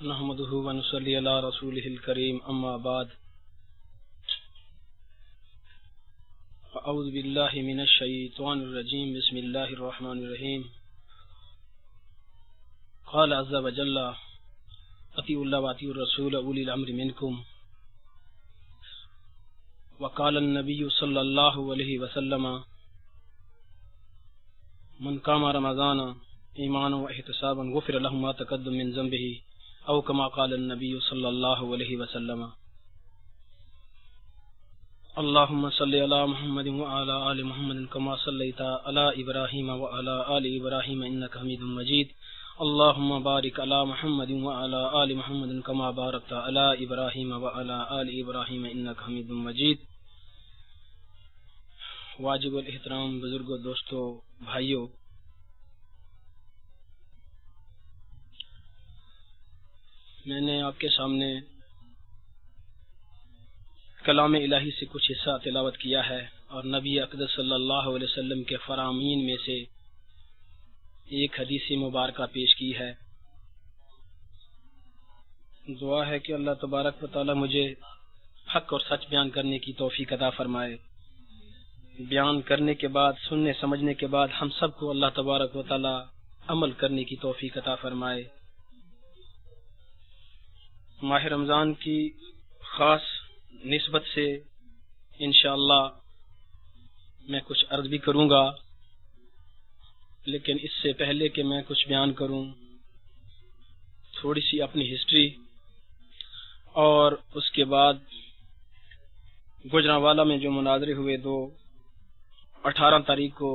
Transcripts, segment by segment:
نحمده ونصلي على رسوله الكريم اما بعد اعوذ بالله من الشيطان الرجيم بسم الله الرحمن الرحيم قال عز وجل اطيعوا الله واطيعوا الرسول اولي الامر منكم وقال النبي صلى الله عليه وسلم من قام رمضان ایمانا و احتسابا غفر له ما تقدم من ذنبه او كما قال النبي صلى الله عليه وسلم اللهم صل على محمد وعلى آل محمد كما صليت على إبراهيم وعلى آل إبراهيم إنك حميد مجيد اللهم بارك على محمد وعلى آل محمد كما باركت على إبراهيم وعلى آل إبراهيم إنك حميد مجيد. واجب الاحترام بزرگوں، دوستوں، بھائیوں، میں نے آپ کے سامنے کلام الہی سے کچھ حصہ تلاوت کیا ہے اور نبی اقدس صلی اللہ علیہ وسلم کے فرامین میں سے ایک حدیث مبارکہ پیش کی ہے. دعا ہے کہ اللہ تبارک و تعالی مجھے حق اور سچ بیان کرنے کی توفیق عطا فرمائے. بیان کرنے کے بعد، سننے سمجھنے کے بعد ہم سب کو اللہ تبارک و تعالی عمل کرنے کی توفیق عطا فرمائے. ماہ رمضان کی خاص نسبت سے انشاءاللہ میں کچھ عرض بھی کروں گا، لیکن اس سے پہلے کہ میں کچھ بیان کروں، تھوڑی سی اپنی ہسٹری اور اس کے بعد گجرانوالہ میں جو مناظرے ہوئے 18 تاریخ کو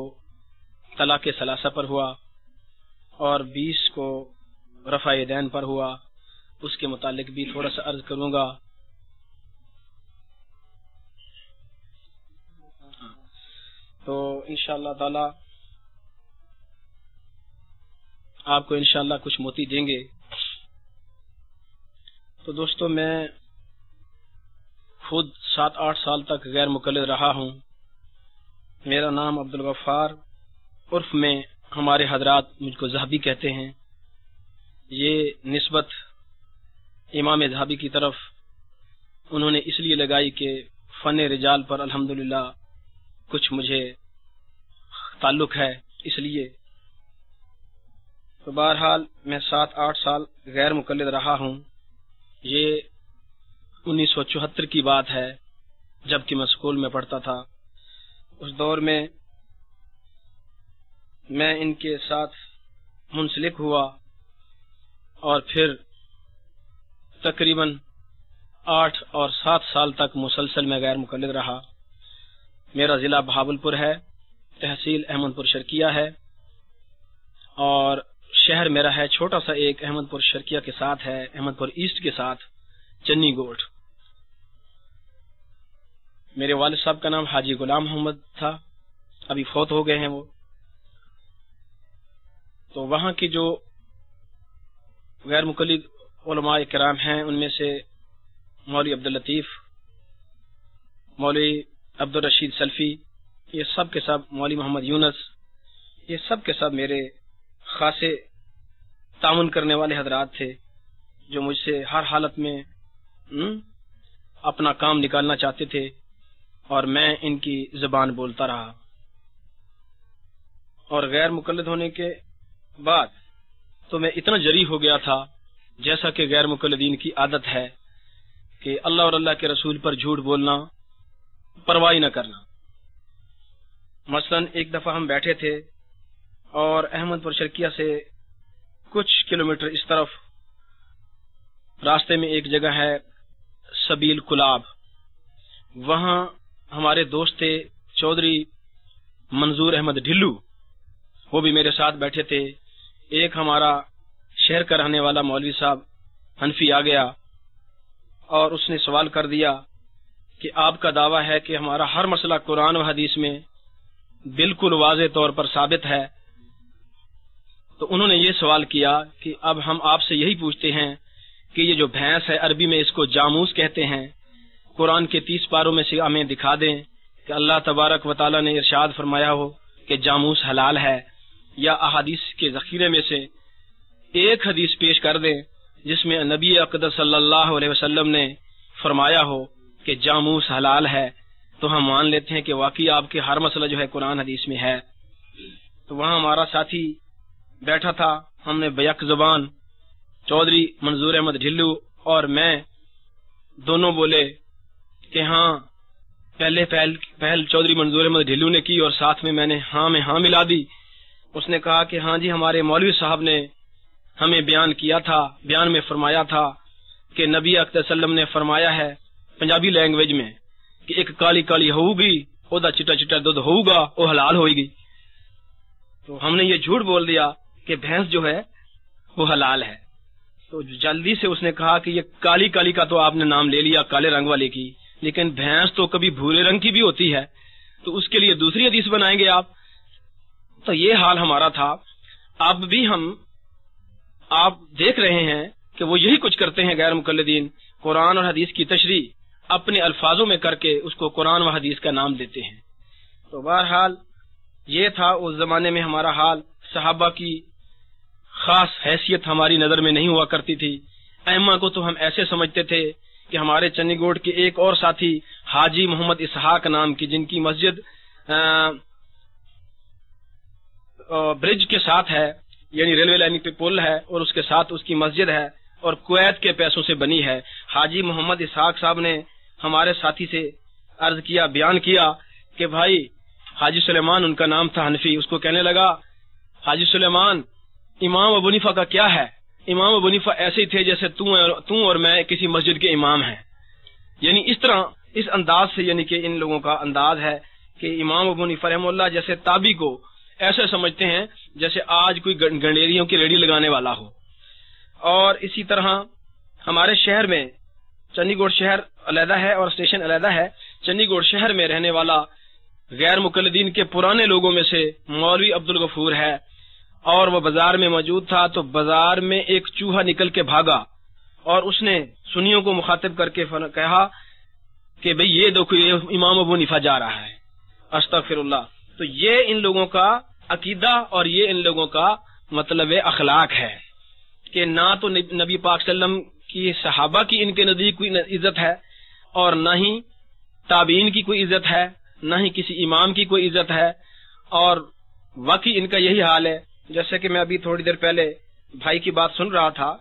طلاق ثلاثہ پر ہوا اور 20 کو رفع دین پر ہوا، اس کے متعلق بھی تھوڑا سا عرض کروں گا. تو انشاءاللہ تعالی آپ کو انشاءاللہ کچھ موتی دیں گے. تو دوستو، میں خود 7-8 سال تک غیر مقلد رہا ہوں. میرا نام عبدالغفار عرف میں ہمارے حضرات مجھ کو ذہبی کہتے ہیں. یہ نسبت امام ذہبی کی طرف انہوں نے اس لیے لگائی کہ فن رجال پر الحمدللہ کچھ مجھے تعلق ہے، اس لیے. تو بہرحال میں 7-8 سال غیر مقلد رہا ہوں. یہ 1974 کی بات ہے، جبکہ میں اسکول میں پڑھتا تھا. اس دور میں میں ان کے ساتھ منسلک ہوا اور پھر تقریباً 8 اور 7 سال تک مسلسل میں غیر مقلد رہا. میرا ضلع بہاولپور ہے، تحصیل احمد پور شرقیہ ہے اور شہر میرا ہے چھوٹا سا ایک احمد پور شرقیہ کے ساتھ ہے، احمد پور ایسٹ کے ساتھ چنی گوٹ. میرے والد صاحب کا نام حاجی غلام محمد تھا، ابھی فوت ہو گئے ہیں وہ. تو وہاں کی جو غیر مقلد علماء کرام ہیں ان میں سے مولوی عبداللطیف، مولوی عبدالرشید سلفی، یہ سب کے سب، مولوی محمد یونس، یہ سب کے سب میرے خاصے تعاون کرنے والے حضرات تھے جو مجھ سے ہر حالت میں اپنا کام نکالنا چاہتے تھے اور میں ان کی زبان بولتا رہا. اور غیر مقلد ہونے کے بعد تو میں اتنا جری ہو گیا تھا، جیسا کہ غیر مقلدین کی عادت ہے کہ اللہ اور اللہ کے رسول پر جھوٹ بولنا، پرواہ نہ کرنا. مثلا ایک دفعہ ہم بیٹھے تھے اور احمد پور شرقیہ سے کچھ کلومیٹر اس طرف راستے میں ایک جگہ ہے سبیل کلاب، وہاں ہمارے دوست تھے چودھری منظور احمد ڈھلو، وہ بھی میرے ساتھ بیٹھے تھے. ایک ہمارا شہر کا رہنے والا مولوی صاحب حنفی آ گیا اور اس نے سوال کر دیا کہ آپ کا دعویٰ ہے کہ ہمارا ہر مسئلہ قرآن و حدیث میں بالکل واضح طور پر ثابت ہے. تو انہوں نے یہ سوال کیا کہ اب ہم آپ سے یہی پوچھتے ہیں کہ یہ جو بھینس ہے عربی میں اس کو جاموس کہتے ہیں، قرآن کے 30 پاروں میں سے ہمیں دکھا دیں کہ اللہ تبارک و تعالی نے ارشاد فرمایا ہو کہ جاموس حلال ہے، یا احادیث کے ذخیرے میں سے ایک حدیث پیش کر دیں جس میں نبی اقدس صلی اللہ علیہ وسلم نے فرمایا ہو کہ جاموس حلال ہے، تو ہم مان لیتے ہیں کہ واقعی آپ کے ہر مسئلہ جو ہے قرآن حدیث میں ہے۔ تو وہاں ہمارا ساتھی بیٹھا تھا، ہم نے بیک زبان چودھری منظور احمد ڈھلو اور میں دونوں بولے کہ ہاں، پہل چودھری منظور احمد ڈھلو نے کی اور ساتھ میں نے ہاں ملا دی۔ اس نے کہا کہ ہاں جی، ہمارے مولوی صاحب نے ہمیں بیان میں فرمایا تھا کہ نبی اکرم صلی اللہ علیہ وسلم نے فرمایا ہے پنجابی لینگویج میں کہ ایک کالی کالی ہوگی اودا چٹا چٹا دودھ ہوگا، وہ حلال ہوئے گی۔ تو ہم نے یہ جھوٹ بول دیا کہ بھینس جو ہے وہ حلال ہے۔ تو جلدی سے اس نے کہا کہ یہ کالی کالی کا تو آپ نے نام لے لیا، کالے رنگ والے کی، لیکن بھینس تو کبھی بھورے رنگ کی بھی ہوتی ہے، تو اس کے لیے دوسری حدیث بنائیں گے آپ۔ تو یہ حال ہمارا تھا۔ اب بھی آپ دیکھ رہے ہیں کہ وہ یہی کچھ کرتے ہیں غیر مقلدین، قرآن اور حدیث کی تشریح اپنے الفاظوں میں کر کے اس کو قرآن و حدیث کا نام دیتے ہیں۔ تو بہرحال یہ تھا اس زمانے میں ہمارا حال۔ صحابہ کی خاص حیثیت ہماری نظر میں نہیں ہوا کرتی تھی۔ ائمہ کو تو ہم ایسے سمجھتے تھے کہ ہمارے چنی گوڑ کے ایک اور ساتھی حاجی محمد اسحاق نام کی، جن کی مسجد برج کے ساتھ ہے، یعنی ریلوے لائن پہ پل ہے اور اس کے ساتھ اس کی مسجد ہے اور کویت کے پیسوں سے بنی ہے۔ حاجی محمد اسحاق صاحب نے ہمارے ساتھی سے عرض کیا، بیان کیا کہ بھائی حاجی سلیمان ان کا نام تھا حنفی، اس کو کہنے لگا حاجی سلیمان امام ابو حنیفہ کا کیا ہے؟ امام ابو حنیفہ ایسے ہی تھے جیسے تو اور میں کسی مسجد کے امام ہیں۔ یعنی اس طرح اس انداز سے، یعنی کہ ان لوگوں کا انداز ہے کہ امام ابو حنیفہ رحمہ اللہ جیسے تابعی کو ایسے سمجھتے ہیں جیسے آج کوئی گنڈیریوں کی ریڑھی لگانے والا ہو۔ اور اسی طرح ہمارے شہر میں چنی گوڑ شہر علیحدہ ہے اور اسٹیشن علیحدہ ہے۔ چنی گوڑ شہر میں رہنے والا غیر مقلدین کے پرانے لوگوں میں سے مولوی عبد الغفور ہے، اور وہ بازار میں موجود تھا۔ تو بازار میں ایک چوہا نکل کے بھاگا اور اس نے سنیوں کو مخاطب کر کے کہا کہ بھئی یہ دیکھو، یہ امام ابو حنیفہ جا رہا ہے، استغفر اللہ۔ تو یہ ان لوگوں کا عقیدہ اور یہ ان لوگوں کا مطلب اخلاق ہے کہ نہ تو نبی پاک صلی اللہ علیہ وسلم کی، صحابہ کی ان کے نزدیک کوئی عزت ہے، اور نہ ہی تابعین کی کوئی عزت ہے، نہ ہی کسی امام کی کوئی عزت ہے۔ اور واقعی ان کا یہی حال ہے۔ جیسے کہ میں ابھی تھوڑی دیر پہلے بھائی کی بات سن رہا تھا،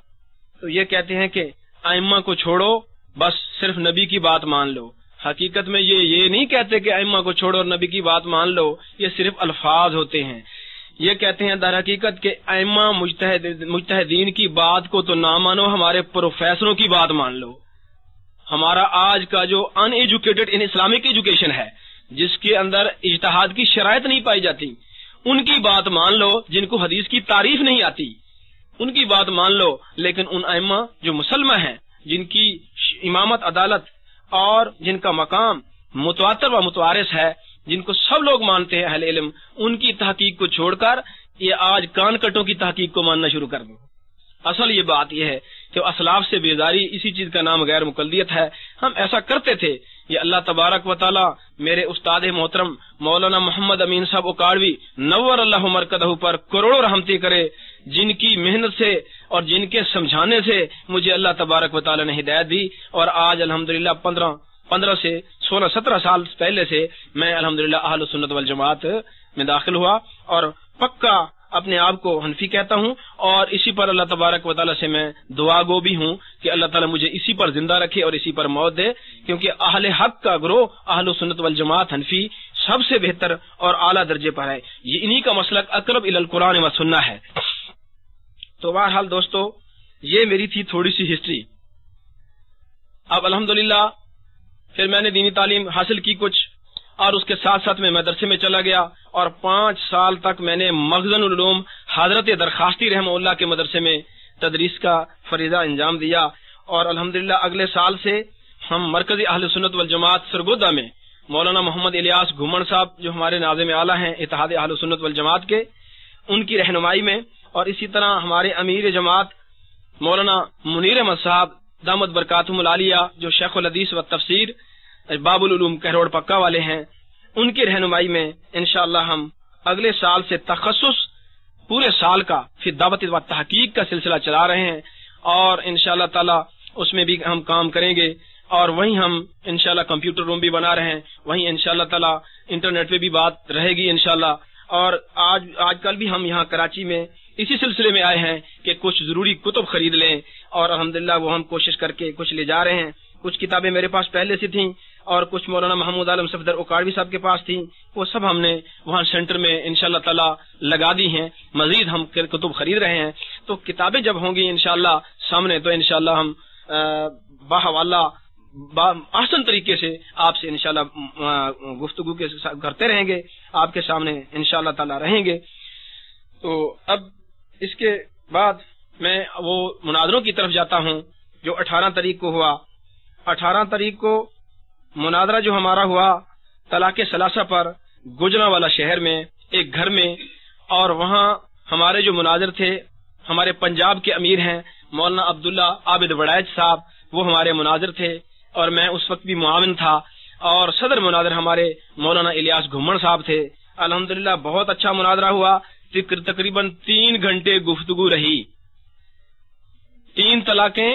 تو یہ کہتے ہیں کہ ائمہ کو چھوڑو، بس صرف نبی کی بات مان لو۔ حقیقت میں یہ نہیں کہتے کہ ائمہ کو چھوڑو اور نبی کی بات مان لو، یہ صرف الفاظ ہوتے ہیں۔ یہ کہتے ہیں در حقیقت کہ ائمہ مجتہدین کی بات کو تو نہ مانو، ہمارے پروفیسروں کی بات مان لو۔ ہمارا آج کا جو ان ایجوکیٹڈ ان اسلامک ایجوکیشن ہے، جس کے اندر اجتہاد کی شرائط نہیں پائی جاتی، ان کی بات مان لو۔ جن کو حدیث کی تعریف نہیں آتی ان کی بات مان لو، لیکن ان ائمہ جو مسلمہ ہیں، جن کی امامت عدالت اور جن کا مقام متواتر و متوارث ہے، جن کو سب لوگ مانتے ہیں اہل علم، ان کی تحقیق کو چھوڑ کر یہ آج کان کٹوں کی تحقیق کو ماننا شروع کر دو۔ اصل یہ بات یہ ہے کہ اسلاف سے بیزاری، اسی چیز کا نام غیر مقلدیت ہے۔ ہم ایسا کرتے تھے۔ یہ اللہ تبارک و تعالی میرے استاد محترم مولانا محمد امین صاحب اکاڑوی نور اللہ مرکزہ پر کروڑوں رحمتی کرے، جن کی محنت سے اور جن کے سمجھانے سے مجھے اللہ تبارک و تعالی نے ہدایت دی، اور آج الحمدللہ 15 سے 16-17 سال پہلے سے میں الحمدللہ اہل سنت والجماعت میں داخل ہوا، اور پکا اپنے آپ کو حنفی کہتا ہوں، اور اسی پر اللہ تبارک و تعالی سے میں دعا گو بھی ہوں کہ اللہ تعالی مجھے اسی پر زندہ رکھے اور اسی پر موت دے، کیونکہ اہل حق کا گروہ اہل سنت والجماعت حنفی سب سے بہتر اور اعلیٰ درجے پر ہے۔ یہ انہی کا مسلک اقرب الی القرآن و سنہ ہے۔ تو بہرحال دوستو، یہ میری تھی تھوڑی سی ہسٹری۔ اب الحمدللہ پھر میں نے دینی تعلیم حاصل کی کچھ، اور اس کے ساتھ ساتھ میں مدرسے میں چلا گیا، اور 5 سال تک میں نے مخزن العلوم حضرت درخواستی رحمہ اللہ کے مدرسے میں تدریس کا فریضہ انجام دیا، اور الحمدللہ اگلے سال سے ہم مرکزی اہل سنت والجماعت سرگودا میں مولانا محمد الیاس گھومن صاحب جو ہمارے ناظم اعلیٰ ہیں اتحاد اہل سنت والجماعت کے، ان کی رہنمائی میں، اور اسی طرح ہمارے امیر جماعت مولانا منیر احمد صاحب دامت برکاتہم العالیہ جو شیخ الحدیث و تفسیر باب العلوم کہروڑ پکا والے ہیں، ان کی رہنمائی میں انشاءاللہ ہم اگلے سال سے تخصص پورے سال کا پھر دعوت و تحقیق کا سلسلہ چلا رہے ہیں، اور انشاءاللہ تعالی اس میں بھی ہم کام کریں گے، اور وہیں ہم انشاءاللہ کمپیوٹر روم بھی بنا رہے ہیں، وہیں انشاءاللہ تعالی انٹرنیٹ پہ بھی بات رہے گی انشاءاللہ۔ اور آج کل بھی ہم یہاں کراچی میں اسی سلسلے میں آئے ہیں کہ کچھ ضروری کتب خرید لیں، اور الحمدللہ وہ ہم کوشش کر کے کچھ لے جا رہے ہیں۔ کچھ کتابیں میرے پاس پہلے سے تھیں اور کچھ مولانا محمود عالم صفدر اوکاڑوی صاحب کے پاس تھیں، وہ سب ہم نے وہاں سینٹر میں انشاءاللہ تعالی لگا دی ہیں، مزید ہم کتب خرید رہے ہیں۔ تو کتابیں جب ہوں گی انشاءاللہ سامنے تو انشاءاللہ ہم باحوالہ احسن طریقے سے آپ سے انشاءاللہ گفتگو کرتے رہیں گے، آپ کے سامنے انشاءاللہ تعالی رہیں گے۔ تو اب اس کے بعد میں وہ مناظروں کی طرف جاتا ہوں جو 18 تاریخ کو ہوا۔ 18 تاریخ کو مناظرہ جو ہمارا ہوا طلاق ثلاثہ پر گجرانوالہ شہر میں ایک گھر میں، اور وہاں ہمارے جو مناظر تھے ہمارے پنجاب کے امیر ہیں مولانا عبداللہ عابد وڑائچ صاحب، وہ ہمارے مناظر تھے، اور میں اس وقت بھی معاون تھا، اور صدر مناظر ہمارے مولانا الیاس گھمن صاحب تھے۔ الحمدللہ بہت اچھا مناظرہ ہوا، تقریباً 3 گھنٹے گفتگو رہی۔ 3 طلاقیں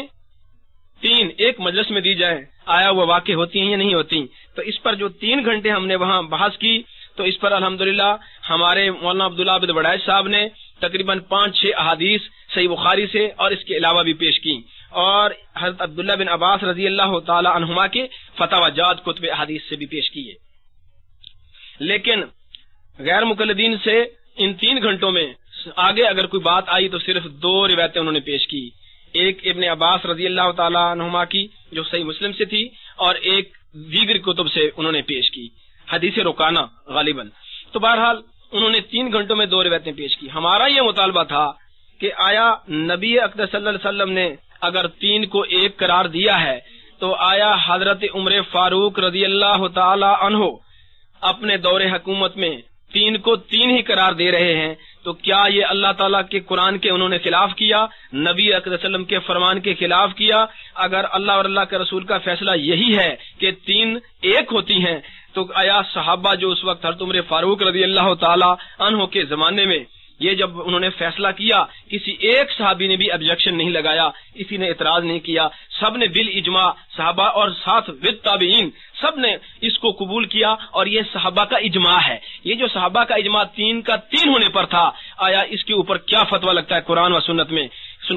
ایک مجلس میں دی جائیں، آیا وہ واقع ہوتی ہیں یا نہیں ہوتی؟ تو اس پر جو 3 گھنٹے ہم نے وہاں بحث کی، تو اس پر الحمدللہ ہمارے مولانا عبداللہ عابد وڑائچ صاحب نے تقریباً 5-6 احادیث صحیح بخاری سے اور اس کے علاوہ بھی پیش کی، اور حضرت عبداللہ بن عباس رضی اللہ تعالی عنہما کے فتاوی جات کتب احادیث سے بھی پیش کیے۔ لیکن غیر مقلدین سے ان 3 گھنٹوں میں آگے اگر کوئی بات آئی تو صرف 2 روایتیں انہوں نے پیش کی، ایک ابن عباس رضی اللہ تعالی عنہما کی جو صحیح مسلم سے تھی، اور ایک دیگر کتب سے انہوں نے پیش کی، حدیث رکانہ غالباً۔ تو بہرحال انہوں نے 3 گھنٹوں میں 2 روایتیں پیش کی۔ ہمارا یہ مطالبہ تھا کہ آیا نبی اقدس صلی اللہ علیہ وسلم نے اگر 3 کو 1 قرار دیا ہے تو آیا حضرت عمر فاروق رضی اللہ تعالی عنہ اپنے دور حکومت میں 3 کو 3 ہی قرار دے رہے ہیں؟ تو کیا یہ اللہ تعالیٰ کے قرآن کے انہوں نے خلاف کیا، نبی اکرم صلی اللہ علیہ وسلم کے فرمان کے خلاف کیا؟ اگر اللہ اور اللہ کے رسول کا فیصلہ یہی ہے کہ 3 1 ہوتی ہیں، تو آیا صحابہ جو اس وقت حضرت عمر فاروق رضی اللہ تعالی عنہ کے زمانے میں یہ جب انہوں نے فیصلہ کیا، کسی ایک صحابی نے بھی ابجیکشن نہیں لگایا، کسی نے اعتراض نہیں کیا، سب نے بالاجماع صحابہ اور ساتھ تابعین سب نے اس کو قبول کیا، اور یہ صحابہ کا اجماع ہے۔ یہ جو صحابہ کا اجماع 3 کا 3 ہونے پر تھا، آیا اس کے اوپر کیا فتویٰ لگتا ہے قرآن و سنت میں؟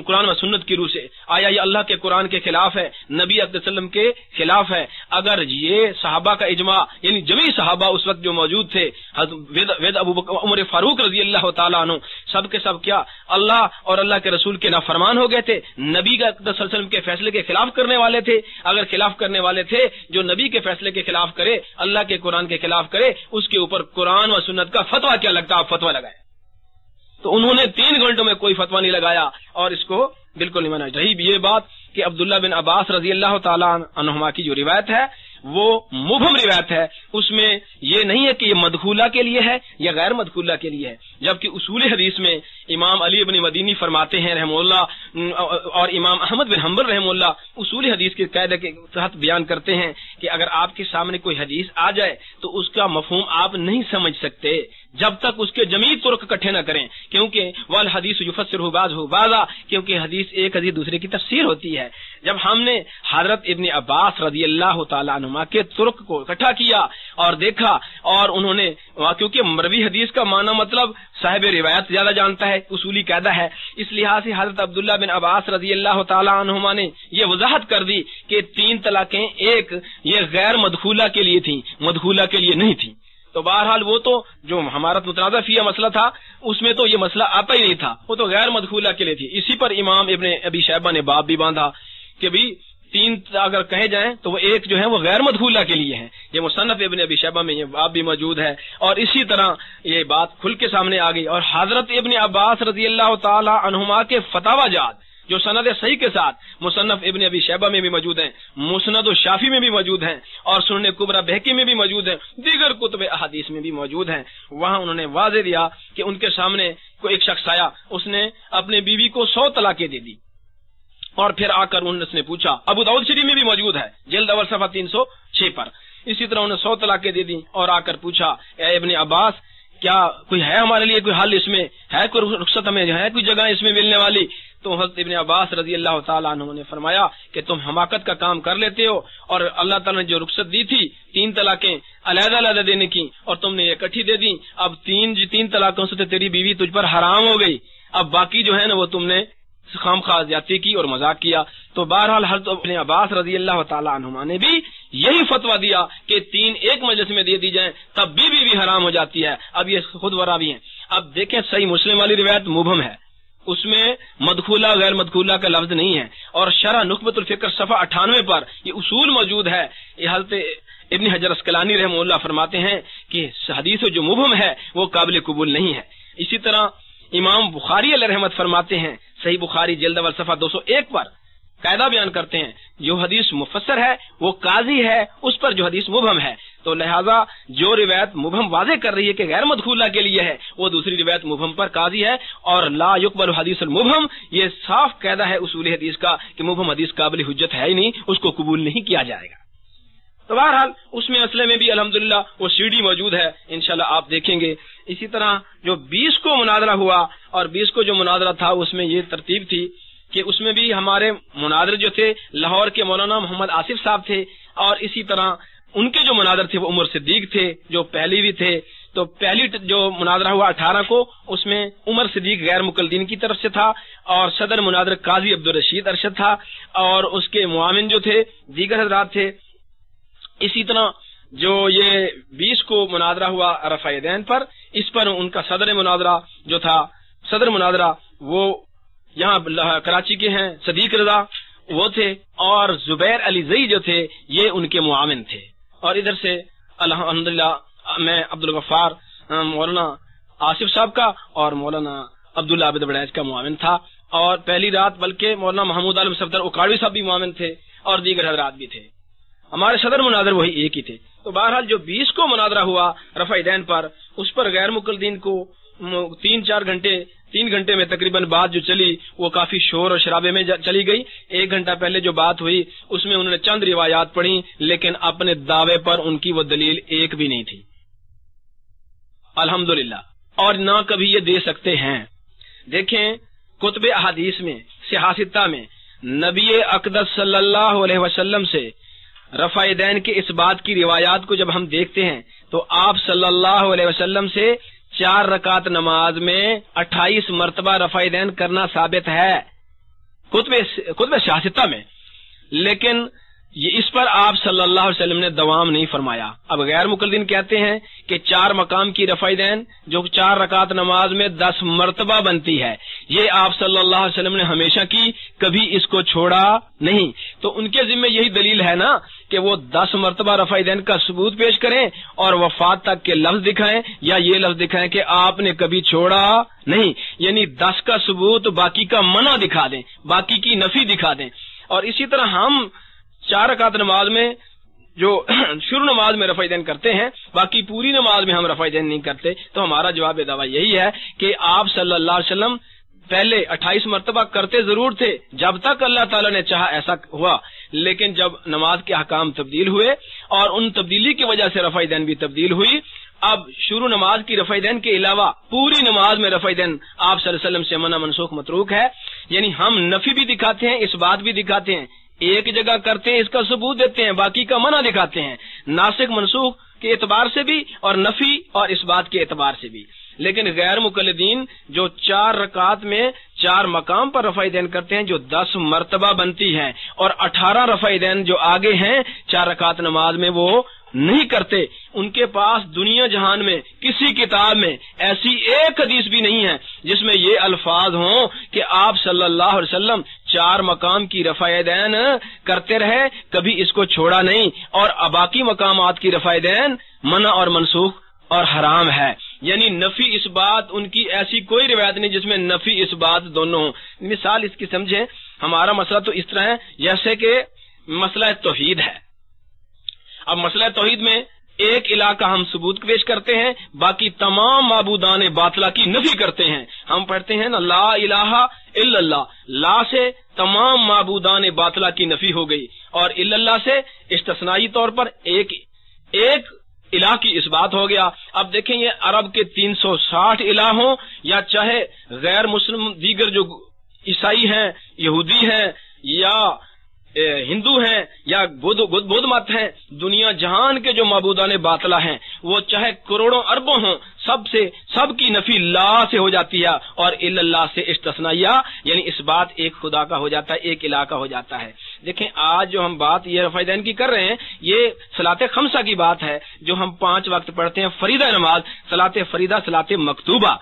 قرآن و سنت کی روح سے آیا یہ اللہ کے قرآن کے خلاف ہے، نبی علیہ وسلم کے خلاف ہے؟ اگر یہ صحابہ کا اجماع یعنی جمیع صحابہ اس وقت جو موجود تھے، حضرت ابو بکر عمر فاروق رضی اللہ تعالیٰ عنہ سب کے سب کیا اللہ اور اللہ کے رسول کے نافرمان ہو گئے تھے؟ نبی صلی اللہ علیہ وسلم کے فیصلے کے خلاف کرنے والے تھے؟ اگر خلاف کرنے والے تھے، جو نبی کے فیصلے کے خلاف کرے، اللہ کے قرآن کے خلاف کرے، اس کے اوپر قرآن و سنت کا فتویٰ کیا لگتا؟ آپ فتویٰ لگائے۔ تو انہوں نے 3 گھنٹوں میں کوئی فتویٰ نہیں لگایا، اور اس کو بالکل نہیں مانا۔ رہی یہ بات کہ عبداللہ بن عباس رضی اللہ تعالی عنہما کی جو روایت ہے وہ مبہم روایت ہے، اس میں یہ نہیں ہے کہ یہ مدخولہ کے لیے ہے یا غیر مدخولہ کے لیے ہے، جبکہ اصول حدیث میں امام علی بن مدینی فرماتے ہیں رحمہ اللہ، اور امام احمد بن حنبل رحمہ اللہ اصول حدیث کے قاعدے کے تحت بیان کرتے ہیں کہ اگر آپ کے سامنے کوئی حدیث آ جائے تو اس کا مفہوم آپ نہیں سمجھ سکتے جب تک اس کے جمیع طرق اکٹھے نہ کریں، کیونکہ والحدیث یفسرہ بعضہ بعضا، کیونکہ حدیث ایک حدیث دوسرے کی تفسیر ہوتی ہے۔ جب ہم نے حضرت ابن عباس رضی اللہ تعالی عنہما کے طرق کو اکٹھا کیا اور دیکھا، اور انہوں نے کیونکہ مروی حدیث کا معنی مطلب صاحب روایت زیادہ جانتا ہے، اصولی قاعدہ ہے، اس لحاظ سے حضرت عبداللہ بن عباس رضی اللہ تعالی عنہما نے یہ وضاحت کر دی کہ 3 طلاقیں ایک یہ غیر مدخولہ کے لیے تھیں، مدخولہ کے لیے نہیں تھیں۔ تو بہرحال وہ تو جو ہمارا متنازع فیہ مسئلہ تھا اس میں تو یہ مسئلہ آتا ہی نہیں تھا، وہ تو غیر مدخولہ کے لیے تھی۔ اسی پر امام ابن ابی شیبہ نے باب بھی باندھا کہ بھی 3 اگر کہے جائیں تو وہ ایک جو ہے وہ غیر مدخولہ کے لیے ہے، یہ مصنف ابن ابی شیبہ میں یہ باب بھی موجود ہے، اور اسی طرح یہ بات کھل کے سامنے آ گئی۔ اور حضرت ابن عباس رضی اللہ تعالی عنہما کے فتاوی جات جو سند صحیح کے ساتھ مصنف ابن ابی شیبہ میں بھی موجود ہیں، مسند الشافعی میں بھی موجود ہیں، اور سنن کبریٰ بہقی میں بھی موجود ہیں، دیگر کتب احادیث میں بھی موجود ہیں، وہاں انہوں نے واضح دیا کہ ان کے سامنے کوئی ایک شخص آیا، اس نے اپنی بیوی کو 100 طلاقیں دے دی، اور پھر آ کر انہوں نے پوچھا، ابو داؤد شریف میں بھی موجود ہے جلد اول صفحہ 306 پر، اسی طرح انہوں نے 100 طلاقیں دے دی اور آ کر پوچھا، اے ابن عباس کیا کوئی ہے ہمارے لیے کوئی حل، اس میں ہے کوئی رخصت، ہمیں ہے کوئی جگہ اس میں ملنے والی؟ تو حضرت ابن عباس رضی اللہ تعالیٰ عنہ نے فرمایا کہ تم حماقت کا کام کر لیتے ہو، اور اللہ تعالیٰ نے جو رخصت دی تھی 3 طلاقیں علیحدہ علیحدہ دینے کی، اور تم نے اکٹھی دے دی، اب 3 طلاقوں سے تیری بیوی تجھ پر حرام ہو گئی، اب باقی جو ہے نا وہ تم نے خام خواہ زیادتی کی اور مذاق کیا۔ تو بہرحال حضرت ابن عباس رضی اللہ تعالیٰ عنہما نے بھی یہی فتویٰ دیا کہ 3 ایک مجلس میں دے دی جائیں، تب بھی بیوی حرام ہو جاتی ہے۔ اب یہ خود وراوی ہیں۔ اب دیکھیں صحیح مسلم والی روایت مبہم ہے، اس میں مدخولہ غیر مدخولہ کا لفظ نہیں ہے، اور شرح نخبۃ الفکر صفحہ 98 پر یہ اصول موجود ہے۔ یہ حضرت ابن حجر اسقلانی رحمہ اللہ فرماتے ہیں کہ حدیث جو مبہم ہے وہ قابل قبول نہیں ہے۔ اسی طرح امام بخاری علیہ رحمت فرماتے ہیں، صحیح بخاری جلد اول صفحہ 201 پر قاعدہ بیان کرتے ہیں، جو حدیث مفسر ہے وہ قاضی ہے اس پر جو حدیث مبہم ہے، تو لہذا جو روایت مبہم واضح کر رہی ہے کہ غیر مدخولہ کے لیے ہے، وہ دوسری روایت مبہم پر قاضی ہے، اور لا یقبل حدیث المبہم، یہ صاف قاعدہ ہے اصول حدیث کا کہ مبہم حدیث قابل حجت ہے ہی نہیں، اس کو قبول نہیں کیا جائے گا۔ تو بہرحال اس میں مسئلے میں بھی الحمدللہ وہ CD موجود ہے، انشاءاللہ آپ دیکھیں گے۔ اسی طرح جو 20 کو مناظرہ ہوا، اور 20 کو جو مناظرہ تھا اس میں یہ ترتیب تھی کہ اس میں بھی ہمارے مناظر جو تھے لاہور کے مولانا محمد آصف صاحب تھے، اور اسی طرح ان کے جو مناظر تھے وہ عمر صدیق تھے جو پہلی بھی تھے۔ تو پہلی جو مناظرہ ہوا 18 کو، اس میں عمر صدیق غیر مقلدین کی طرف سے تھا، اور صدر مناظر قاضی عبدالرشید ارشد تھا، اور اس کے معاون جو تھے دیگر حضرات تھے۔ اسی طرح جو یہ 20 کو مناظرہ ہوا رفع دین پر، اس پر ان کا صدر مناظرہ جو تھا، صدر مناظرہ وہ یہاں کراچی کے ہیں صدیق رضا وہ تھے، اور زبیر علی زئی جو تھے یہ ان کے معاون تھے، اور ادھر سے الحمدللہ میں عبدالغفار مولانا آصف صاحب کا اور مولانا عبداللہ عابد بڑیچ کا معاون تھا، اور پہلی رات بلکہ مولانا محمود عالم صفدر اکاڑوی صاحب بھی معاون تھے، اور دیگر حضرات بھی تھے۔ ہمارے صدر مناظر وہی ایک ہی تھے۔ تو بہرحال جو 20 کو مناظرہ ہوا رفع دین پر، اس پر غیر مقلدین کو 3 گھنٹے میں تقریباً بات جو چلی وہ کافی شور اور شرابے میں چلی گئی۔ 1 گھنٹہ پہلے جو بات ہوئی اس میں انہوں نے چند روایات پڑھی، لیکن اپنے دعوے پر ان کی وہ دلیل ایک بھی نہیں تھی الحمدللہ، اور نہ کبھی یہ دے سکتے ہیں۔ دیکھیں کتب احادیث میں صحاح ستہ میں نبی اقدس صلی اللہ علیہ وسلم سے رفع دین کے اس بات کی روایات کو جب ہم دیکھتے ہیں تو آپ صلی اللہ علیہ وسلم سے 4 رکعت نماز میں 28 مرتبہ رفع دین کرنا ثابت ہے کتب شاستہ میں، لیکن یہ اس پر آپ صلی اللہ علیہ وسلم نے دوام نہیں فرمایا۔ اب غیر مقلدین کہتے ہیں کہ 4 مقام کی رفع دین جو 4 رکعت نماز میں 10 مرتبہ بنتی ہے، یہ آپ صلی اللہ علیہ وسلم نے ہمیشہ کی، کبھی اس کو چھوڑا نہیں۔ تو ان کے ذمہ یہی دلیل ہے نا کہ وہ 10 مرتبہ رفع دین کا ثبوت پیش کریں اور وفات تک کے لفظ دکھائیں، یا یہ لفظ دکھائیں کہ آپ نے کبھی چھوڑا نہیں، یعنی 10 کا ثبوت باقی کا منع دکھا دیں، باقی کی نفی دکھا دیں۔ اور اسی طرح ہم 4 رکعت نماز میں جو شروع نماز میں رفع دین کرتے ہیں، باقی پوری نماز میں ہم رفع دین نہیں کرتے، تو ہمارا جواب دعویٰ یہی ہے کہ آپ صلی اللہ علیہ وسلم پہلے 28 مرتبہ کرتے ضرور تھے جب تک اللہ تعالیٰ نے چاہا ایسا ہوا، لیکن جب نماز کے احکام تبدیل ہوئے اور ان تبدیلی کی وجہ سے رفع دین بھی تبدیل ہوئی، اب شروع نماز کی رفع دین کے علاوہ پوری نماز میں رفع دین آپ صلی اللہ علیہ وسلم سے منع منسوخ متروک ہے۔ یعنی ہم نفی بھی دکھاتے ہیں، اس بات بھی دکھاتے ہیں، ایک جگہ کرتے ہیں اس کا ثبوت دیتے ہیں، باقی کا منع دکھاتے ہیں، ناسخ منسوخ کے اعتبار سے بھی اور نفی اور اس بات کے اعتبار سے بھی۔ لیکن غیر مقلدین جو 4 رکعات میں 4 مقام پر رفع دین کرتے ہیں جو 10 مرتبہ بنتی ہیں، اور 18 رفع دین جو آگے ہیں 4 رکعت نماز میں وہ نہیں کرتے، ان کے پاس دنیا جہان میں کسی کتاب میں ایسی ایک حدیث بھی نہیں ہے جس میں یہ الفاظ ہوں کہ آپ صلی اللہ علیہ وسلم 4 مقام کی رفع دین کرتے رہے، کبھی اس کو چھوڑا نہیں، اور باقی مقامات کی رفع دین منع اور منسوخ اور حرام ہے۔ یعنی نفی اس بات ان کی ایسی کوئی روایت نہیں جس میں نفی اس بات دونوں ہوں۔ مثال اس کی سمجھیں، ہمارا مسئلہ تو اس طرح ہے جیسے کہ مسئلہ توحید ہے۔ اب مسئلہ توحید میں ایک الہ کا ہم ثبوت پیش کرتے ہیں، باقی تمام معبودان باطلہ کی نفی کرتے ہیں۔ ہم پڑھتے ہیں نا لا الہ الا اللہ، لا سے تمام معبودان باطلہ کی نفی ہو گئی، اور الا اللہ سے استثنائی طور پر ایک الہ کی اس بات ہو گیا۔ اب دیکھیں یہ عرب کے 360 الہ ہوں یا چاہے غیر مسلم دیگر جو عیسائی ہیں، یہودی ہیں یا ہندو ہیں یا بدھ مت ہیں، دنیا جہان کے جو معبودان باطلہ ہیں وہ چاہے کروڑوں اربوں ہوں، سب کی نفی لا سے ہو جاتی ہے اور الا اللہ سے استثنائیہ، یعنی اس بات ایک خدا کا ہو جاتا ہے، ایک الہ کا ہو جاتا ہے۔ دیکھیں آج جو ہم بات یہ رفع دین کی کر رہے ہیں یہ صلاۃ خمسہ کی بات ہے جو ہم 5 وقت پڑھتے ہیں، فریضہ نماز، صلاۃ فریضہ، صلاۃ مکتوبہ،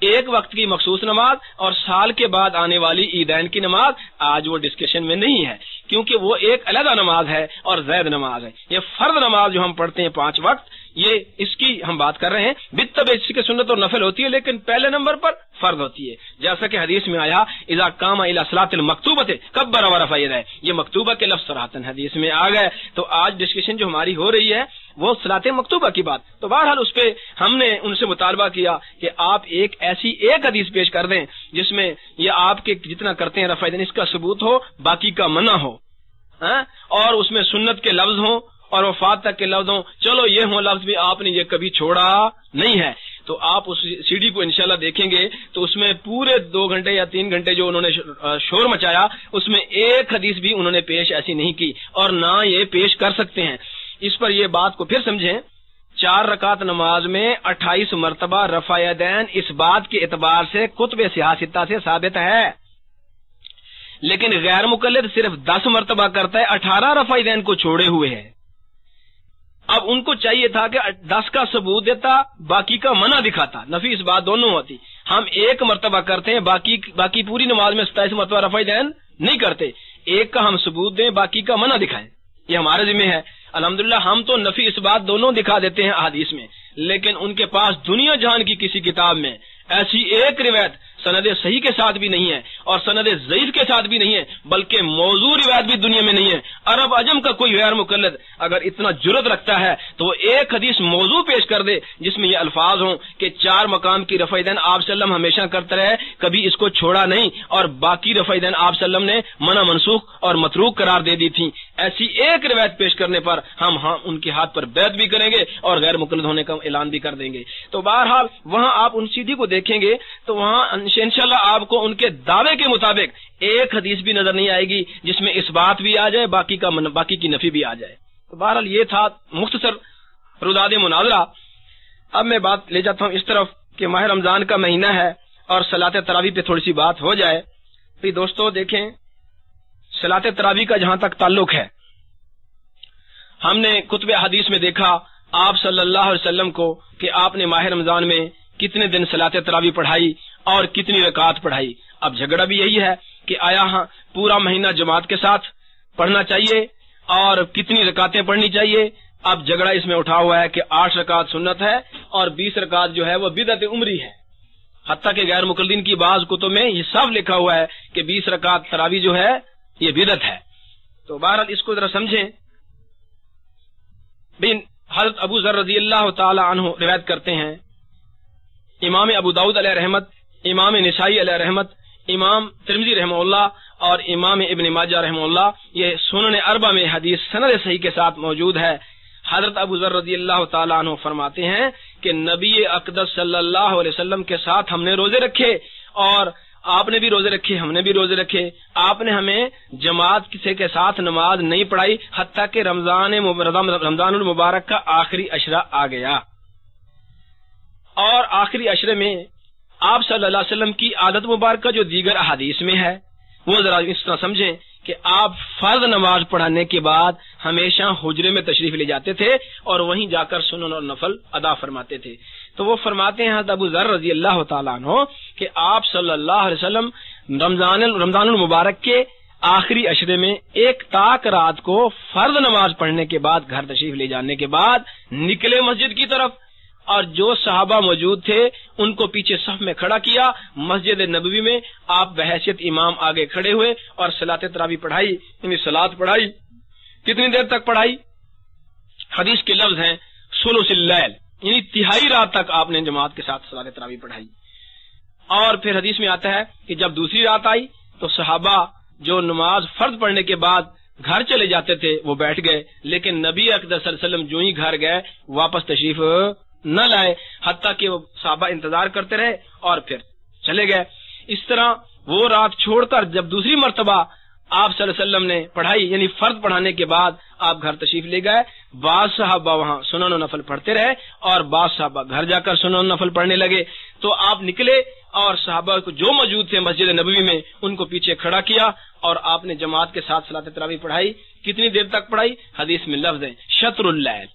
ایک وقت کی مخصوص نماز اور سال کے بعد آنے والی عیدین کی نماز آج وہ ڈسکشن میں نہیں ہے کیونکہ وہ ایک علیحدہ نماز ہے اور زید نماز ہے۔ یہ فرض نماز جو ہم پڑھتے ہیں 5 وقت، یہ اس کی ہم بات کر رہے ہیں، بالطبع اس کی سنت اور نفل ہوتی ہے لیکن پہلے نمبر پر فرض ہوتی ہے، جیسا کہ حدیث میں آیا اذا قام الی صلاۃ المکتوبۃ کبر ورفع یدیہ، یہ مکتوبہ کے لفظ صراحتاً حدیث میں آ گئے۔ تو آج ڈسکشن جو ہماری ہو رہی ہے وہ صلاۃ مکتوبہ کی بات، تو بہرحال اس پہ ہم نے ان سے مطالبہ کیا کہ آپ ایک حدیث پیش کر دیں جس میں یہ آپ کے جتنا کرتے ہیں رفع دین اس کا ثبوت ہو، باقی کا منع ہو، اور اس میں سنت کے لفظ ہوں اور وفات تک کے لفظ ہوں، چلو یہ ہوں لفظ بھی آپ نے یہ کبھی چھوڑا نہیں ہے۔ تو آپ اس سی ڈی کو انشاءاللہ دیکھیں گے تو اس میں پورے 2 گھنٹے یا 3 گھنٹے جو انہوں نے شور مچایا اس میں ایک حدیث بھی انہوں نے پیش ایسی نہیں کی اور نہ یہ پیش کر سکتے ہیں۔ اس پر یہ بات کو پھر سمجھیں، 4 رکعت نماز میں 28 مرتبہ رفع یدین اس بات کے اعتبار سے کتب سیاستہ سے ثابت ہے، لیکن غیر مقلد صرف 10 مرتبہ کرتا ہے، 18 رفع یدین کو چھوڑے ہوئے ہے۔ اب ان کو چاہیے تھا کہ 10 کا ثبوت دیتا، باقی کا منع دکھاتا، نفی اس بات دونوں ہوتی۔ ہم 1 مرتبہ کرتے ہیں، باقی پوری نماز میں 27 مرتبہ رفع یدین نہیں کرتے، 1 کا ہم ثبوت دیں، باقی کا منع دکھائیں، یہ ہمارے ذمہ ہے۔ الحمدللہ ہم تو نفی اس بات دونوں دکھا دیتے ہیں احادیث میں، لیکن ان کے پاس دنیا جہان کی کسی کتاب میں ایسی ایک روایت سند صحیح کے ساتھ بھی نہیں ہے اور سند ضعیف کے ساتھ بھی نہیں ہے، بلکہ موضوع روایت بھی دنیا میں نہیں ہے۔ عرب عجم کا کوئی غیر مقلد اگر اتنا جرت رکھتا ہے تو وہ ایک حدیث موضوع پیش کر دے جس میں یہ الفاظ ہوں کہ 4 مقام کی رفع یدین آپ صلی اللہ علیہ وسلم ہمیشہ کرتے رہے، کبھی اس کو چھوڑا نہیں، اور باقی رفع یدین آپ صلی اللہ علیہ وسلم نے منع منسوخ اور متروک قرار دے دی تھی۔ ایسی ایک روایت پیش کرنے پر ہم ان کے ہاتھ پر بیعت بھی کریں گے اور غیر مقلد ہونے کا اعلان بھی کر دیں گے۔ تو بہرحال وہاں آپ ان سی ڈی کو دیکھیں گے تو وہاں انشاءاللہ آپ کو ان کے دعوے کے مطابق ایک حدیث بھی نظر نہیں آئے گی جس میں اس بات بھی آ جائے، باقی کی نفی بھی آ جائے۔ تو بہرحال یہ تھا مختصر روداد مناظرہ۔ اب میں بات لے جاتا ہوں اس طرف کہ ماہ رمضان کا مہینہ ہے اور صلاۃ تراویح پہ تھوڑی سی بات ہو جائے۔ تو دوستو دیکھیں، صلاۃ تراویح کا جہاں تک تعلق ہے، ہم نے کتب حدیث میں دیکھا آپ صلی اللہ علیہ وسلم کو کہ آپ نے ماہ رمضان میں کتنے دن صلاۃ تراویح پڑھائی اور کتنی رکعات پڑھائی۔ اب جھگڑا بھی یہی ہے کہ آیا پورا مہینہ جماعت کے ساتھ پڑھنا چاہیے اور کتنی رکعتیں پڑھنی چاہیے۔ اب جھگڑا اس میں اٹھا ہوا ہے کہ 8 رکعت سنت ہے اور 20 رکعت جو ہے وہ بدعت عمری ہے، حتیٰ کہ غیر مقلدین کی بعض کتب میں یہ صاف لکھا ہوا ہے کہ 20 رکعت تراویح جو ہے یہ بدعت ہے۔ تو بہرحال اس کو ذرا سمجھیں۔ حضرت ابو ذر رضی اللہ تعالی عنہ روایت کرتے ہیں، امام ابو داؤد علیہ رحمت، امام نسائی علیہ رحمت، امام ترمذی رحمہ اللہ اور امام ابن ماجہ رحمہ اللہ، یہ سنن اربع میں حدیث سند صحیح کے ساتھ موجود ہے۔ حضرت ابو ذر رضی اللہ تعالی عنہ فرماتے ہیں کہ نبی اقدس صلی اللہ علیہ وسلم کے ساتھ ہم نے روزے رکھے اور آپ نے بھی روزے رکھے، ہم نے بھی روزے رکھے، آپ نے ہمیں جماعت کے ساتھ نماز نہیں پڑھائی حتیٰ کہ رمضان المبارک کا آخری عشرہ آ گیا، اور آخری عشرے میں آپ صلی اللہ علیہ وسلم کی عادت مبارکہ جو دیگر احادیث میں ہے وہ ذرا اس طرح سمجھیں کہ آپ فرض نماز پڑھانے کے بعد ہمیشہ حجرے میں تشریف لے جاتے تھے اور وہیں جا کر سنن اور نفل ادا فرماتے تھے۔ تو وہ فرماتے ہیں حضرت ابو ذر رضی اللہ تعالیٰ عنہ کہ آپ صلی اللہ علیہ وسلم رمضان المبارک کے آخری عشرے میں ایک تاک رات کو فرض نماز پڑھنے کے بعد گھر تشریف لے جانے کے بعد نکلے مسجد کی طرف، اور جو صحابہ موجود تھے ان کو پیچھے صف میں کھڑا کیا، مسجد نبوی میں آپ بحیثیت امام آگے کھڑے ہوئے اور صلاۃ تراویح پڑھائی، یعنی صلاۃ پڑھائی۔ کتنی دیر تک پڑھائی؟ حدیث کے لفظ ہیں ثلث اللیل، یعنی تہائی رات تک آپ نے جماعت کے ساتھ صلاۃ تراویح پڑھائی۔ اور پھر حدیث میں آتا ہے کہ جب دوسری رات آئی تو صحابہ جو نماز فرض پڑھنے کے بعد گھر چلے جاتے تھے وہ بیٹھ گئے، لیکن نبی اقدس صلی اللہ علیہ وسلم جو ہی گھر گئے واپس تشریف نہ لائے، حتیٰ کہ وہ صحابہ انتظار کرتے رہے اور پھر چلے گئے۔ اس طرح وہ رات چھوڑ کر جب دوسری مرتبہ آپ صلی اللہ علیہ وسلم نے پڑھائی، یعنی فرض پڑھانے کے بعد آپ گھر تشریف لے گئے، بعض صحابہ وہاں سنن و نفل پڑھتے رہے اور بعض صحابہ گھر جا کر سنن و نفل پڑھنے لگے. تو آپ نکلے اور صحابہ کو جو موجود تھے مسجد نبوی میں ان کو پیچھے کھڑا کیا اور آپ نے جماعت کے ساتھ صلاۃ تراویح پڑھائی. کتنی دیر تک پڑھائی؟ حدیث میں لفظ ہے شطر اللیل،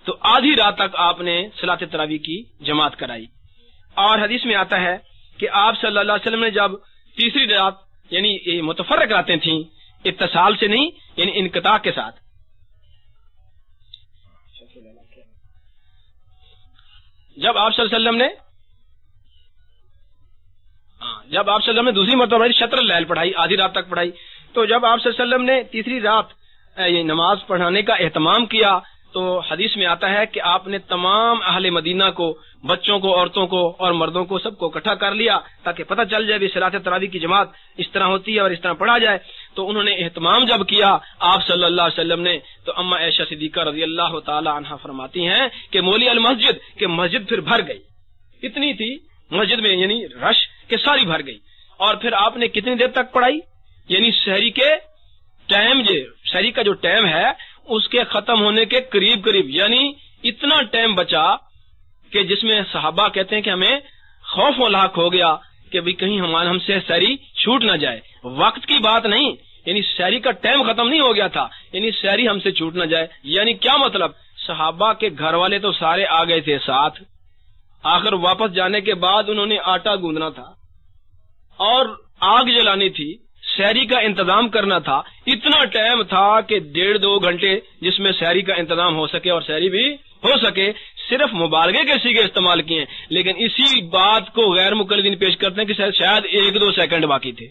تو آدھی رات تک آپ نے صلاۃ تراویح کی جماعت کرائی. اور حدیث میں آتا ہے کہ آپ صلی اللہ علیہ وسلم نے جب تیسری رات، یعنی متفرق راتیں تھیں، اتصال سے نہیں، یعنی انقطاع کے ساتھ، جب آپ صلی اللہ علیہ وسلم نے دوسری مرتبہ شطر اللیل پڑھائی، آدھی رات تک پڑھائی، تو جب آپ صلی اللہ علیہ وسلم نے تیسری رات نماز پڑھانے کا اہتمام کیا تو حدیث میں آتا ہے کہ آپ نے تمام اہل مدینہ کو، بچوں کو، عورتوں کو اور مردوں کو، سب کو اکٹھا کر لیا تاکہ پتہ چل جائے بھی صلاۃ تراویح کی جماعت اس طرح ہوتی ہے اور اس طرح پڑھا جائے. تو انہوں نے اہتمام جب کیا آپ صلی اللہ علیہ وسلم نے، تو اما عائشہ صدیقہ رضی اللہ تعالی عنہا فرماتی ہیں کہ مولی المسجد، کہ مسجد پھر بھر گئی، اتنی تھی مسجد میں یعنی رش کہ ساری بھر گئی. اور پھر آپ نے کتنی دیر تک پڑھائی؟ یعنی سحری کے ٹائم، سحری کا جو ٹائم ہے اس کے ختم ہونے کے قریب قریب، یعنی اتنا ٹائم بچا کہ جس میں صحابہ کہتے ہیں کہ ہمیں خوف و لاحق ہو گیا کہ بھی کہیں ہم سے سحری چھوٹ نہ جائے. وقت کی بات نہیں، یعنی سحری کا ٹائم ختم نہیں ہو گیا تھا، یعنی سحری ہم سے چھوٹ نہ جائے. یعنی کیا مطلب؟ صحابہ کے گھر والے تو سارے آ گئے تھے ساتھ، آخر واپس جانے کے بعد انہوں نے آٹا گوندنا تھا اور آگ جلانی تھی، سحری کا انتظام کرنا تھا. اتنا ٹائم تھا کہ 1.5-2 گھنٹے جس میں سحری کا انتظام ہو سکے اور سحری بھی ہو سکے. صرف مبالغے کے سیگے استعمال کیے ہیں، لیکن اسی بات کو غیر مقلدین پیش کرتے ہیں کہ شاید 1-2 سیکنڈ باقی تھے.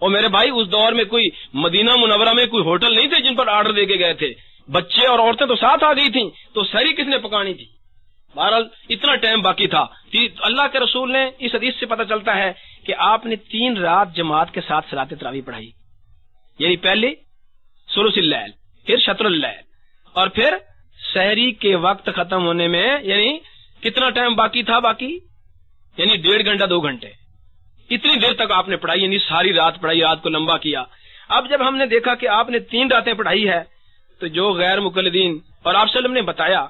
اور میرے بھائی اس دور میں کوئی مدینہ منورہ میں کوئی ہوٹل نہیں تھے جن پر آرڈر دے کے گئے تھے، بچے اور عورتیں تو ساتھ آ گئی تھیں، تو سحری کس نے پکانی تھی؟ بہرحال اتنا ٹائم باقی تھا. اللہ کے رسول نے، اس حدیث سے پتہ چلتا ہے کہ آپ نے 3 رات جماعت کے ساتھ صلاۃ تراویح پڑھائی، یعنی پہلے ثلث اللیل، پھر شطر اللیل، اور پھر سحری کے وقت ختم ہونے میں یعنی کتنا ٹائم باقی تھا؟ یعنی 1.5 گھنٹہ 2 گھنٹے، اتنی دیر تک آپ نے پڑھائی، یعنی ساری رات پڑھائی، رات کو لمبا کیا. اب جب ہم نے دیکھا کہ آپ نے 3 راتیں پڑھائی ہے تو جو غیر مقلدین، اور آپ صلی اللہ علیہ وسلم نے بتایا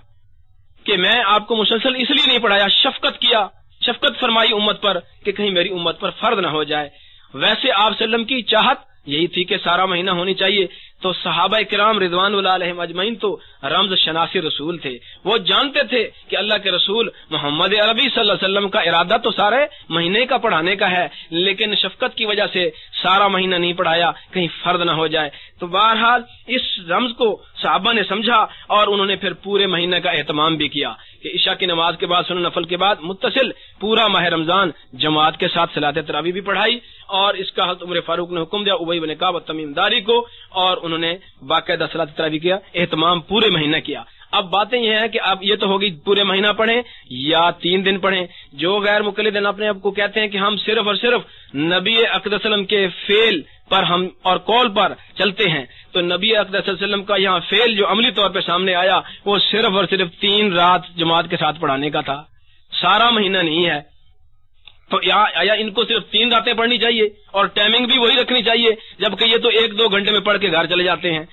کہ میں آپ کو مسلسل اس لیے نہیں پڑھایا، شفقت کیا، شفقت فرمائی امت پر کہ کہیں میری امت پر فرض نہ ہو جائے. ویسے آپ صلی اللہ علیہ وسلم کی چاہت یہی تھی کہ سارا مہینہ ہونی چاہیے. تو صحابہ کرام رضوان اللہ علیہم اجمعین تو رمز شناسی رسول تھے، وہ جانتے تھے کہ اللہ کے رسول محمد عربی صلی اللہ علیہ وسلم کا ارادہ تو سارے مہینے کا پڑھانے کا ہے، لیکن شفقت کی وجہ سے سارا مہینہ نہیں پڑھایا کہیں فرض نہ ہو جائے. تو بہرحال اس رمز کو صحابہ نے سمجھا اور انہوں نے پھر پورے مہینے کا اہتمام بھی کیا کہ عشاء کی نماز کے بعد سنن نفل کے بعد متصل پورا ماہ رمضان جماعت کے ساتھ صلاۃ تراویح بھی پڑھائی. اور اس کا حضرت عمر فاروق نے حکم دیا ابی بن کعب تمیم داری کو، اور انہوں نے باقاعدہ صلاۃ تراویح کیا، اہتمام پورے مہینے کیا. اب باتیں یہ ہیں کہ اب یہ تو ہوگی پورے مہینہ پڑھیں یا 3 دن پڑھیں. جو غیر مقلدین اپنے آپ کو کہتے ہیں کہ ہم صرف اور صرف نبی اقدس صلی اللہ علیہ وسلم کے فعل پر ہم اور قول پر چلتے ہیں، تو نبی اقدس صلی اللہ علیہ وسلم کا یہاں فعل جو عملی طور پہ سامنے آیا وہ صرف اور صرف 3 رات جماعت کے ساتھ پڑھانے کا تھا، سارا مہینہ نہیں ہے. تو یا ان کو صرف 3 راتیں پڑھنی چاہیے اور ٹائمنگ بھی وہی رکھنی چاہیے، جبکہ یہ تو 1-2 گھنٹے میں پڑھ کے گھر چلے جاتے ہیں.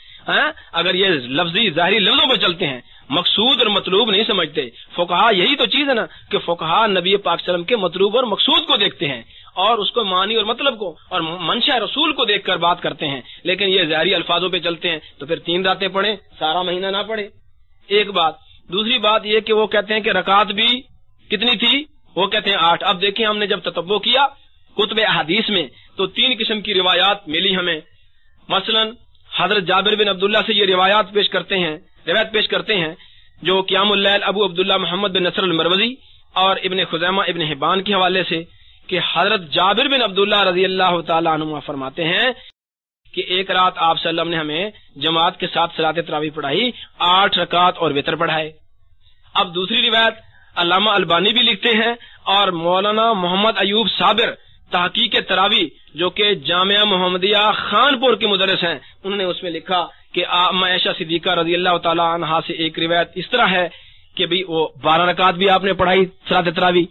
اگر یہ لفظی ظاہری لفظوں پہ چلتے ہیں، مقصود اور مطلوب نہیں سمجھتے. فقہا یہی تو چیز ہے نا کہ فقہا نبی پاک صلی اللہ علیہ وسلم کے مطلوب اور مقصود کو دیکھتے ہیں اور اس کو معنی اور مطلب کو اور منشا رسول کو دیکھ کر بات کرتے ہیں، لیکن یہ ظاہری الفاظوں پہ چلتے ہیں. تو پھر 3 راتیں پڑھیں، سارا مہینہ نہ پڑھے. ایک بات. دوسری بات یہ کہ وہ کہتے ہیں کہ رکعت بھی کتنی تھی؟ وہ کہتے ہیں 8. اب دیکھیں ہم نے جب تتبع کیا کتب احادیث میں تو 3 قسم کی روایات ملی ہمیں. مثلا حضرت جابر بن عبداللہ سے یہ روایت پیش کرتے ہیں جو قیام اللیل ابو عبداللہ محمد بن نصر المروزی اور ابن خزیمہ ابن حبان کے حوالے سے کہ حضرت جابر بن عبداللہ رضی اللہ تعالی عنہ فرماتے ہیں کہ ایک رات آپ صلی اللہ علیہ وسلم نے ہمیں جماعت کے ساتھ صلاۃ تراویح پڑھائی، 8 رکعت اور وتر پڑھائے. اب دوسری روایت علامہ البانی بھی لکھتے ہیں اور مولانا محمد ایوب صابر تحقیق تراویح جو کہ جامعہ محمدیہ خانپور کے مدرس ہیں، انہوں نے اس میں لکھا کہ عائشہ صدیقہ رضی اللہ تعالی عنہا سے ایک روایت اس طرح ہے کہ بھی وہ 12 رکعت بھی آپ نے پڑھائی صلاۃ تراویح.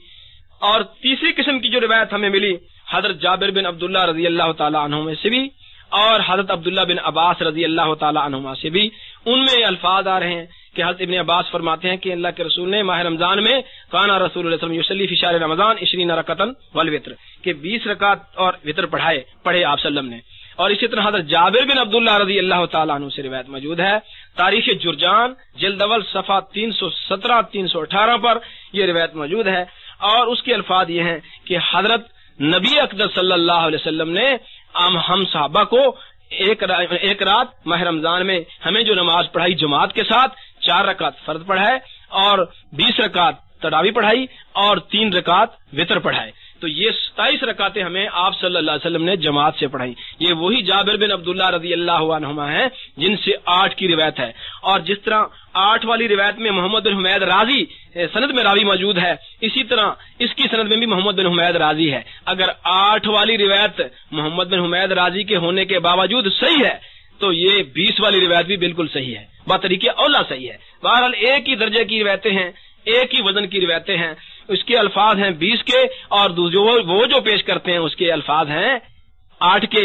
اور تیسری قسم کی جو روایت ہمیں ملی حضرت جابر بن عبداللہ رضی اللہ تعالی عنہما سے بھی اور حضرت عبداللہ بن عباس رضی اللہ تعالی عنہما سے بھی ان میں الفاظ آ رہے ہیں کہ حضرت ابن عباس فرماتے ہیں کہ اللہ کے رسول نے ماہ رمضان میں کانا رسول اللہ صلی اللہ علیہ وسلم یصلی فی شہر رمضان 20 رکعتن والوتر کہ 20 رکعت اور وتر پڑھے آپ صلی اللہ علیہ وسلم نے. اور اسی طرح حضرت جابر بن عبداللہ رضی اللہ تعالیٰ عنہ سے روایت موجود ہے. تاریخ جرجان جلد اول صفحہ 317-318 پر یہ روایت موجود ہے اور اس کے الفاظ یہ ہیں کہ حضرت نبی اقدس صلی اللہ علیہ وسلم نے ہم صحابہ کو ایک رات ماہ رمضان میں ہمیں جو نماز پڑھائی جماعت کے ساتھ 4 رکعت فرض پڑھائے اور 20 رکعت تراویح پڑھائی اور 3 رکعت وتر پڑھائے. تو یہ 27 رکعتیں ہمیں آپ صلی اللہ علیہ وسلم نے جماعت سے پڑھائی. یہ وہی جابر بن عبداللہ رضی اللہ عنہما ہیں جن سے 8 کی روایت ہے. اور جس طرح 8 والی روایت میں محمد بن حمید رازی سند میں راوی موجود ہے, اسی طرح اس کی سند میں بھی محمد بن حمید رازی ہے. اگر 8 والی روایت محمد بن حمید رازی کے ہونے کے باوجود صحیح ہے تو یہ 20 والی روایت بھی بالکل صحیح ہے, بطریقے اولا صحیح ہے. بہرحال ایک ہی درجے کی روایتیں ہیں, ایک ہی وزن کی روایتیں ہیں. اس کے الفاظ ہیں 20 کے اور وہ جو پیش کرتے ہیں اس کے الفاظ ہیں 8 کے.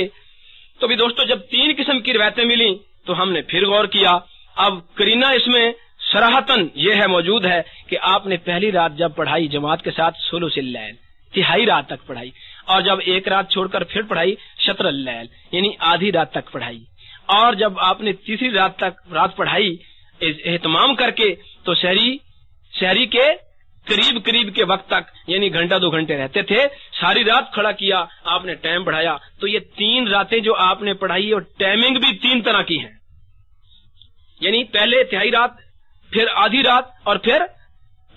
تو بھی دوستو جب 3 قسم کی روایتیں ملی تو ہم نے پھر غور کیا. اب کرینہ اس میں صراحتاً یہ ہے موجود ہے کہ آپ نے پہلی رات جب پڑھائی جماعت کے ساتھ ثلث اللیل تہائی رات تک پڑھائی, اور جب ایک رات چھوڑ کر پھر پڑھائی شطر اللیل یعنی آدھی رات تک پڑھائی, اور جب آپ نے تیسری رات تک رات پڑھائی اہتمام کر کے تو شہری کے قریب کے وقت تک یعنی گھنٹہ 2 گھنٹے رہتے تھے, ساری رات کھڑا کیا آپ نے ٹائم بڑھایا. تو یہ 3 راتیں جو آپ نے پڑھائی اور ٹائمنگ بھی 3 طرح کی ہیں, یعنی پہلے تہائی رات, پھر آدھی رات اور پھر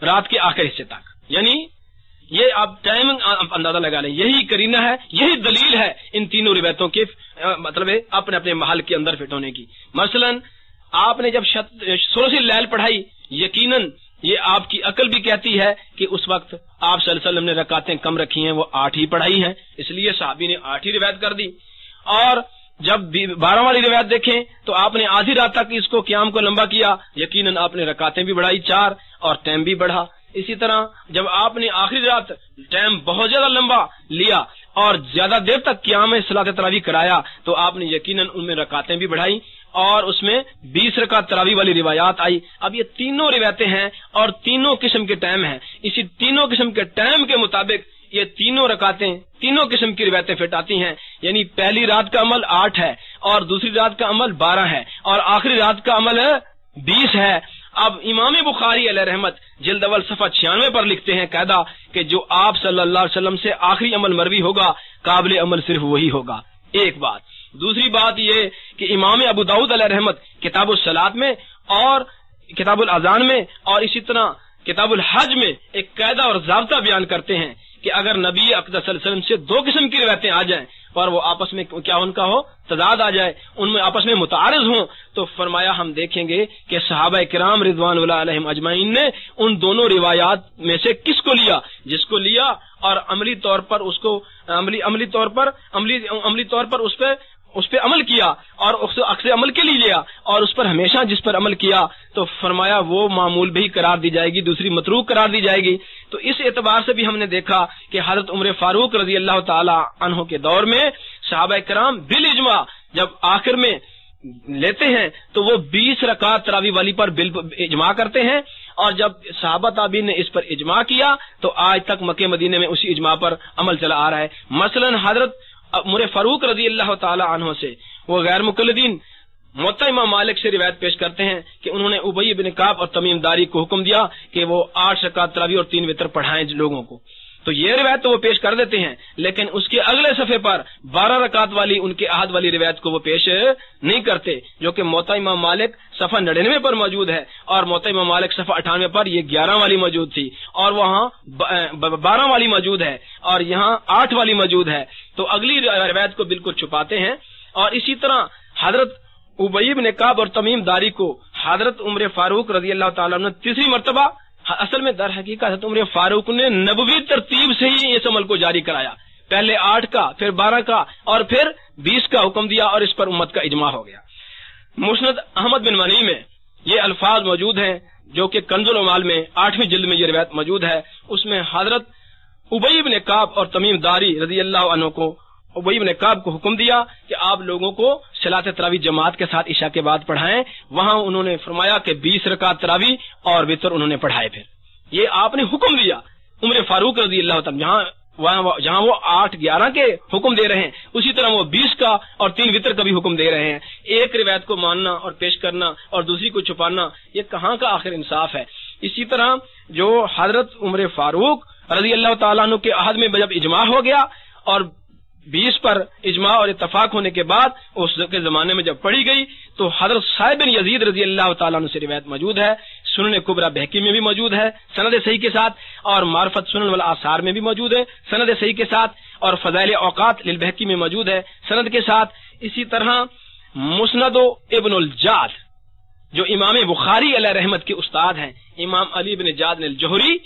رات کے آخر حصے تک. یعنی یہ آپ ٹائمنگ اندازہ لگا لیں. یہی کرینہ ہے, یہی دلیل ہے ان تینوں روایتوں کے مطلب ہے اپنے اپنے محل کے اندر فٹ ہونے کی. مثلا آپ نے جب ثلث اللیل پڑھائی, یقیناً یہ آپ کی عقل بھی کہتی ہے کہ اس وقت آپ صلی اللہ علیہ وسلم نے رکعتیں کم رکھی ہیں, وہ 8 ہی پڑھائی ہیں, اس لیے صحابی نے 8 ہی روایت کر دی. اور جب 12 والی روایت دیکھیں تو آپ نے آدھی رات تک اس کو قیام کو لمبا کیا, یقیناً آپ نے رکعتیں بھی بڑھائی 4 اور ٹائم بھی بڑھا. اسی طرح جب آپ نے آخری رات ٹائم بہت زیادہ لمبا لیا اور زیادہ دیر تک قیام صلاۃ تراویح کرایا تو آپ نے یقیناً ان میں رکعتیں بھی بڑھائی اور اس میں 20 رکعت تراویح والی روایات آئی. اب یہ تینوں روایتیں ہیں اور تینوں قسم کے ٹائم ہیں. اسی تینوں قسم کے ٹائم کے مطابق یہ تینوں رکعتیں تینوں قسم کی روایتیں فٹ آتی ہیں. یعنی پہلی رات کا عمل 8 ہے اور دوسری رات کا عمل 12 ہے اور آخری رات کا عمل 20 ہے. اب امام بخاری علیہ رحمت جلد اول صفحہ 96 پر لکھتے ہیں قاعدہ کہ جو آپ صلی اللہ علیہ وسلم سے آخری عمل مروی ہوگا قابل عمل صرف وہی ہوگا. ایک بات. دوسری بات یہ کہ امام ابو داؤد علیہ رحمت کتاب الصلاۃ میں اور کتاب الاذان میں اور اسی طرح کتاب الحج میں ایک قاعدہ اور ضابطہ بیان کرتے ہیں کہ اگر نبی اقدس صلی اللہ علیہ وسلم سے 2 قسم کی روایتیں آ جائیں اور وہ آپس میں کیا ان کا ہو تضاد آ جائے, ان میں آپس میں متعارض ہوں, تو فرمایا ہم دیکھیں گے کہ صحابہ کرام رضوان اللہ علیہم اجمعین نے ان دونوں روایات میں سے کس کو لیا, جس کو لیا اور عملی طور پر اس کو عملی طور پر اس پہ عمل کیا اور عکس عمل کے لیے لیا اور اس پر ہمیشہ جس پر عمل کیا تو فرمایا وہ معمول بھی قرار دی جائے گی, دوسری متروک قرار دی جائے گی. تو اس اعتبار سے بھی ہم نے دیکھا کہ حضرت عمر فاروق رضی اللہ تعالی عنہ کے دور میں صحابہ کرام بالاجماع جب آخر میں لیتے ہیں تو وہ 20 رکعت تراویح والی پر اجماع کرتے ہیں, اور جب صحابہ تابعین نے اس پر اجماع کیا تو آج تک مکہ مدینے میں اسی اجماع پر عمل چلا آ رہا ہے. مثلا حضرت عمر فاروق رضی اللہ تعالی عنہ سے وہ غیر مقلدین موطا امام مالک سے روایت پیش کرتے ہیں کہ انہوں نے ابی بن کعب اور تمیم داری کو حکم دیا کہ وہ 8 رکعت تراویح اور 3 وتر پڑھائیں لوگوں کو. تو یہ روایت تو وہ پیش کر دیتے ہیں, لیکن اس کے اگلے صفحے پر 12 رکعت والی ان کے عہد والی روایت کو وہ پیش نہیں کرتے, جو کہ موطا امام مالک صفحہ 99 پر موجود ہے اور موطا امام مالک صفحہ 98 پر یہ 11 والی موجود تھی اور وہاں 12 والی موجود ہے اور یہاں 8 والی موجود ہے. تو اگلی روایت کو بالکل چھپاتے ہیں. اور اسی طرح حضرت ابی بن کعب اور تمیم داری کو حضرت عمر فاروق رضی اللہ تعالیٰ عنہ تیسری مرتبہ, اصل میں در حقیقت حضرت عمر فاروق نے نبوی ترتیب سے ہی اس عمل کو جاری کرایا, پہلے 8 کا پھر 12 کا اور پھر 20 کا حکم دیا اور اس پر امت کا اجماع ہو گیا. مسند احمد بن منی میں یہ الفاظ موجود ہیں جو کہ کنز العمال میں 8ویں جلد میں یہ روایت موجود ہے. اس میں حضرت ابی بن کعب اور تمیم داری رضی اللہ عنہ کو ابی بن کعب کو حکم دیا کہ آپ لوگوں کو صلاۃ تراویح جماعت کے ساتھ عشاء کے بعد پڑھائیں. وہاں انہوں نے فرمایا کہ 20 رکعت تراویح اور وتر انہوں نے پڑھائے. پھر یہ آپ نے حکم دیا. عمر فاروق رضی اللہ تعالیٰ جہاں وہ 8-11 کے حکم دے رہے ہیں اسی طرح وہ 20 کا اور 3 وتر کا بھی حکم دے رہے ہیں. ایک روایت کو ماننا اور پیش کرنا اور دوسری کو چھپانا یہ کہاں کا آخر انصاف ہے. اسی طرح جو حضرت عمر فاروق رضی اللہ تعالیٰ عنہ کے عہد میں جب اجماع ہو گیا اور 20 پر اجماع اور اتفاق ہونے کے بعد اس کے زمانے میں جب پڑھی گئی تو حضرت صاحب بن یزید رضی اللہ تعالیٰ عنہ سے روایت موجود ہے. سنن کبریٰ بہقی میں بھی موجود ہے سند صحیح کے ساتھ, اور معرفت سنن والآثار میں بھی موجود ہے سند صحیح کے ساتھ, اور فضائل اوقات للبہقی میں موجود ہے سند کے ساتھ. اسی طرح مسند ابن الجاد جو امام بخاری علیہ رحمت کے استاد ہیں, امام علی بن جاد الجوہری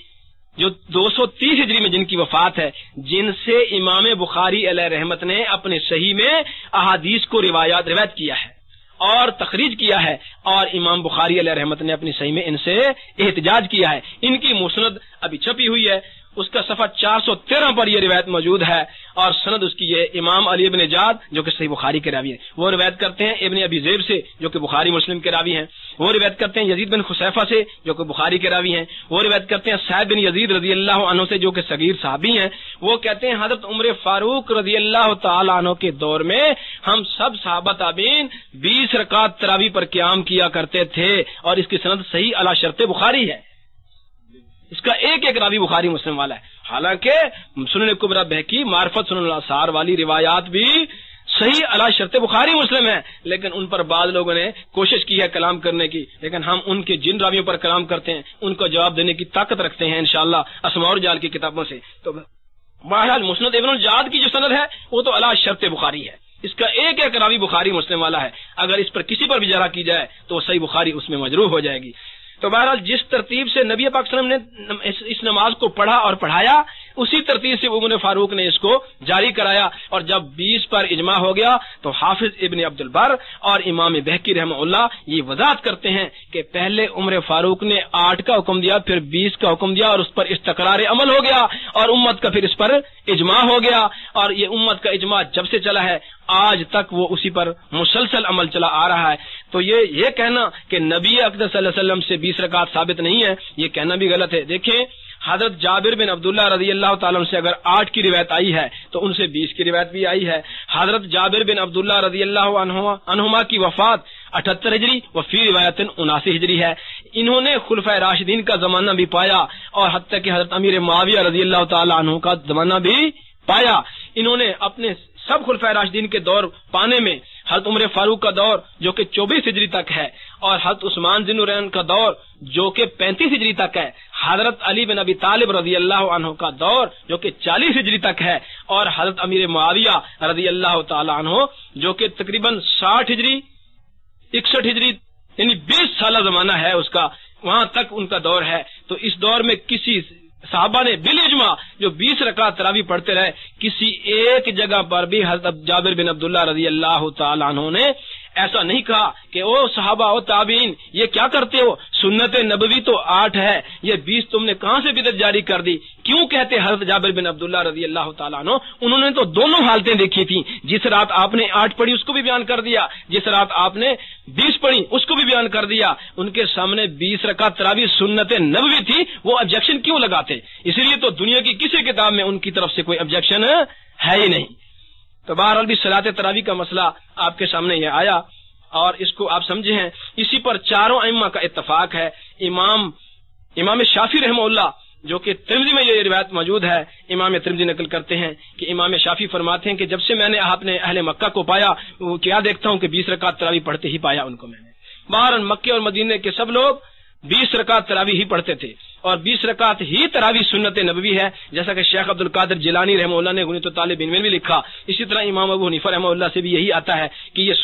جو 230 ہجری میں جن کی وفات ہے, جن سے امام بخاری علیہ رحمت نے اپنے صحیح میں احادیث کو روایت کیا ہے اور تخریج کیا ہے, اور امام بخاری علیہ رحمت نے اپنی صحیح میں ان سے احتجاج کیا ہے. ان کی مسند ابھی چھپی ہوئی ہے, اس کا صفحہ 413 پر یہ روایت موجود ہے, اور سند اس کی یہ امام علی ابن جاد جو کہ صحیح بخاری کے راوی ہیں وہ روایت کرتے ہیں ابن ابی ذئب سے جو کہ بخاری مسلم کے راوی ہیں, وہ روایت کرتے ہیں یزید بن خصیفہ سے جو کہ بخاری کے راوی ہیں, وہ روایت کرتے ہیں صاحب بن یزید رضی اللہ عنہ سے جو کہ صغیر صحابی ہیں. وہ کہتے ہیں حضرت عمر فاروق رضی اللہ تعالی عنہ کے دور میں ہم سب صحابہ تابعین 20 رکعت تراویح پر قیام کیا کرتے تھے, اور اس کی سند صحیح علی شرط بخاری ہے. اس کا ایک ایک راوی بخاری مسلم والا ہے. حالانکہ سنن کبریٰ بہقی معرفت سنن الآثار والی روایات بھی صحیح علی شرط بخاری مسلم ہے, لیکن ان پر بعض لوگوں نے کوشش کی ہے کلام کرنے کی, لیکن ہم ان کے جن راویوں پر کلام کرتے ہیں ان کو جواب دینے کی طاقت رکھتے ہیں انشاءاللہ اسماء الرجال کی کتابوں سے. تو بہرحال مسند ابن الجاد کی جو سند ہے وہ تو علی شرط بخاری ہے, اس کا ایک ایک راوی بخاری مسلم والا ہے. اگر اس پر کسی پر بھی جرح کی جائے تو صحیح بخاری اس میں مجروح ہو جائے گی. تو بہرحال جس ترتیب سے نبی پاک صلی اللہ علیہ وسلم نے اس نماز کو پڑھا اور پڑھایا اسی ترتیب سے عمر فاروق نے اس کو جاری کرایا, اور جب 20 پر اجماع ہو گیا تو حافظ ابن عبد البر اور امام بہقی رحمہ اللہ یہ وضاحت کرتے ہیں کہ پہلے عمر فاروق نے 8 کا حکم دیا, پھر 20 کا حکم دیا, اور اس پر استقرار عمل ہو گیا, اور امت کا پھر اس پر اجماع ہو گیا, اور یہ امت کا اجماع جب سے چلا ہے آج تک وہ اسی پر مسلسل عمل چلا آ رہا ہے. تو یہ کہنا کہ نبی اقدس صلی اللہ علیہ وسلم سے 20 رکعت ثابت نہیں ہے یہ کہنا بھی غلط ہے. دیکھیں حضرت جابر بن عبداللہ رضی اللہ تعالیٰ عنہ سے اگر 8 کی روایت آئی ہے تو ان سے 20 کی روایت بھی آئی ہے. حضرت جابر بن عبداللہ رضی اللہ عنہما کی وفات 78 ہجری و فی روایت 79 ہجری ہے. انہوں نے خلفائے راشدین کا زمانہ بھی پایا, اور حتیٰ کہ حضرت امیر معاویہ رضی اللہ تعالیٰ عنہ کا زمانہ بھی پایا. انہوں نے اپنے سب خلفائے راشدین کے دور پانے میں حضرت عمر فاروق کا دور جو کہ 24 ہجری تک ہے, اور حضرت عثمان ذی النورین کا دور جو کہ 35 ہجری تک ہے, حضرت علی بن ابی طالب رضی اللہ عنہ کا دور جو کہ 40 ہجری تک ہے, اور حضرت امیر معاویہ رضی اللہ تعالی عنہ جو کہ تقریباً 60 ہجری 61 ہجری یعنی 20 سالہ زمانہ ہے اس کا, وہاں تک ان کا دور ہے. تو اس دور میں کسی صحابہ نے بالاجماع جو 20 رکعت تراویح پڑھتے رہے, کسی ایک جگہ پر بھی حضرت جابر بن عبداللہ رضی اللہ تعالی عنہ نے ایسا نہیں کہا کہ او صحابہ او تابعین یہ کیا کرتے ہو, سنت نبوی تو 8 ہے, یہ 20 تم نے کہاں سے بدعت جاری کر دی. کیوں کہتے حضرت جابر بن عبداللہ رضی اللہ تعالیٰ عنہ, انہوں نے تو دونوں حالتیں دیکھی تھیں. جس رات آپ نے 8 پڑھی اس کو بھی بیان کر دیا, جس رات آپ نے 20 پڑھی اس کو بھی بیان کر دیا. ان کے سامنے 20 رکعت تراویح سنت نبوی تھی, وہ آبجیکشن کیوں لگاتے؟ اس لیے تو دنیا کی کسی کتاب میں ان کی طرف سے کوئی آبجیکشن ہے ہی نہیں. تو بہرحال بھی صلاۃ تراویح کا مسئلہ آپ کے سامنے یہ آیا اور اس کو آپ سمجھے ہیں. اسی پر چاروں ائمہ کا اتفاق ہے. امام شافعی رحمہ اللہ جو کہ ترمذی میں یہ روایت موجود ہے, امام ترمذی نقل کرتے ہیں کہ امام شافعی فرماتے ہیں کہ جب سے میں نے اپنے اہل مکہ کو پایا وہ کیا دیکھتا ہوں کہ 20 رکعت تراویح پڑھتے ہی پایا ان کو میں نے. بہرحال مکے اور مدینے کے سب لوگ 20 رکعت تراویح ہی پڑھتے تھے, اور 20 رکعت ہی تراویح سنت نبوی ہے, جیسا کہ شیخ عبد القادر جیلانی رحمہ اللہ نے غنیۃ الطالب میں بھی لکھا. اسی طرح امام ابو حنیفہ رحمہ اللہ سے بھی یہی آتا ہے کہ یہ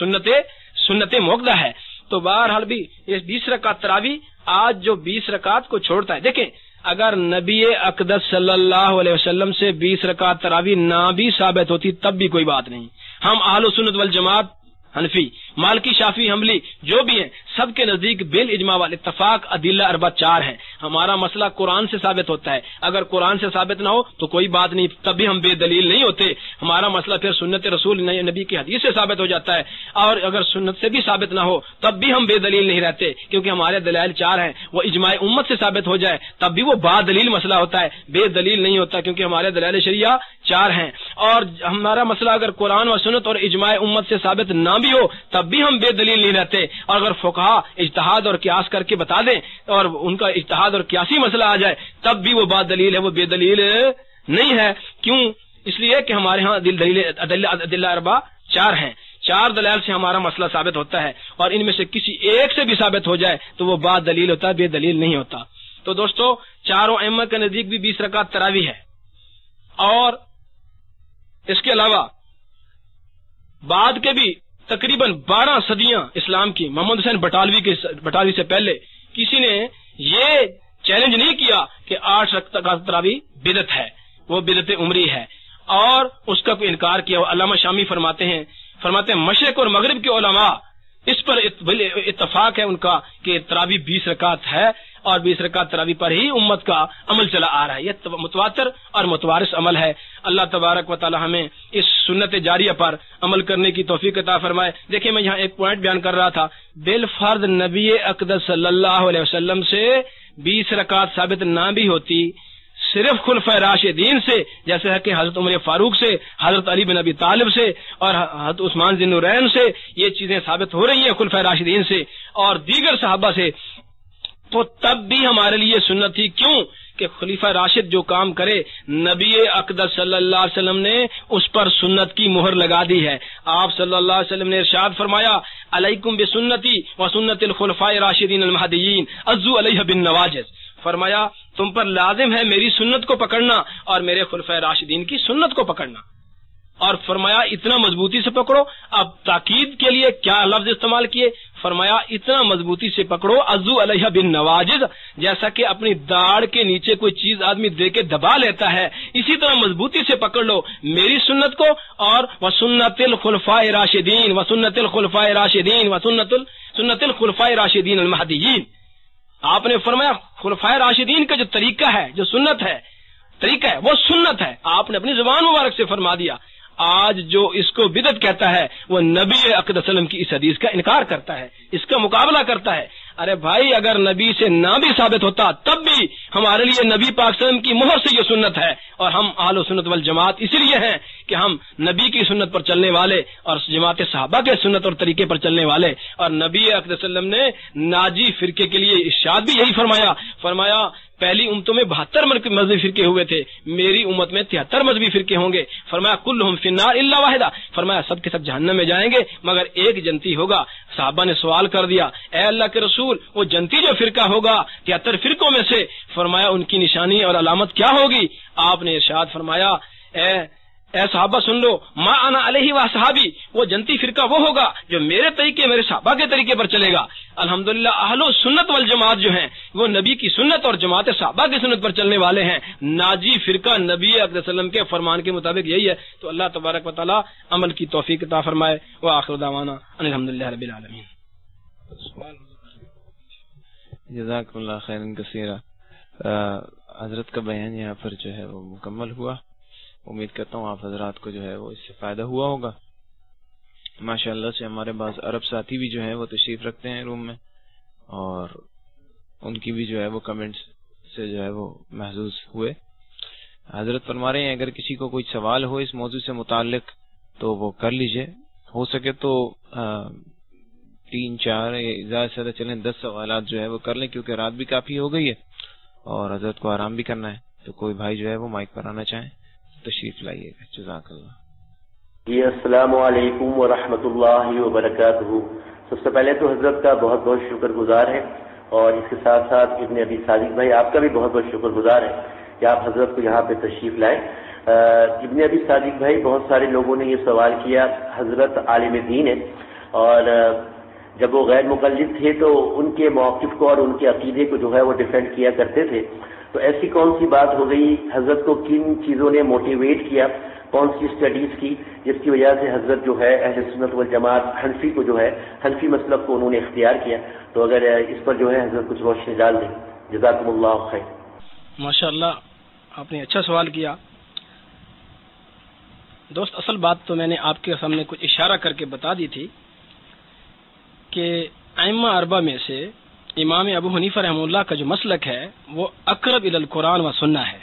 سنت موقدہ ہے. تو بہرحال بھی یہ 20 رکعت تراویح آج جو 20 رکعت کو چھوڑتا ہے, دیکھیں اگر نبی اقدس صلی اللہ علیہ وسلم سے 20 رکعت تراویح نہ بھی ثابت ہوتی تب بھی کوئی بات نہیں. ہم اہل سنت والجماعت حنفی مالکی شافعی حنبلی جو بھی ہیں سب کے نزدیک بال اجماع والاتفاق ادلہ اربع 4 ہیں. ہمارا مسئلہ قرآن سے ثابت ہوتا ہے. اگر قرآن سے ثابت نہ ہو تو کوئی بات نہیں, تب بھی ہم بے دلیل نہیں ہوتے. ہمارا مسئلہ پھر سنت رسول نبی کی حدیث سے ثابت ہو جاتا ہے, اور اگر سنت سے بھی ثابت نہ ہو تب بھی ہم بے دلیل نہیں رہتے, کیونکہ ہمارے دلائل 4 ہیں. وہ اجماع امت سے ثابت ہو جائے تب بھی وہ با دلیل مسئلہ ہوتا ہے, بے دلیل نہیں ہوتا, کیونکہ ہمارے دلائل شریعہ 4 ہیں. اور ہمارا مسئلہ اگر قرآن و سنت اور اجماع امت سے ثابت نہ بھی ہو تب بھی ہم بے دلیل نہیں رہتے. اور اگر فقہا اجتہاد اور قیاس کر کے بتا دیں اور ان کا اجتہاد اور قیاسی مسئلہ آ جائے تب بھی وہ با دلیل ہے, وہ بے دلیل نہیں ہے. کیوں؟ اس لیے کہ ہمارے ہاں ادلہ اربع 4 ہیں. 4 دلائل سے ہمارا مسئلہ ثابت ہوتا ہے, اور ان میں سے کسی ایک سے بھی ثابت ہو جائے تو وہ با دلیل ہوتا ہے, بے دلیل نہیں ہوتا. تو دوستو, چاروں ائمہ کے نزدیک بھی 20 رکعت تراویح ہے. اور اس کے علاوہ بعد کے بھی تقریباً 12 صدیاں اسلام کی, محمد حسین بٹالوی سے پہلے کسی نے یہ چیلنج نہیں کیا کہ 8 رکعت تراویح بدعت ہے, وہ بدعت عمری ہے, اور اس کا کوئی انکار کیا. علامہ شامی فرماتے ہیں مشرق اور مغرب کے علماء اس پر اتفاق ہے ان کا کہ تراویح 20 رکعت ہے, اور 20 رکعت تراویح پر ہی امت کا عمل چلا آ رہا ہے. یہ متواتر اور متوارث عمل ہے. اللہ تبارک و تعالی ہمیں اس سنت جاریہ پر عمل کرنے کی توفیق عطا فرمائے. دیکھیں, میں یہاں ایک پوائنٹ بیان کر رہا تھا, بالفرض نبی اقدس صلی اللہ علیہ وسلم سے 20 رکعت ثابت نہ بھی ہوتی, صرف خلفائے راشدین سے, جیسے ہے کہ حضرت عمر فاروق سے, حضرت علی بن ابی طالب سے اور حضرت عثمان ذی النورین سے یہ چیزیں ثابت ہو رہی ہیں, خلفائے راشدین سے اور دیگر صحابہ سے, تو تب بھی ہمارے لیے سنت تھی. کیوں کہ خلیفہ راشد جو کام کرے نبی اقدس صلی اللہ علیہ وسلم نے اس پر سنت کی مہر لگا دی ہے. آپ صلی اللہ علیہ وسلم نے ارشاد فرمایا, علیکم بسنتی و سنت الخلفاء راشدین المہدیین عضوا علیہ بالنواجذ. فرمایا تم پر لازم ہے میری سنت کو پکڑنا اور میرے خلفاء راشدین کی سنت کو پکڑنا. اور فرمایا اتنا مضبوطی سے پکڑو. اب تاکید کے لیے کیا لفظ استعمال کیے؟ فرمایا اتنا مضبوطی سے پکڑو عضو علیہ بالنواجذ, جیسا کہ اپنی داڑھ کے نیچے کوئی چیز آدمی دے کے دبا لیتا ہے, اسی طرح مضبوطی سے پکڑ لو میری سنت کو اور وسنت الخلفاء راشدین وسنت الخلفاء راشدین سنت الخلفاء راشدین المہدیین. آپ نے فرمایا خلفاء راشدین کا جو طریقہ ہے, جو سنت ہے, طریقہ ہے, وہ سنت ہے. آپ نے اپنی زبان مبارک سے فرما دیا. آج جو اس کو بدعت کہتا ہے وہ نبی اقدس صلی اللہ علیہ وسلم کی اس حدیث کا انکار کرتا ہے, اس کا مقابلہ کرتا ہے. ارے بھائی, اگر نبی سے نہ بھی ثابت ہوتا تب بھی ہمارے لیے نبی پاک صلی اللہ علیہ وسلم کی مہر سے یہ سنت ہے, اور ہم اہل سنت والجماعت اسی لیے ہیں کہ ہم نبی کی سنت پر چلنے والے اور جماعت صحابہ کے سنت اور طریقے پر چلنے والے. اور نبی اقدس صلی اللہ علیہ وسلم نے ناجی فرقے کے لیے ارشاد بھی یہی فرمایا پہلی امتوں میں 72 مذہبی فرقے ہوئے تھے, میری امت میں 73 مذہبی فرقے ہوں گے. فرمایا کلہم فی النار الا واحدہ, فرمایا سب کے سب جہنم میں جائیں گے مگر ایک جنتی ہوگا. صحابہ نے سوال کر دیا, اے اللہ کے رسول, وہ جنتی جو فرقہ ہوگا 73 فرقوں میں سے, فرمایا ان کی نشانی اور علامت کیا ہوگی؟ آپ نے ارشاد فرمایا, اے صحابہ سن لو, ما انا علیہ و صحابی, وہ جنتی فرقہ وہ ہوگا جو میرے طریقے میرے صحابہ کے طریقے پر چلے گا. الحمدللہ اہل سنت والجماعت جو ہیں وہ نبی کی سنت اور جماعت صحابہ کی سنت پر چلنے والے ہیں. ناجی فرقہ نبی اقدس صلی اللہ علیہ وسلم کے فرمان کے مطابق یہی ہے. تو اللہ تبارک و تعالی عمل کی توفیق عطا فرمائے. وآخر دعوانا ان الحمدللہ رب العالمین. جزاک اللہ خیرا کثیرا. حضرت کا بیان یہاں پر جو ہے وہ مکمل ہوا. امید کرتا ہوں آپ حضرات کو جو ہے وہ اس سے فائدہ ہوا ہوگا. ماشاءاللہ سے ہمارے بعض عرب ساتھی بھی جو ہیں وہ تشریف رکھتے ہیں روم میں, اور ان کی بھی جو ہے وہ کمنٹس سے جو ہے وہ محظوظ ہوئے. حضرت فرما رہے ہیں اگر کسی کو کوئی سوال ہو اس موضوع سے متعلق تو وہ کر لیجئے, ہو سکے تو 3 4 زیادہ سے زیادہ چلیں 10 سوالات جو ہے وہ کر لیں, کیونکہ رات بھی کافی ہو گئی ہے اور حضرت کو آرام بھی کرنا ہے. تو کوئی بھائی جو ہے وہ مائک پر آنا چاہیں تشریف لائیے گا. جزاک اللہ. جی السلام علیکم ورحمۃ اللہ وبرکاتہ. سب سے پہلے تو حضرت کا بہت بہت شکر گزار ہے, اور اس کے ساتھ ساتھ ابن ابی صادق بھائی آپ کا بھی بہت بہت شکر گزار ہے کہ آپ حضرت کو یہاں پہ تشریف لائیں. ابن ابی صادق بھائی, بہت سارے لوگوں نے یہ سوال کیا, حضرت عالم دین ہے اور جب وہ غیر مقلد تھے تو ان کے موقف کو اور ان کے عقیدے کو جو ہے وہ ڈیفینڈ کیا کرتے تھے, تو ایسی کون سی بات ہو گئی, حضرت کو کن چیزوں نے موٹیویٹ کیا کون سی اسٹڈیز کی جس کی وجہ سے حضرت جو ہے اہل سنت والجماعت حنفی کو جو ہے حنفی مسلک کو انہوں نے اختیار کیا؟ تو اگر اس پر جو ہے حضرت کچھ روشنی ڈال دیں، جزاکم اللہ خیر۔ ماشاء اللہ، آپ نے اچھا سوال کیا دوست۔ اصل بات تو میں نے آپ کے سامنے کچھ اشارہ کر کے بتا دی تھی کہ ائمہ اربعہ میں سے امام ابو حنیفہ رحمہ اللہ کا جو مسلک ہے وہ اقرب الی القرآن و سنہ ہے۔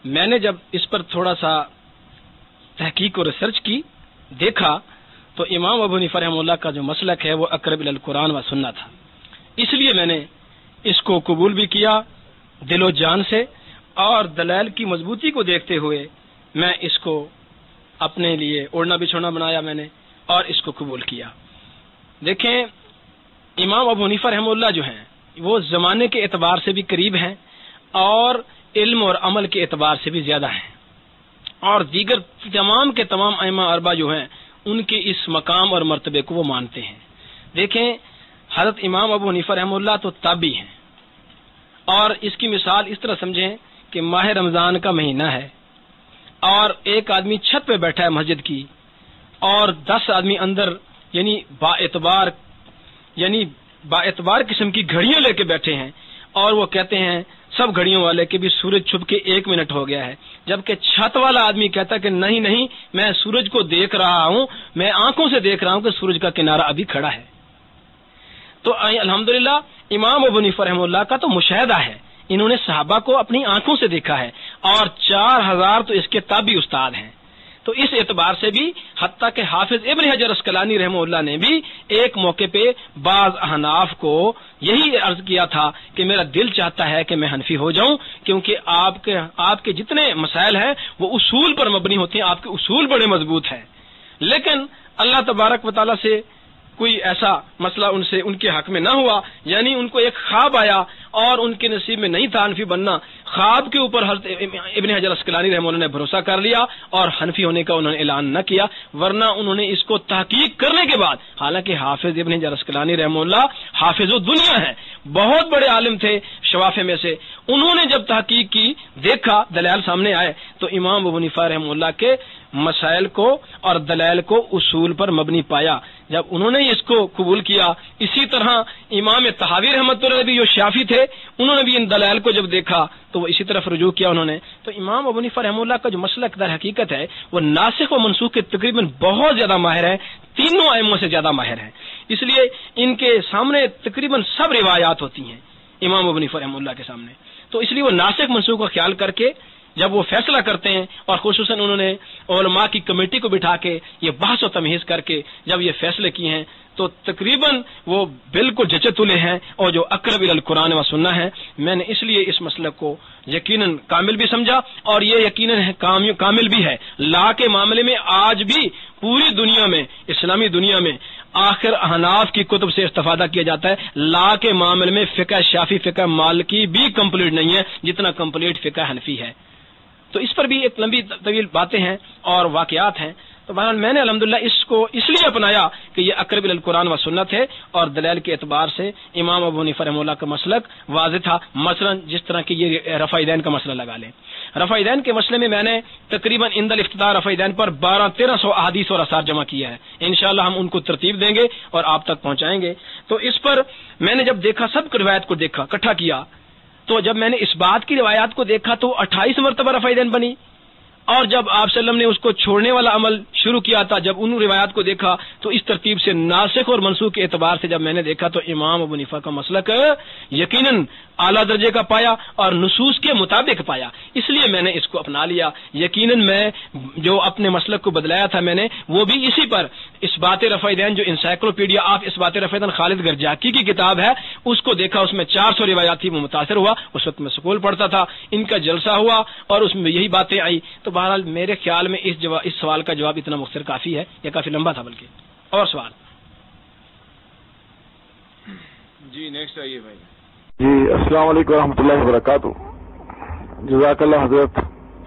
میں نے جب اس پر تھوڑا سا تحقیق اور ریسرچ کی، دیکھا تو امام ابو حنیفہ رحمہ اللہ کا جو مسلک ہے وہ اقرب الی القرآن و سنہ تھا، اس لیے میں نے اس کو قبول بھی کیا دل و جان سے، اور دلائل کی مضبوطی کو دیکھتے ہوئے میں اس کو اپنے لیے اوڑھنا بچھونا بنایا میں نے اور اس کو قبول کیا۔ دیکھیں، امام ابو حنیفہ رحمہ اللہ جو ہیں وہ زمانے کے اعتبار سے بھی قریب ہیں اور علم اور عمل کے اعتبار سے بھی زیادہ ہیں، اور دیگر تمام کے تمام ائمہ اربعہ جو ہیں ان کے اس مقام اور مرتبے کو وہ مانتے ہیں۔ دیکھیں، حضرت امام ابو حنیفہ رحمہ اللہ تو تابعی ہیں، اور اس کی مثال اس طرح سمجھیں کہ ماہ رمضان کا مہینہ ہے اور ایک آدمی چھت پہ بیٹھا ہے مسجد کی، اور 10 آدمی اندر یعنی با اعتبار قسم کی گھڑیاں لے کے بیٹھے ہیں، اور وہ کہتے ہیں سب گھڑیوں والے کہ بھی سورج چھپ کے 1 منٹ ہو گیا ہے، جبکہ چھت والا آدمی کہتا ہے کہ نہیں میں سورج کو دیکھ رہا ہوں، میں آنکھوں سے دیکھ رہا ہوں کہ سورج کا کنارہ ابھی کھڑا ہے۔ تو الحمدللہ امام ابو حنیفہ رحمہ اللہ کا تو مشاہدہ ہے، انہوں نے صحابہ کو اپنی آنکھوں سے دیکھا ہے، اور 4000 تو اس کے تابعی استاد ہیں۔ تو اس اعتبار سے بھی حتیٰ کہ حافظ ابن حجر اسقلانی رحمہ اللہ نے بھی ایک موقع پہ بعض احناف کو یہی عرض کیا تھا کہ میرا دل چاہتا ہے کہ میں حنفی ہو جاؤں، کیونکہ آپ کے جتنے مسائل ہیں وہ اصول پر مبنی ہوتے ہیں، آپ کے اصول بڑے مضبوط ہیں، لیکن اللہ تبارک و تعالیٰ سے کوئی ایسا مسئلہ ان کے حق میں نہ ہوا، یعنی ان کو ایک خواب آیا اور ان کے نصیب میں نہیں تھا حنفی بننا، خواب کے اوپر حضرت ابن حجر اسقلانی رحمہ اللہ نے بھروسہ کر لیا اور حنفی ہونے کا انہوں نے اعلان نہ کیا، ورنہ انہوں نے اس کو تحقیق کرنے کے بعد، حالانکہ حافظ ابن حجر اسقلانی رحمہ اللہ حافظ الدنیا ہیں، بہت بڑے عالم تھے شوافع میں سے، انہوں نے جب تحقیق کی، دیکھا دلائل سامنے آئے، تو امام ابو حنیفہ رحمہ اللہ کے مسائل کو اور دلائل کو اصول پر مبنی پایا، جب انہوں نے اس کو قبول کیا۔ اسی طرح امام طحاوی رحمۃ اللہ بھی جو شافعی تھے، انہوں نے بھی ان دلائل کو جب دیکھا تو وہ اسی طرف رجوع کیا انہوں نے۔ تو امام ابو حنیفہ رحمہ اللہ کا جو مسلک در حقیقت ہے وہ ناسخ و منسوخ کے تقریباً بہت زیادہ ماہر ہے، تینوں ائموں سے زیادہ ماہر ہیں، اس لیے ان کے سامنے تقریباً سب روایات ہوتی ہیں امام ابو حنیفہ رحمہ اللہ کے سامنے، تو اس لیے وہ ناسخ منسوخ کا خیال کر کے جب وہ فیصلہ کرتے ہیں، اور خصوصاً انہوں نے علماء کی کمیٹی کو بٹھا کے یہ بحث و تمہیز کر کے جب یہ فیصلے کیے ہیں تو تقریباً وہ بالکل جچے تلے ہیں اور جو اقرب الی القرآن و سنہ ہے۔ میں نے اس لیے اس مسلک کو یقیناً کامل بھی سمجھا، اور یہ یقیناً کامل بھی ہے۔ لا کے معاملے میں آج بھی پوری دنیا میں، اسلامی دنیا میں آخر احناف کی کتب سے استفادہ کیا جاتا ہے، لا کے معاملے میں فقہ شافعی فقہ مالکی بھی کمپلیٹ نہیں ہے جتنا کمپلیٹ فقہ حنفی ہے۔ تو اس پر بھی ایک لمبی طویل باتیں ہیں اور واقعات ہیں، تو بہرحال میں نے الحمدللہ اس کو اس لیے اپنایا کہ یہ اقرب الی القرآن و سنت ہے، اور دلائل کے اعتبار سے امام ابو حنیفہ رحمہ اللہ کا مسلک واضح تھا۔ مثلا جس طرح کہ یہ رفع دین کا مسئلہ لگا لیں، رفع دین کے مسئلے میں نے تقریباً عند الافتتاح رفع دین پر 1200-1300 احادیث اور آثار جمع کیا ہے، انشاءاللہ ہم ان کو ترتیب دیں گے اور آپ تک پہنچائیں گے۔ تو اس پر میں نے جب دیکھا، سب کی روایت کو دیکھا، اکٹھا کیا، تو جب میں نے اس بات کی روایات کو دیکھا تو 28 مرتبہ رفع دین بنی، اور جب آپ صلی اللہ علیہ وسلم نے اس کو چھوڑنے والا عمل شروع کیا تھا، جب ان روایات کو دیکھا تو اس ترتیب سے ناسخ اور منسوخ کے اعتبار سے جب میں نے دیکھا تو امام ابو حنیفہ کا مسلک یقیناً اعلیٰ درجے کا پایا اور نصوص کے مطابق پایا، اس لیے میں نے اس کو اپنا لیا۔ یقیناً میں جو اپنے مسلک کو بدلایا تھا میں نے وہ بھی اسی پر، اثبات رفع دین جو انسائکلوپیڈیا آف اثبات رفع دین خالد گرجاکی کی کتاب ہے اس کو دیکھا، اس میں 400 روایات تھی، وہ متاثر ہوا، اس وقت میں سکول پڑھتا تھا، ان کا جلسہ ہوا اور اس میں یہی باتیں آئی۔ تو بہرحال میرے خیال میں اس سوال کا جواب اتنا مختصر کافی ہے، یا کافی لمبا تھا بلکہ۔ اور سوال؟ جی نیکسٹ آئیے بھائی۔ جی السلام علیکم ورحمۃ اللہ وبرکاتہ۔ جزاک اللہ حضرت،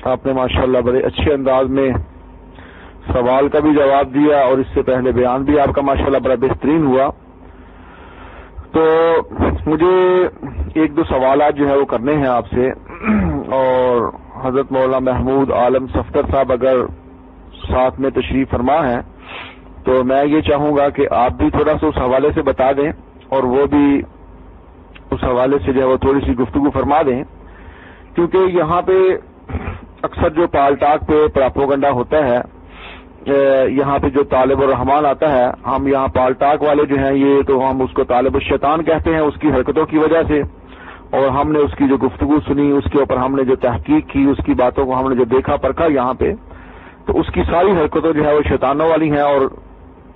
آپ نے ماشاءاللہ بڑے اچھے انداز میں سوال کا بھی جواب دیا اور اس سے پہلے بیان بھی آپ کا ماشاءاللہ بڑا بہترین ہوا۔ تو مجھے 1-2 سوالات جو ہے وہ کرنے ہیں آپ سے، اور حضرت مولانا محمود عالم صفدر صاحب اگر ساتھ میں تشریف فرما ہیں تو میں یہ چاہوں گا کہ آپ بھی تھوڑا سا اس حوالے سے بتا دیں اور وہ بھی اس حوالے سے جو ہے وہ تھوڑی سی گفتگو فرما دیں، کیونکہ یہاں پہ اکثر جو پال ٹاک پہ پراپوگنڈا ہوتا ہے، یہاں پہ جو طالب الرحمان آتا ہے، ہم یہاں پال ٹاک والے جو ہیں یہ تو ہم اس کو طالب الشیطان کہتے ہیں اس کی حرکتوں کی وجہ سے، اور ہم نے اس کی جو گفتگو سنی، اس کے اوپر ہم نے جو تحقیق کی، اس کی باتوں کو ہم نے جو دیکھا پرکھا یہاں پہ، تو اس کی ساری حرکتوں جو ہے وہ شیطانوں والی ہیں، اور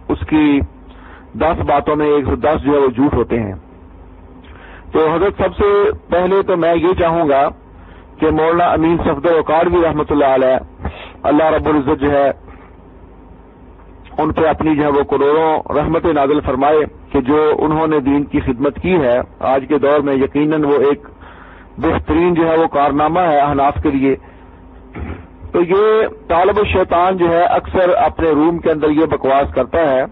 اس کی 10 باتوں میں 110 جو ہے وہ جھوٹ ہوتے ہیں۔ تو حضرت سب سے پہلے تو میں یہ چاہوں گا کہ مولانا امین صفدر اوقاڑوی رحمۃ اللہ علیہ، اللہ رب العزت جو ہے ان پہ اپنی جو ہے وہ کروڑوں رحمت نازل فرمائے کہ جو انہوں نے دین کی خدمت کی ہے آج کے دور میں، یقیناً وہ ایک بہترین جو ہے وہ کارنامہ ہے احناف کے لیے۔ تو یہ طالب الشیطان جو ہے اکثر اپنے روم کے اندر یہ بکواس کرتا ہے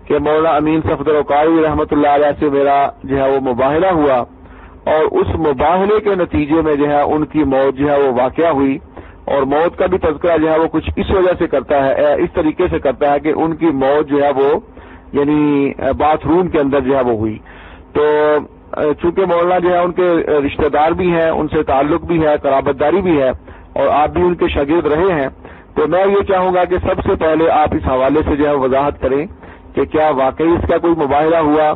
کہ مولانا امین صفدر اوقاڑوی رحمۃ اللہ علیہ سے میرا جو ہے وہ مباہلہ ہوا، اور اس مباہلے کے نتیجے میں جو ہے ان کی موت جو ہے وہ واقعہ ہوئی، اور موت کا بھی تذکرہ جو ہے وہ کچھ اس وجہ سے کرتا ہے، اس طریقے سے کرتا ہے کہ ان کی موت جو ہے وہ یعنی باتھ روم کے اندر جو ہے وہ ہوئی۔ تو چونکہ مولانا جو ہے ان کے رشتہ دار بھی ہیں، ان سے تعلق بھی ہے، قرابت داری بھی ہے، اور آپ بھی ان کے شاگرد رہے ہیں، تو میں یہ چاہوں گا کہ سب سے پہلے آپ اس حوالے سے جو ہے وضاحت کریں کہ کیا واقعی اس کا کوئی مباہلہ ہوا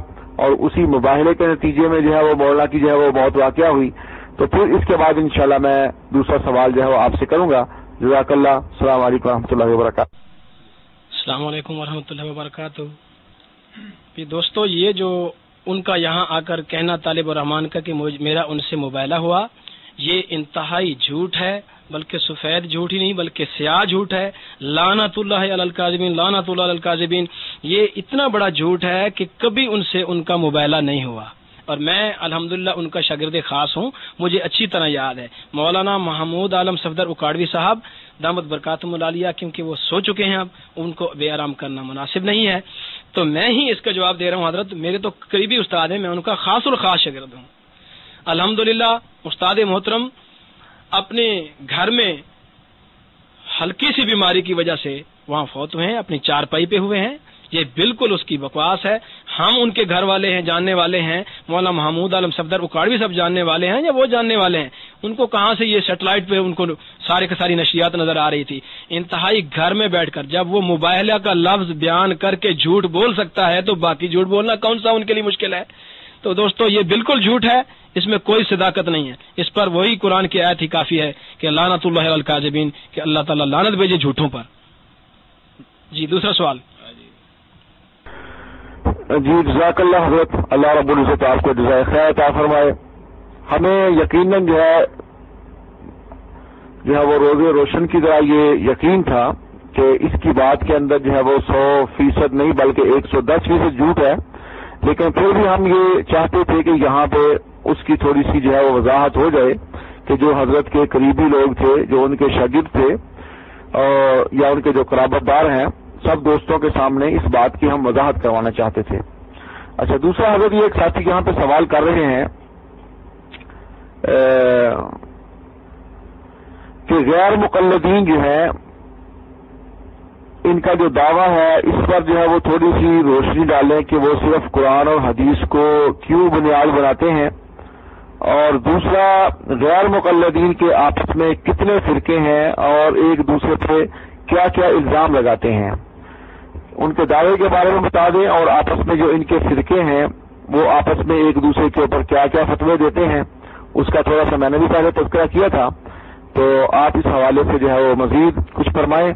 اور اسی مباہلے کے نتیجے میں جو ہے وہ مولانا کی جو ہے وہ موت واقعہ ہوئی، تو پھر اس کے بعد انشاءاللہ میں دوسرا سوال جو ہے وہ آپ سے کروں گا۔ جزاک اللہ، السلام علیکم ورحمۃ اللہ وبرکاتہ۔ السلام علیکم ورحمۃ اللہ وبرکاتہ۔ دوستو، یہ جو ان کا یہاں آ کر کہنا طالب الرحمان کا کہ میرا ان سے مباہلہ ہوا، یہ انتہائی جھوٹ ہے، بلکہ سفید جھوٹ ہی نہیں بلکہ سیاہ جھوٹ ہے۔ لعنت اللہ علی الکاذبین، لعنت اللہ علی الکاذبین، یہ اتنا بڑا جھوٹ ہے کہ کبھی ان سے ان کا مباہلہ نہیں ہوا، اور میں الحمدللہ ان کا شاگرد خاص ہوں، مجھے اچھی طرح یاد ہے مولانا محمود عالم صفدر اوقاڑوی صاحب دامت برکاتہم العالیہ، کیونکہ وہ سو چکے ہیں، اب ان کو بے آرام کرنا مناسب نہیں ہے، تو میں ہی اس کا جواب دے رہا ہوں۔ حضرت میرے تو قریبی استاد ہیں، میں ان کا خاص الخاص شاگرد ہوں۔ الحمدللہ استاد محترم اپنے گھر میں ہلکی سی بیماری کی وجہ سے وہاں فوت ہوئے ہیں، اپنی چارپائی پہ ہوئے ہیں، یہ بالکل اس کی بکواس ہے۔ ہم ان کے گھر والے ہیں، جاننے والے ہیں، مولانا محمود عالم صفدر اوقاڑوی صاحب جاننے والے ہیں یا وہ جاننے والے ہیں، ان کو کہاں سے یہ سیٹلائٹ پہ ان کو سارے کی ساری نشریات نظر آ رہی تھی۔ انتہائی گھر میں بیٹھ کر جب وہ مباہلہ کا لفظ بیان کر کے جھوٹ بول سکتا ہے تو باقی جھوٹ بولنا کون سا ان کے لیے مشکل ہے؟ تو دوستو یہ بالکل جھوٹ ہے، اس میں کوئی صداقت نہیں ہے، اس پر وہی قرآن کی آیت ہی کافی ہے کہ لعنت اللہ علی الکاذبین، کہ اللہ تعالیٰ لعنت بھیجے جھوٹوں پر۔ جی دوسرا سوال۔ جی جزاک اللہ حضرت، اللہ رب العزت آپ کو جزائے خیر عطا فرمائے۔ ہمیں یقیناً جو ہے وہ روزے روشن کی طرح یہ یقین تھا کہ اس کی بات کے اندر جو ہے وہ 100% نہیں بلکہ 110% جھوٹ ہے، لیکن پھر بھی ہم یہ چاہتے تھے کہ یہاں پہ اس کی تھوڑی سی جو ہے وہ وضاحت ہو جائے کہ جو حضرت کے قریبی لوگ تھے، جو ان کے شاگرد تھے یا ان کے جو قرابت دار ہیں، سب دوستوں کے سامنے اس بات کی ہم وضاحت کروانا چاہتے تھے۔ اچھا، دوسرا حضرت یہ ایک ساتھی یہاں پہ سوال کر رہے ہیں کہ غیر مقلدین جو ہیں ان کا جو دعویٰ ہے اس پر جو ہے وہ تھوڑی سی روشنی ڈالیں کہ وہ صرف قرآن اور حدیث کو کیوں بنیاد بناتے ہیں، اور دوسرا غیر مقلدین کے آپس میں کتنے فرقے ہیں اور ایک دوسرے پہ کیا کیا الزام لگاتے ہیں، ان کے دعوے کے بارے میں بتا دیں، اور آپس میں جو ان کے فرقے ہیں وہ آپس میں ایک دوسرے کے اوپر کیا کیا فتوے دیتے ہیں، اس کا تھوڑا سا میں نے بھی پہلے تذکرہ کیا تھا، تو آپ اس حوالے سے جو ہے وہ مزید کچھ فرمائیں،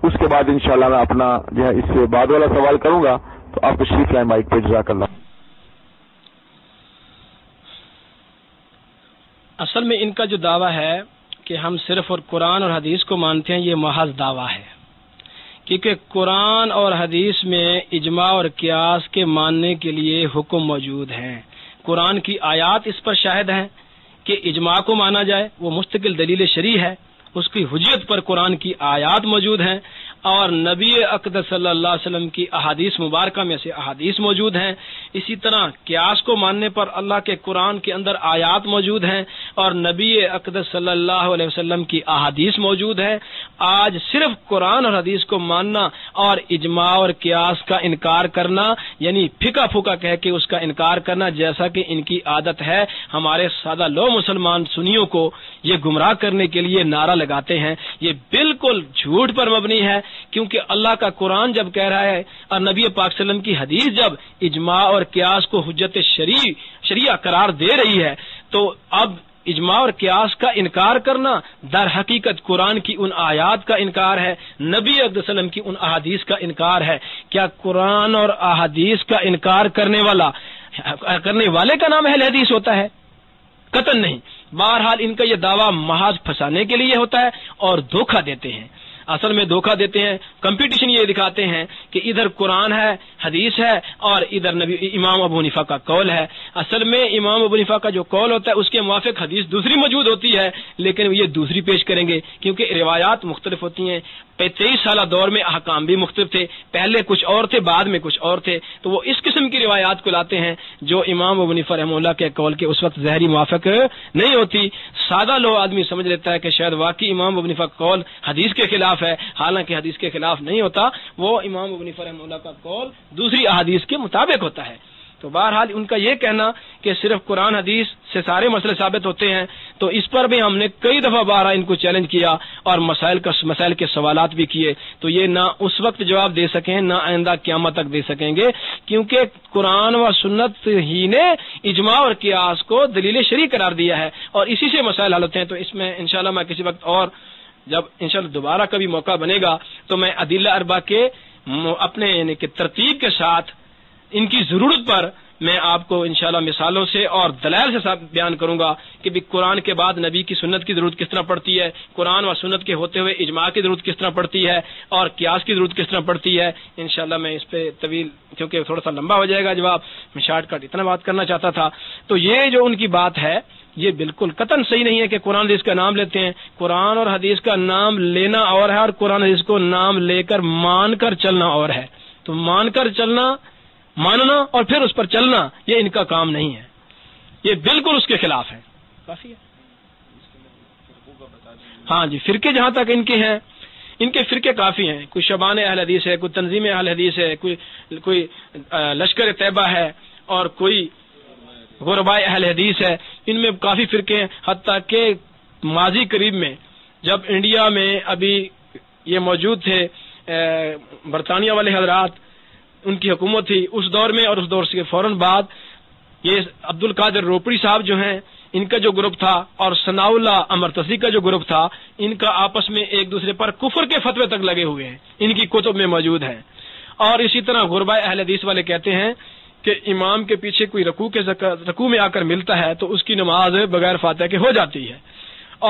اس کے بعد انشاءاللہ میں اپنا جو ہے اس سے بعد والا سوال کروں گا، تو آپ تشریف لائیں مائک پہ۔ جزاک اللہ۔ اصل میں ان کا جو دعویٰ ہے کہ ہم صرف اور قرآن اور حدیث کو مانتے ہیں، یہ محض دعویٰ ہے، کیونکہ قرآن اور حدیث میں اجماع اور قیاس کے ماننے کے لیے حکم موجود ہیں۔ قرآن کی آیات اس پر شاہد ہیں کہ اجماع کو مانا جائے، وہ مستقل دلیل شرعی ہے، اس کی حجت پر قرآن کی آیات موجود ہیں، اور نبی اقدس صلی اللہ علیہ وسلم کی احادیث مبارکہ میں سے احادیث موجود ہیں۔ اسی طرح قیاس کو ماننے پر اللہ کے قرآن کے اندر آیات موجود ہیں اور نبی اقدس صلی اللہ علیہ وسلم کی احادیث موجود ہے۔ آج صرف قرآن اور حدیث کو ماننا اور اجماع اور قیاس کا انکار کرنا، یعنی پھکا پھکا کہہ کے اس کا انکار کرنا، جیسا کہ ان کی عادت ہے، ہمارے سادہ لو مسلمان سنیوں کو یہ گمراہ کرنے کے لیے نعرہ لگاتے ہیں، یہ بالکل جھوٹ پر مبنی ہے، کیونکہ اللہ کا قرآن جب کہہ رہا ہے اور نبی پاک صلی اللہ علیہ وسلم کی حدیث جب اجماع اور قیاس کو حجت شریعہ قرار دے رہی ہے، تو اب اجماع اور قیاس کا انکار کرنا در حقیقت قرآن کی ان آیات کا انکار ہے، نبی صلی اللہ علیہ وسلم کی ان احادیث کا انکار ہے۔ کیا قرآن اور احادیث کا انکار کرنے والے کا نام اہل حدیث ہوتا ہے؟ قطعاً نہیں۔ بہرحال ان کا یہ دعویٰ محض پھنسانے کے لیے ہوتا ہے اور دھوکہ دیتے ہیں، اصل میں دھوکہ دیتے ہیں۔ کمپٹیشن یہ دکھاتے ہیں کہ ادھر قرآن ہے، حدیث ہے اور ادھر امام ابو حنیفہ کا قول ہے۔ اصل میں امام ابو حنیفہ کا جو قول ہوتا ہے اس کے موافق حدیث دوسری موجود ہوتی ہے، لیکن یہ دوسری پیش کریں گے کیونکہ روایات مختلف ہوتی ہیں۔ 23 سالہ دور میں احکام بھی مختلف تھے، پہلے کچھ اور تھے، بعد میں کچھ اور تھے، تو وہ اس قسم کی روایات کو لاتے ہیں جو امام ابو حنیفہ رحمہ اللہ کے قول کے اس وقت ظاہری موافق نہیں ہوتی۔ سادہ لو آدمی سمجھ لیتا ہے کہ شاید واقعی امام ابو حنیفہ کا قول حدیث کے خلاف ہے، حالانکہ حدیث کے خلاف نہیں ہوتا، وہ امام ابو حنیفہ رحمہ اللہ کا قول دوسری احادیث کے مطابق ہوتا ہے۔ تو بہرحال ان کا یہ کہنا کہ صرف قرآن حدیث سے سارے مسئلے ثابت ہوتے ہیں، تو اس پر بھی ہم نے کئی دفعہ بارہ ان کو چیلنج کیا اور مسائل کے سوالات بھی کیے، تو یہ نہ اس وقت جواب دے سکیں نہ آئندہ قیامت تک دے سکیں گے، کیونکہ قرآن و سنت ہی نے اجماع اور قیاس کو دلیل شرعی قرار دیا ہے اور اسی سے مسائل حل ہوتے ہیں۔ تو اس میں انشاءاللہ میں کسی وقت اور جب انشاءاللہ دوبارہ کبھی موقع بنے گا تو میں ادلہ اربع کے اپنے یعنی کہ ترتیب کے ساتھ ان کی ضرورت پر میں آپ کو انشاءاللہ مثالوں سے اور دلائل سے بیان کروں گا کہ بھی قرآن کے بعد نبی کی سنت کی ضرورت کس طرح پڑتی ہے، قرآن و سنت کے ہوتے ہوئے اجماع کی ضرورت کس طرح پڑتی ہے اور قیاس کی ضرورت کس طرح پڑتی ہے۔ انشاءاللہ میں اس پہ طویل، کیونکہ تھوڑا سا لمبا ہو جائے گا جواب، میں شارٹ کٹ اتنا بات کرنا چاہتا تھا۔ تو یہ جو ان کی بات ہے یہ بالکل قطعاً صحیح نہیں ہے کہ قرآن حدیث کا نام لیتے ہیں۔ قرآن اور حدیث کا نام لینا اور ہے اور قرآن حدیث کو نام لے کر مان کر چلنا اور ہے۔ تو مان کر چلنا، ماننا اور پھر اس پر چلنا یہ ان کا کام نہیں ہے، یہ بالکل اس کے خلاف ہے۔ کافی ہے؟ ہاں جی، فرقے جہاں تک ان کے ہیں، ان کے فرقے کافی ہیں، کوئی شبان اہل حدیث ہے، کوئی تنظیم اہل حدیث ہے، کوئی لشکر طیبہ ہے اور کوئی غرباء اہل حدیث ہے، ان میں کافی فرقے ہیں۔ حتیٰ کہ ماضی قریب میں جب انڈیا میں ابھی یہ موجود تھے برطانیہ والے حضرات، ان کی حکومت تھی اس دور میں، اور اس دور سے فوراً بعد یہ عبد القادر روپڑی صاحب جو ہیں، ان کا جو گروپ تھا اور ثناء اللہ امرتسی کا جو گروپ تھا، ان کا آپس میں ایک دوسرے پر کفر کے فتوے تک لگے ہوئے ہیں، ان کی کتب میں موجود ہیں۔ اور اسی طرح غرباء اہل حدیث والے کہتے ہیں کہ امام کے پیچھے کوئی رکوع میں آ کر ملتا ہے تو اس کی نماز بغیر فاتحہ کے ہو جاتی ہے،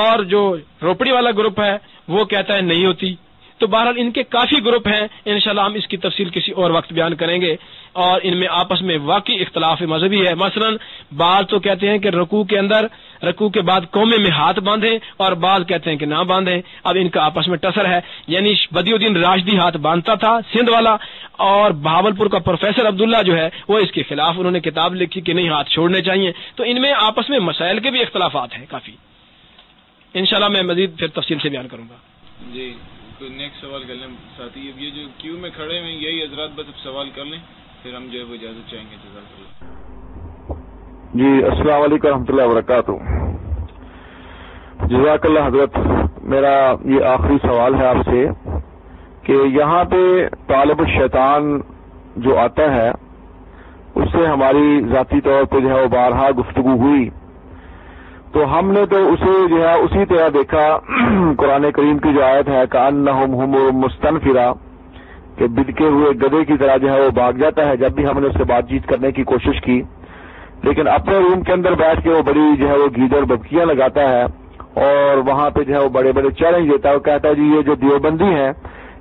اور جو روپڑی والا گروپ ہے وہ کہتا ہے نہیں ہوتی۔ تو بہرحال ان کے کافی گروپ ہیں، انشاءاللہ ہم اس کی تفصیل کسی اور وقت بیان کریں گے، اور ان میں آپس میں واقعی اختلاف مذہبی ہے۔ مثلا بعض تو کہتے ہیں کہ رکوع کے اندر، رکوع کے بعد قومے میں ہاتھ باندھیں، اور بعض کہتے ہیں کہ نہ باندھیں۔ اب ان کا آپس میں ٹسر ہے، یعنی بدی الدین راشدی ہاتھ باندھتا تھا سندھ والا، اور بہاولپور کا پروفیسر عبداللہ جو ہے وہ اس کے خلاف انہوں نے کتاب لکھی کہ نہیں ہاتھ چھوڑنے چاہیے۔ تو ان میں آپس میں مسائل کے بھی اختلافات ہیں کافی، انشاءاللہ میں مزید پھر تفصیل سے بیان کروں گا۔ جی نیکسٹ سوال کر لیں ساتھی، اب یہ جو کیو میں کھڑے ہیں یہی حضرات بس اب سوال کر لیں، پھر ہم جو ہے وہ اجازت چاہیں گے۔ جزاک اللہ۔ جی السلام علیکم ورحمۃ اللہ وبرکاتہ۔ جزاک اللہ حضرت، میرا یہ آخری سوال ہے آپ سے کہ یہاں پہ طالب الشیطان جو آتا ہے اس سے ہماری ذاتی طور پہ جو ہے وہ بارہا گفتگو ہوئی، تو ہم نے تو اسے جو ہے اسی طرح دیکھا قرآن کریم کی جو آیت ہے کأنہم حمر مستنفرہ، کہ بدکے ہوئے گدھے کی طرح جو ہے وہ بھاگ جاتا ہے جب بھی ہم نے اس سے بات چیت کرنے کی کوشش کی، لیکن اپنے روم کے اندر بیٹھ کے وہ بڑی جو ہے وہ گیدڑ ببکیاں لگاتا ہے اور وہاں پہ جو ہے وہ بڑے بڑے چیلنج دیتا ہے۔ وہ کہتا ہے جی یہ جو دیوبندی ہیں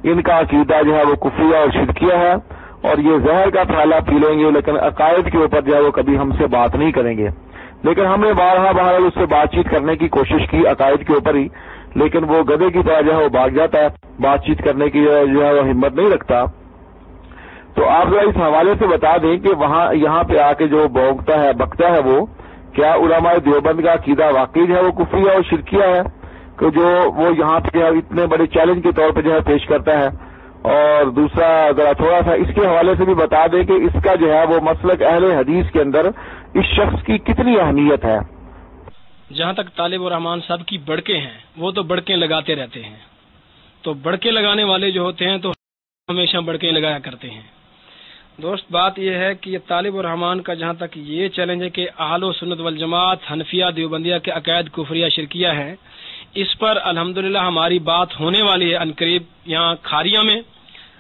ان کا عقیدہ جو ہے وہ کفریہ اور شرکیہ ہے اور یہ زہر کا پھیلا پی لیں گے، لیکن عقائد کے اوپر جو ہے وہ کبھی ہم سے بات نہیں کریں گے۔ لیکن ہم نے بارہا اس سے بات چیت کرنے کی کوشش کی عقائد کے اوپر ہی، لیکن وہ گدھے کی طرح جو ہے وہ بھاگ جاتا ہے، بات چیت کرنے کی جو ہے وہ ہمت نہیں رکھتا۔ تو آپ ذرا اس حوالے سے بتا دیں کہ وہاں یہاں پہ آ کے جو بکتا ہے وہ کیا علماء دیوبند کا عقیدہ واقعی جو ہے وہ کفریہ اور شرکیہ ہے کہ جو وہ یہاں پہ جو ہے اتنے بڑے چیلنج کے طور پہ جو ہے پیش کرتا ہے؟ اور دوسرا ذرا تھوڑا سا اس کے حوالے سے بھی بتا دیں کہ اس کا جو ہے وہ مسلک اہل حدیث کے اندر اس شخص کی کتنی اہمیت ہے؟ جہاں تک طالب الرحمان صاحب کی بڑکیں ہیں وہ تو بڑکیں لگاتے رہتے ہیں، تو بڑکیں لگانے والے جو ہوتے ہیں تو ہمیشہ بڑکیں لگایا کرتے ہیں۔ دوست بات یہ ہے کہ یہ طالب الرحمان کا جہاں تک یہ چیلنج ہے کہ اہل و سنت والجماعت حنفیہ دیوبندیہ کے عقائد کفریہ شرکیہ ہیں، اس پر الحمدللہ ہماری بات ہونے والی ہے عنقریب یہاں کھاریہ میں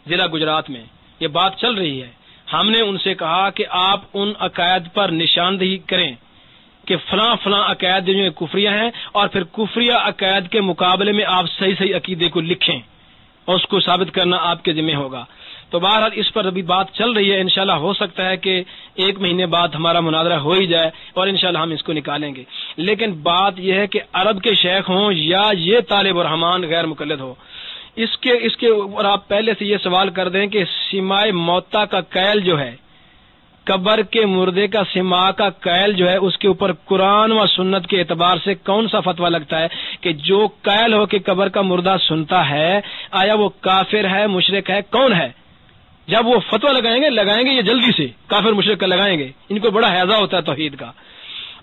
ضلع گجرات میں یہ بات چل رہی ہے۔ ہم نے ان سے کہا کہ آپ ان عقائد پر نشاندہی کریں کہ فلاں فلاں عقائد جو ہیں کفریہ ہیں، اور پھر کفریہ عقائد کے مقابلے میں آپ صحیح صحیح عقیدے کو لکھیں اور اس کو ثابت کرنا آپ کے ذمہ ہوگا۔ تو بہرحال اس پر ابھی بات چل رہی ہے، انشاءاللہ ہو سکتا ہے کہ 1 مہینے بعد ہمارا مناظرہ ہو ہی جائے اور انشاءاللہ ہم اس کو نکالیں گے۔ لیکن بات یہ ہے کہ عرب کے شیخ ہوں یا یہ طالب الرحمان غیر مقلد ہو، اس کے اوپر آپ پہلے سے یہ سوال کر دیں کہ سماع موتا کا قیل جو ہے، قبر کے مردے کا سماع کا قیل جو ہے، اس کے اوپر قرآن و سنت کے اعتبار سے کون سا فتویٰ لگتا ہے کہ جو قیل ہو کہ قبر کا مردہ سنتا ہے، آیا وہ کافر ہے مشرک ہے کون ہے؟ جب وہ فتویٰ لگائیں گے یہ جلدی سے کافر مشرک کا لگائیں گے، ان کو بڑا حیضہ ہوتا ہے توحید کا۔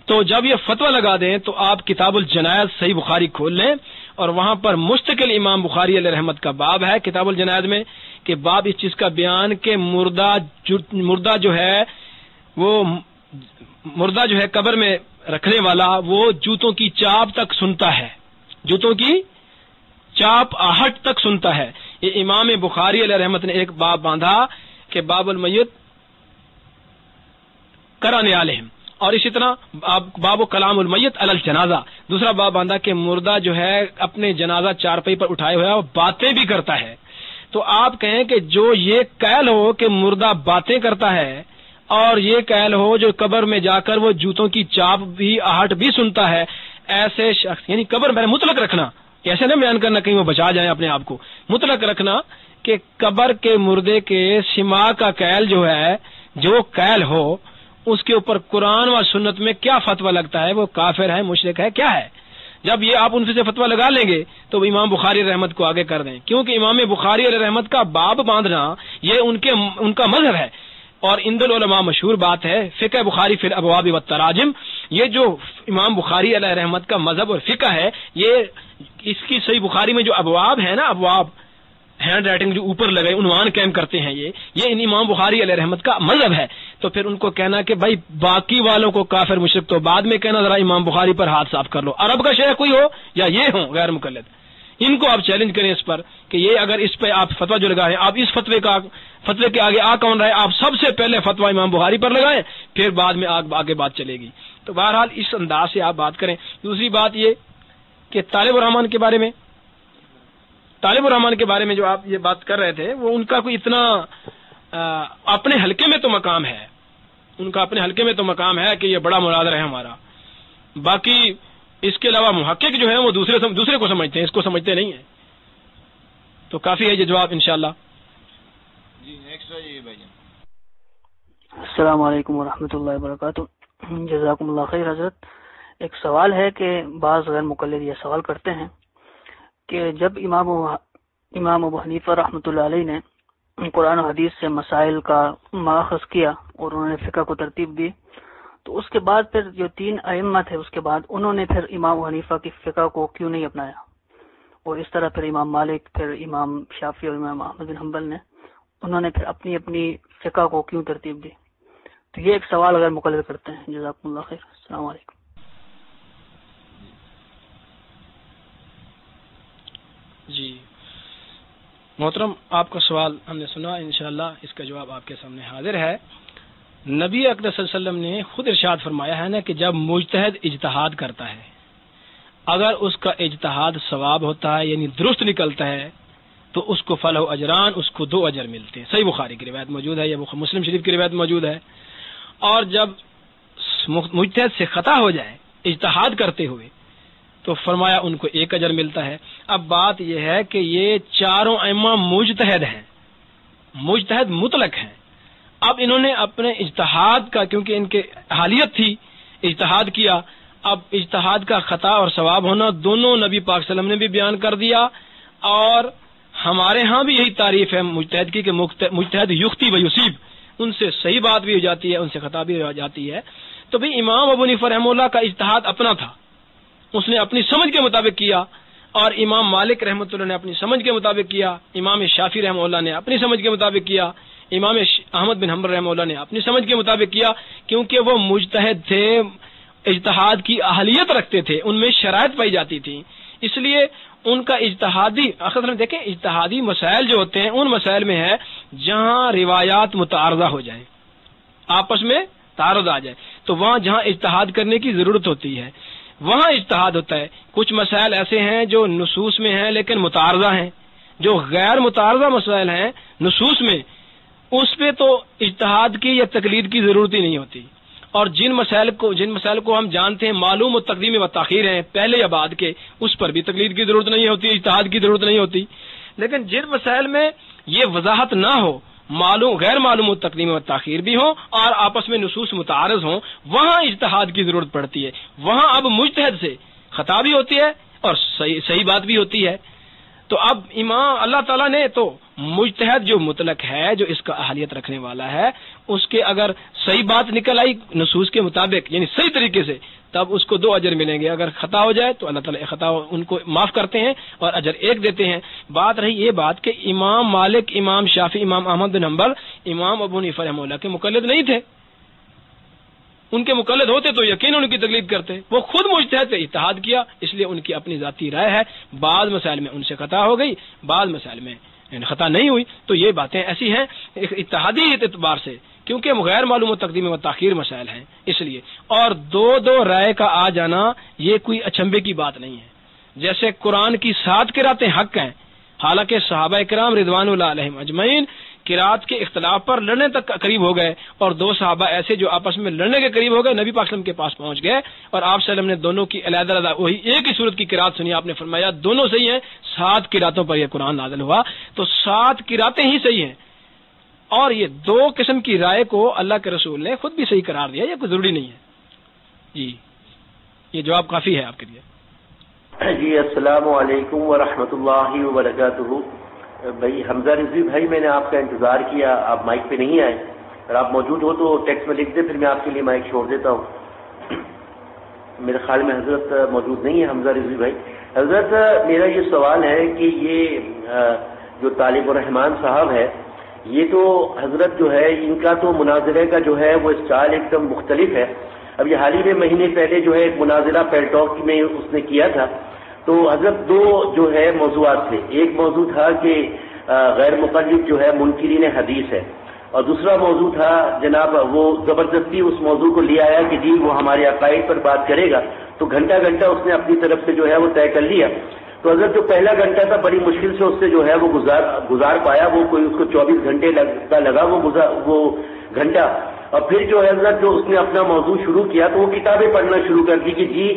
تو جب یہ فتویٰ لگا دیں تو آپ کتاب الجنائز صحیح بخاری کھول لیں اور وہاں پر مستقل امام بخاری علیہ رحمت کا باب ہے کتاب الجنائز میں کہ باب اس چیز کا بیان کہ مردہ جو ہے وہ مردہ جو ہے قبر میں رکھنے والا وہ جوتوں کی چاپ تک سنتا ہے، جوتوں کی چاپ آہٹ تک سنتا ہے۔ یہ امام بخاری علیہ رحمت نے ایک باب باندھا کہ باب المیت کرانے علیہم، اور اسی طرح باب و کلام المیت علی الجنازہ، دوسرا باب باندھا کہ مردہ جو ہے اپنے جنازہ چارپائی پر اٹھائے ہوئے اور باتیں بھی کرتا ہے۔ تو آپ کہیں کہ جو یہ قیل ہو کہ مردہ باتیں کرتا ہے اور یہ قیل ہو جو قبر میں جا کر وہ جوتوں کی چاپ بھی آہٹ بھی سنتا ہے، ایسے شخص یعنی قبر میں مطلق رکھنا، ایسے نہ بیان کرنا کہیں وہ بچا جائیں اپنے آپ کو، مطلق رکھنا کہ قبر کے مردے کے سماع کا قیل جو ہے، جو قیل ہو اس کے اوپر قرآن و سنت میں کیا فتویٰ لگتا ہے، وہ کافر ہے مشرک ہے کیا ہے؟ جب یہ آپ ان سے فتویٰ لگا لیں گے تو امام بخاری علیہ رحمت کو آگے کر دیں، کیونکہ امام بخاری علیہ رحمت کا باب باندھنا یہ ان کا مذہب ہے، اور عند العلماء مشہور بات ہے فقہ بخاری فی الابواب والتراجم، یہ جو امام بخاری علیہ رحمت کا مذہب اور فقہ ہے، یہ اس کی صحیح بخاری میں جو ابواب ہے نا، ابواب ہینڈ رائٹنگ جو اوپر لگے عنوان قائم کرتے ہیں، یہ ان امام بخاری علیہ رحمت کا مذہب ہے۔ تو پھر ان کو کہنا کہ بھائی باقی والوں کو کافر مشرک تو بعد میں کہنا، ذرا امام بخاری پر ہاتھ صاف کر لو، عرب کا شیخ کوئی ہو یا یہ ہوں غیر مقلد، ان کو آپ چیلنج کریں اس پر کہ یہ اگر اس پہ آپ فتویٰ جو لگائیں، آپ اس فتوے کے آگے آ کون رہے، آپ سب سے پہلے فتویٰ امام بخاری پر لگائیں، پھر بعد میں آگے بات چلے گی۔ تو بہرحال اس انداز سے آپ بات کریں۔ دوسری بات یہ کہ طالب الرحمان کے بارے میں جو آپ یہ بات کر رہے تھے، وہ ان کا کوئی اتنا اپنے حلقے میں تو مقام ہے، ان کا اپنے حلقے میں تو مقام ہے کہ یہ بڑا مناظرہ ہے ہمارا، باقی اس کے علاوہ محقق جو ہیں وہ دوسرے کو سمجھتے ہیں، اس کو سمجھتے نہیں ہیں۔ تو کافی ہے یہ جواب انشاءاللہ۔ جی نیکسٹ ہے بھائی جان۔ السلام علیکم ورحمۃ اللہ وبرکاتہ۔ جزاکم اللہ خیر حضرت۔ ایک سوال ہے کہ بعض غیر مقلد یہ سوال کرتے ہیں کہ جب امام ابو حنیفہ رحمۃ اللہ علیہ نے قرآن و حدیث سے مسائل کا ماخذ کیا اور انہوں نے فقہ کو ترتیب دی، تو اس کے بعد پھر جو 3 ائمہ تھے اس کے بعد انہوں نے پھر امام ابو حنیفہ کی فقہ کو کیوں نہیں اپنایا، اور اس طرح پھر امام مالک، پھر امام شافعی اور امام احمد بن حنبل نے انہوں نے پھر اپنی فقہ کو کیوں ترتیب دی؟ تو یہ ایک سوال غیر مقلد کرتے ہیں۔ جزاکم اللہ خیر۔ السلام علیکم۔ جی محترم، آپ کا سوال ہم نے سنا، انشاءاللہ اس کا جواب آپ کے سامنے حاضر ہے۔ نبی اکرم صلی اللہ علیہ وسلم نے خود ارشاد فرمایا ہے نا کہ جب مجتہد اجتہاد کرتا ہے، اگر اس کا اجتہاد ثواب ہوتا ہے یعنی درست نکلتا ہے تو اس کو فلاح و اجران، اس کو 2 اجر ملتے ہیں۔ صحیح بخاری کی روایت موجود ہے یا مسلم شریف کی روایت موجود ہے۔ اور جب مجتہد سے خطا ہو جائے اجتہاد کرتے ہوئے تو فرمایا ان کو 1 اجر ملتا ہے۔ اب بات یہ ہے کہ یہ چاروں ائمہ مجتہد ہیں، مجتہد مطلق ہیں، اب انہوں نے اپنے اجتہاد کا، کیونکہ ان کے حالیت تھی، اجتہاد کیا. اب اجتہاد کا خطا اور ثواب ہونا دونوں نبی پاک صلی اللہ علیہ وسلم نے بھی بیان کر دیا، اور ہمارے ہاں بھی یہی تعریف ہے مجتہد کی کہ مجتہد یختی و یصیب، ان سے صحیح بات بھی ہو جاتی ہے، ان سے خطا بھی ہو جاتی ہے. تو بھئی امام ابو حنیفہ رحمہ اللہ کا اجتہاد اپنا تھا، اس نے اپنی سمجھ کے مطابق کیا، اور امام مالک رحمۃ اللہ نے اپنی سمجھ کے مطابق کیا، امام شافعی رحمہ اللہ نے اپنی سمجھ کے مطابق کیا، امام احمد بن حنبل رحمہ اللہ نے اپنی سمجھ کے مطابق کیا، کیونکہ وہ مجتہد تھے، اجتہاد کی اہلیت رکھتے تھے، ان میں شرائط پائی جاتی تھی، اس لیے ان کا اجتہادی اصل میں دیکھیں اجتہادی مسائل جو ہوتے ہیں ان مسائل میں ہے جہاں روایات متعارضہ ہو جائیں، آپس میں تعارض آ جائے، تو وہاں جہاں اجتہاد کرنے کی ضرورت ہوتی ہے وہاں اجتہاد ہوتا ہے. کچھ مسائل ایسے ہیں جو نصوص میں ہیں لیکن متعارضہ ہیں، جو غیر متعارضہ مسائل ہیں نصوص میں، اس پہ تو اجتہاد کی یا تقلید کی ضرورت ہی نہیں ہوتی. اور جن مسائل کو ہم جانتے ہیں معلوم و تقدیم و تاخیر ہیں پہلے یا بعد کے، اس پر بھی تقلید کی ضرورت نہیں ہوتی، اجتہاد کی ضرورت نہیں ہوتی. لیکن جن مسائل میں یہ وضاحت نہ ہو، غیر معلوم و تقدیم و تاخیر بھی ہوں اور آپس میں نصوص متعارض ہوں، وہاں اجتہاد کی ضرورت پڑتی ہے. وہاں اب مجتہد سے خطا بھی ہوتی ہے اور صحیح بات بھی ہوتی ہے. تو اب امام اللہ تعالیٰ نے تو مجتہد جو مطلق ہے، جو اس کا اہلیت رکھنے والا ہے، اس کے اگر صحیح بات نکل آئی نصوص کے مطابق یعنی صحیح طریقے سے، تب اس کو 2 اجر ملیں گے. اگر خطا ہو جائے تو اللہ تعالیٰ خطا ان کو معاف کرتے ہیں اور اجر 1 دیتے ہیں. بات رہی یہ بات کہ امام مالک، امام شافعی، امام احمد بن حنبل، امام ابو حنیفہ رحمہ اللہ کے مقلد نہیں تھے. ان کے مقلد ہوتے تو یقیناً ان کی تقلید کرتے. وہ خود مجتہد تھے، اجتہاد کیا، اس لیے ان کی اپنی ذاتی رائے ہے. بعض مسائل میں ان سے خطا ہو گئی، بعض مسائل میں خطا نہیں ہوئی. تو یہ باتیں ایسی ہیں اتحادی اعتبار سے، کیونکہ غیر معلوم و تقدیم و تاخیر مسائل ہیں اس لیے. اور 2 رائے کا آ جانا یہ کوئی اچنبے کی بات نہیں ہے. جیسے قرآن کی 7 قراتیں حق ہیں، حالانکہ صحابہ کرام رضوان اللہ علیہم اجمعین قرات کے اختلاف پر لڑنے تک قریب ہو گئے، اور 2 صحابہ ایسے جو آپس میں لڑنے کے قریب ہو گئے، نبی پاک صلی اللہ علیہ وسلم کے پاس پہنچ گئے اور آپ صلی اللہ علیہ وسلم نے دونوں کی علیحدہ وہی ایک ہی صورت کی قرات سنی. آپ نے فرمایا دونوں صحیح ہیں، 7 قراتوں پر یہ قرآن نازل ہوا، تو 7 قراتیں ہی صحیح ہیں. اور یہ 2 قسم کی رائے کو اللہ کے رسول نے خود بھی صحیح قرار دیا، یہ کوئی ضروری نہیں ہے. جی یہ جواب کافی ہے آپ کے لیے. جی السلام علیکم ورحمۃ اللہ وبرکاتہ. بھائی حمزہ رضوی بھائی، میں نے آپ کا انتظار کیا، آپ مائک پہ نہیں آئے. اگر آپ موجود ہو تو ٹیکسٹ میں لکھ دیں، پھر میں آپ کے لیے مائک چھوڑ دیتا ہوں. میرے خیال میں حضرت موجود نہیں ہے حمزہ رضوی بھائی. حضرت میرا یہ سوال ہے کہ یہ جو طالب الرحمان صاحب ہے، یہ تو حضرت جو ہے ان کا تو مناظرے کا جو ہے وہ اسٹائل ایک دم مختلف ہے. اب یہ حال ہی میں مہینے پہلے جو ہے ایک مناظرہ پیلٹاک میں اس نے کیا تھا، تو حضرت 2 جو ہے موضوعات تھے. ایک موضوع تھا کہ غیر مقلد جو ہے منکرین حدیث ہے، اور دوسرا موضوع تھا جناب وہ زبردستی اس موضوع کو لے آیا کہ جی وہ ہمارے عقائد پر بات کرے گا. تو گھنٹہ اس نے اپنی طرف سے جو ہے وہ طے کر لیا. تو حضرت جو پہلا گھنٹہ تھا بڑی مشکل سے اس سے جو ہے وہ گزار پایا، وہ کوئی اس کو 24 گھنٹے لگا وہ گھنٹہ. اور پھر جو ہے حضرت جو اس نے اپنا موضوع شروع کیا تو وہ کتابیں پڑھنا شروع کر دی کہ جی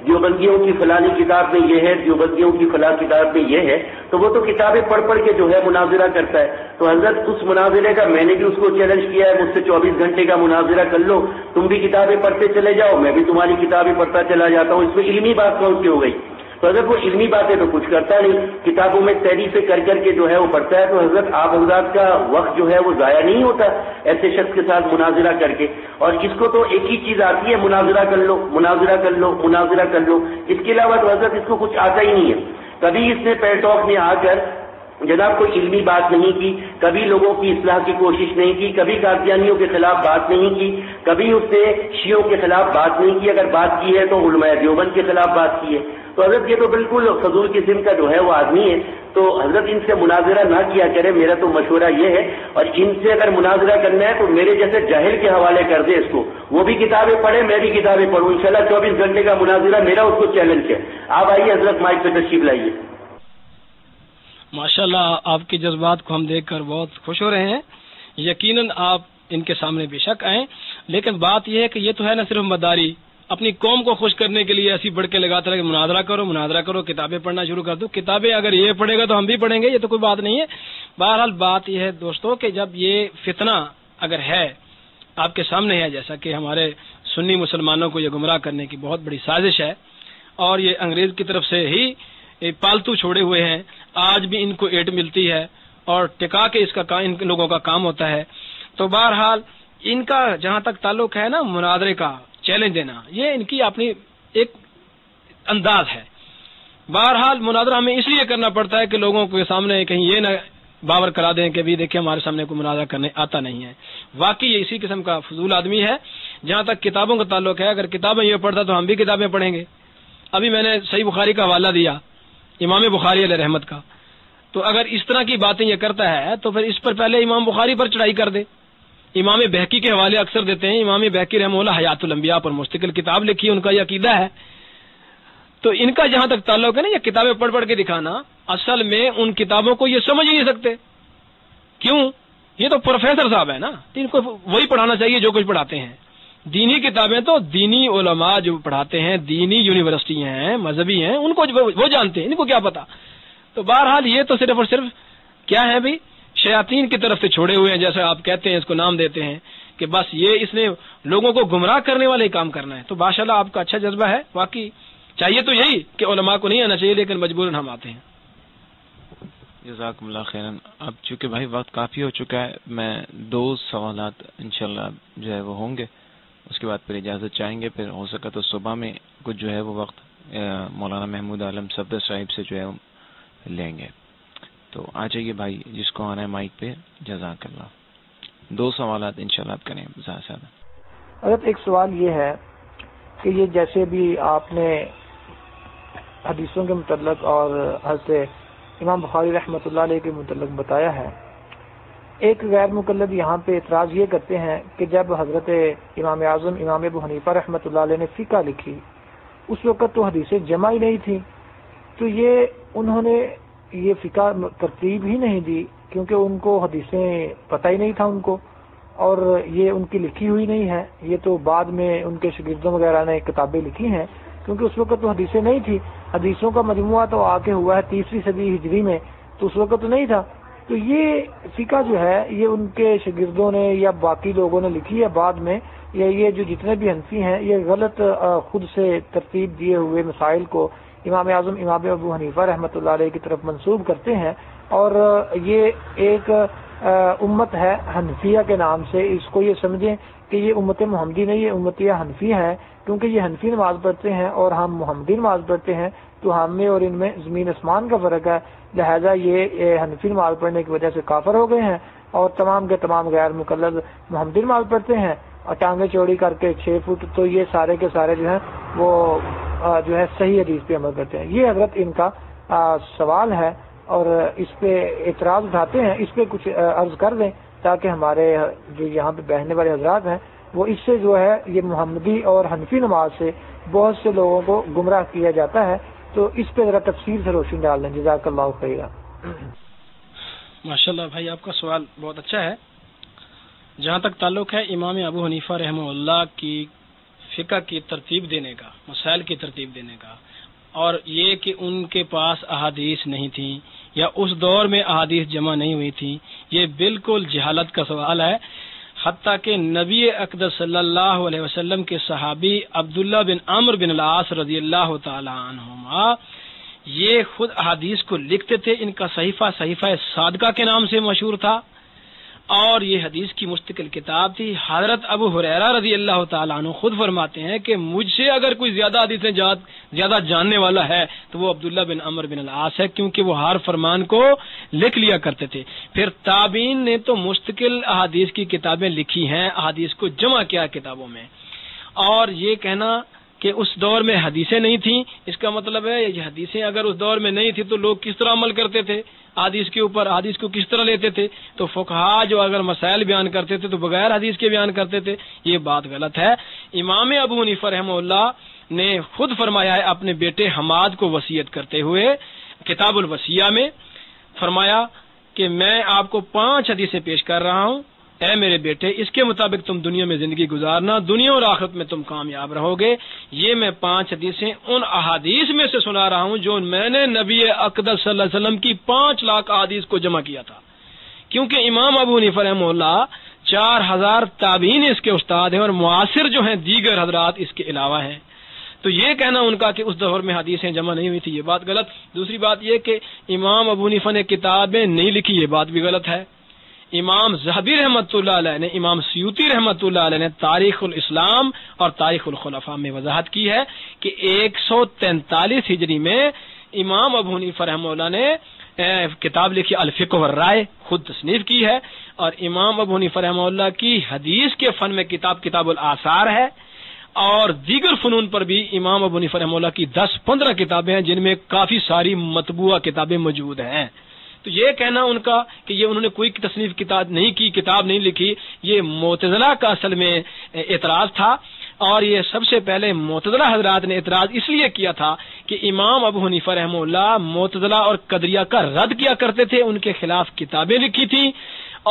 دیوبندیوں کی فلانی کتاب میں یہ ہے، دیوبندیوں کی فلاں کتاب میں یہ ہے. تو وہ تو کتابیں پڑھ کے جو ہے مناظرہ کرتا ہے. تو حضرت اس مناظرے کا میں نے بھی اس کو چیلنج کیا ہے، مجھ سے 24 گھنٹے کا مناظرہ کر لو، تم بھی کتابیں پڑھتے چلے جاؤ، میں بھی تمہاری کتابیں پڑھتا چلا جاتا ہوں. اس میں علمی بات کون سی ہو گئی؟ تو حضرت وہ علمی باتیں تو کچھ کرتا نہیں، کتابوں میں تعریفیں کر کے جو ہے وہ پڑھتا ہے. تو حضرت آپ حضرات کا وقت جو ہے وہ ضائع نہیں ہوتا ایسے شخص کے ساتھ مناظرہ کر کے. اور اس کو تو ایک ہی چیز آتی ہے، مناظرہ کر لو، مناظرہ کر لو، مناظرہ کر لو. اس کے علاوہ تو حضرت اس کو کچھ آتا ہی نہیں ہے. کبھی اس نے پیلٹاک میں آ کر جناب کوئی علمی بات نہیں کی، کبھی لوگوں کی اصلاح کی کوشش نہیں کی، کبھی قادیانیوں کے خلاف بات نہیں کی، کبھی اس نے شیعوں کے خلاف بات نہیں کی. اگر بات کی ہے تو علماء دیوبند کے خلاف بات کی ہے. تو حضرت یہ تو بالکل فضول قسم کا جو ہے وہ آدمی ہے. تو حضرت ان سے مناظرہ نہ کیا کرے، میرا تو مشورہ یہ ہے. اور ان سے اگر مناظرہ کرنا ہے تو میرے جیسے جاہل کے حوالے کر دے اس کو، وہ بھی کتابیں پڑھے، میں بھی کتابیں پڑھوں. انشاءاللہ 24 گھنٹے کا مناظرہ میرا اس کو چیلنج ہے. آپ آئیے حضرت، مائک پہ تشریف لائیے. ماشاءاللہ آپ کے جذبات کو ہم دیکھ کر بہت خوش ہو رہے ہیں. یقیناً آپ ان کے سامنے بے شک آئیں، لیکن بات یہ ہے کہ یہ تو ہے نہ صرف مداری اپنی قوم کو خوش کرنے کے لیے ایسی بڑھ کے لگاتا رہے کہ مناظرہ کرو، کتابیں پڑھنا شروع کر دو. کتابیں اگر یہ پڑھے گا تو ہم بھی پڑھیں گے، یہ تو کوئی بات نہیں ہے. بہرحال بات یہ ہے دوستو کہ جب یہ فتنہ اگر ہے آپ کے سامنے ہے، جیسا کہ ہمارے سنی مسلمانوں کو یہ گمراہ کرنے کی بہت بڑی سازش ہے اور یہ انگریز کی طرف سے ہی پالتو چھوڑے ہوئے ہیں، آج بھی ان کو ایٹ ملتی ہے اور ٹکا کے ان لوگوں کا کام ہوتا ہے. تو بہرحال ان کا جہاں تک تعلق ہے نا مناظرے کا چیلنج دینا، یہ ان کی اپنی ایک انداز ہے. بہرحال مناظرہ ہمیں اس لیے کرنا پڑتا ہے کہ لوگوں کے سامنے کہیں یہ نہ باور کرا دیں کہ بھی دیکھیں ہمارے سامنے کوئی مناظرہ کرنے آتا نہیں ہے. واقعی یہ اسی قسم کا فضول آدمی ہے. جہاں تک کتابوں کا تعلق ہے، اگر کتابیں یہ پڑھتا تو ہم بھی کتابیں پڑھیں گے. ابھی میں نے صحیح بخاری کا حوالہ دیا، امام بخاری علیہ رحمت کا، تو اگر اس طرح کی باتیں یہ کرتا ہے تو پھر اس پر پہلے امام بخاری پر چڑھائی کر دے. امام بہقی کے حوالے اکثر دیتے ہیں. امام بہقی رحمہ اللہ حیات الانبیاء پر مستقل کتاب لکھی، ان کا یہ عقیدہ ہے. تو ان کا جہاں تک تعلق ہے نا، یہ کتابیں پڑھ پڑھ کے دکھانا، اصل میں ان کتابوں کو یہ سمجھ ہی نہیں سکتے. کیوں؟ یہ تو پروفیسر صاحب ہے نا، ان کو وہی پڑھانا چاہیے جو کچھ پڑھاتے ہیں. دینی کتابیں تو دینی علماء جو پڑھاتے ہیں، دینی یونیورسٹی ہیں، مذہبی ہیں، ان کو وہ جانتے ہیں، ان کو کیا پتا. تو بہرحال یہ تو صرف اور صرف کیا ہے بھی شیاطین کی طرف سے چھوڑے ہوئے ہیں، جیسے آپ کہتے ہیں، اس کو نام دیتے ہیں کہ بس یہ اس نے لوگوں کو گمراہ کرنے والے کام کرنا ہے. تو ماشاءاللہ آپ کا اچھا جذبہ ہے. واقعی چاہیے تو یہی کہ علماء کو نہیں آنا چاہیے، لیکن مجبوراً ہم آتے ہیں. جزاکم اللہ خیرن. اب چونکہ بھائی وقت کافی ہو چکا ہے، میں 2 سوالات انشاءاللہ جو ہے وہ ہوں گے، اس کے بعد پھر اجازت چاہیں گے. پھر ہو سکا تو صبح میں کچھ جو ہے وہ وقت مولانا محمود عالم صفدر صاحب سے جو ہے لیں گے. تو آ جائیے بھائی جس کو آنا ہے مائک پہ. جزاک اللہ. 2 سوالات انشاءاللہ آپ کریں زیادہ سے زیادہ. حضرت ایک سوال یہ ہے کہ یہ جیسے بھی آپ نے حدیثوں کے متعلق اور حضرت امام بخاری رحمۃ اللہ علیہ کے متعلق بتایا ہے، ایک غیر مقلد یہاں پہ اعتراض یہ کرتے ہیں کہ جب حضرت امام اعظم امام ابو حنیفہ رحمۃ اللہ علیہ نے فقہ لکھی، اس وقت تو حدیثیں جمع ہی نہیں تھی، تو یہ انہوں نے یہ فقہ ترتیب ہی نہیں دی کیونکہ ان کو حدیثیں پتہ ہی نہیں تھا ان کو، اور یہ ان کی لکھی ہوئی نہیں ہے. یہ تو بعد میں ان کے شاگردوں وغیرہ نے کتابیں لکھی ہیں، کیونکہ اس وقت تو حدیثیں نہیں تھی. حدیثوں کا مجموعہ تو آ کے ہوا ہے 3ویں صدی ہجری میں، تو اس وقت تو نہیں تھا. تو یہ فقہ جو ہے یہ ان کے شاگردوں نے یا باقی لوگوں نے لکھی ہے بعد میں، یا یہ جو جتنے بھی حنفی ہیں یہ غلط خود سے ترتیب دیے ہوئے مسائل کو امام اعظم امام ابو حنیفہ رحمۃ اللہ علیہ کی طرف منسوب کرتے ہیں. اور یہ ایک امت ہے حنفیہ کے نام سے، اس کو یہ سمجھیں کہ یہ امت محمدی نہیں، یہ امتیہ حنفی ہے، کیونکہ یہ حنفی نماز پڑھتے ہیں اور ہم محمدی نماز پڑھتے ہیں، تو ہم میں اور ان میں زمین آسمان کا فرق ہے. لہذا یہ حنفی نماز پڑھنے کی وجہ سے کافر ہو گئے ہیں، اور تمام کے تمام غیر مقلد محمدی نماز پڑھتے ہیں اور ٹانگیں چوڑی کر کے 6 فٹ، تو یہ سارے کے سارے جو ہیں وہ جو ہے صحیح حدیث پہ عمل کرتے ہیں. یہ حضرت ان کا سوال ہے اور اس پہ اعتراض اٹھاتے ہیں. اس پہ کچھ عرض کر دیں تاکہ ہمارے جو یہاں پہ بیٹھنے والے حضرات ہیں وہ اس سے جو ہے یہ محمدی اور حنفی نماز سے بہت سے لوگوں کو گمراہ کیا جاتا ہے، تو اس پہ ذرا تفصیل سے روشنی ڈال دیں. جزاک اللہ خیر. ماشاءاللہ بھائی آپ کا سوال بہت اچھا ہے. جہاں تک تعلق ہے امام ابو حنیفہ رحمہ اللہ کی فقہ کی ترتیب دینے کا، مسائل کی ترتیب دینے کا، اور یہ کہ ان کے پاس احادیث نہیں تھیں یا اس دور میں احادیث جمع نہیں ہوئی تھی، یہ بالکل جہالت کا سوال ہے. حتیٰ کہ نبی اقدس صلی اللہ علیہ وسلم کے صحابی عبداللہ بن عمرو بن العاص رضی اللہ تعالی عنہما یہ خود احادیث کو لکھتے تھے. ان کا صحیفہ صادقہ کے نام سے مشہور تھا اور یہ حدیث کی مستقل کتاب تھی. حضرت ابو ہریرہ رضی اللہ تعالیٰ عنہ خود فرماتے ہیں کہ مجھ سے اگر کوئی زیادہ حدیثیں زیادہ جاننے والا ہے تو وہ عبداللہ بن عمرو بن العاص ہے، کیونکہ وہ ہر فرمان کو لکھ لیا کرتے تھے. پھر تابعین نے تو مستقل احادیث کی کتابیں لکھی ہیں، احادیث کو جمع کیا کتابوں میں. اور یہ کہنا کہ اس دور میں حدیثیں نہیں تھیں، اس کا مطلب ہے یہ حدیثیں اگر اس دور میں نہیں تھی تو لوگ کس طرح عمل کرتے تھے حدیث کے اوپر، حدیث کو کس طرح لیتے تھے. تو فقہا جو اگر مسائل بیان کرتے تھے تو بغیر حدیث کے بیان کرتے تھے. یہ بات غلط ہے. امام ابو حنیفہ رحمہ اللہ نے خود فرمایا ہے اپنے بیٹے حماد کو وصیت کرتے ہوئے کتاب الوصیہ میں، فرمایا کہ میں آپ کو 5 حدیثیں پیش کر رہا ہوں، اے میرے بیٹے اس کے مطابق تم دنیا میں زندگی گزارنا، دنیا اور آخرت میں تم کامیاب رہو گے. یہ میں 5 حدیثیں ان احادیث میں سے سنا رہا ہوں جو میں نے نبی اقدس صلی اللہ علیہ وسلم کی 5 لاکھ احادیث کو جمع کیا تھا. کیونکہ امام ابو حنیفہ رحمہ اللہ 4000 تابعین اس کے استاد ہیں اور معاصر جو ہیں دیگر حضرات اس کے علاوہ ہیں. تو یہ کہنا ان کا کہ اس دور میں حدیثیں جمع نہیں ہوئی تھی، یہ بات غلط. دوسری بات یہ کہ امام ابو حنیفہ نے کتابیں نہیں لکھی، یہ بات بھی غلط ہے. امام ذہبی رحمۃ اللہ علیہ نے، امام سیوطی رحمۃ اللہ علیہ نے تاریخ الاسلام اور تاریخ الخلفاء میں وضاحت کی ہے کہ 143 ہجری میں امام ابو حنیفہ رحمہ اللہ نے کتاب لکھی الفقہ والرائے، خود تصنیف کی ہے. اور امام ابو حنیفہ رحمہ اللہ کی حدیث کے فن میں کتاب الآثار ہے. اور دیگر فنون پر بھی امام ابو حنیفہ رحمہ اللہ کی 10-15 کتابیں ہیں جن میں کافی ساری مطبوعہ کتابیں موجود ہیں. تو یہ کہنا ان کا کہ یہ انہوں نے کوئی تصنیف کتاب نہیں کی، کتاب نہیں لکھی، یہ معتزلہ کا اصل میں اعتراض تھا. اور یہ سب سے پہلے معتزلہ حضرات نے اعتراض اس لیے کیا تھا کہ امام ابو حنیفہ رحمہ اللہ معتزلہ اور قدریہ کا رد کیا کرتے تھے، ان کے خلاف کتابیں لکھی تھیں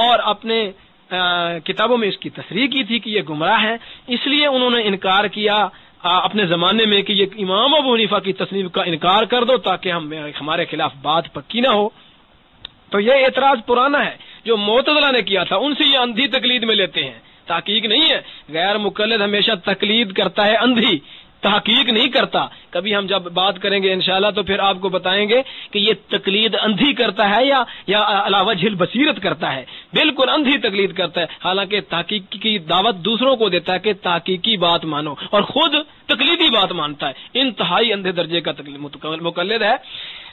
اور اپنے کتابوں میں اس کی تصریح کی تھی کہ یہ گمراہ ہیں. اس لیے انہوں نے انکار کیا اپنے زمانے میں کہ یہ امام ابو حنیفہ کی تصنیف کا انکار کر دو تاکہ ہمارے خلاف بات پکی نہ ہو. تو یہ اعتراض پرانا ہے جو معتزلہ نے کیا تھا، ان سے یہ اندھی تقلید میں لیتے ہیں، تحقیق نہیں ہے. غیر مقلد ہمیشہ تقلید کرتا ہے اندھی، تحقیق نہیں کرتا. کبھی ہم جب بات کریں گے انشاءاللہ تو پھر آپ کو بتائیں گے کہ یہ تقلید اندھی کرتا ہے یا علاوہ جھل بصیرت کرتا ہے. بالکل اندھی تقلید کرتا ہے، حالانکہ تحقیق کی دعوت دوسروں کو دیتا ہے کہ تحقیقی بات مانو، اور خود تقلیدی بات مانتا ہے. انتہائی اندھے درجے کا مقلد ہے.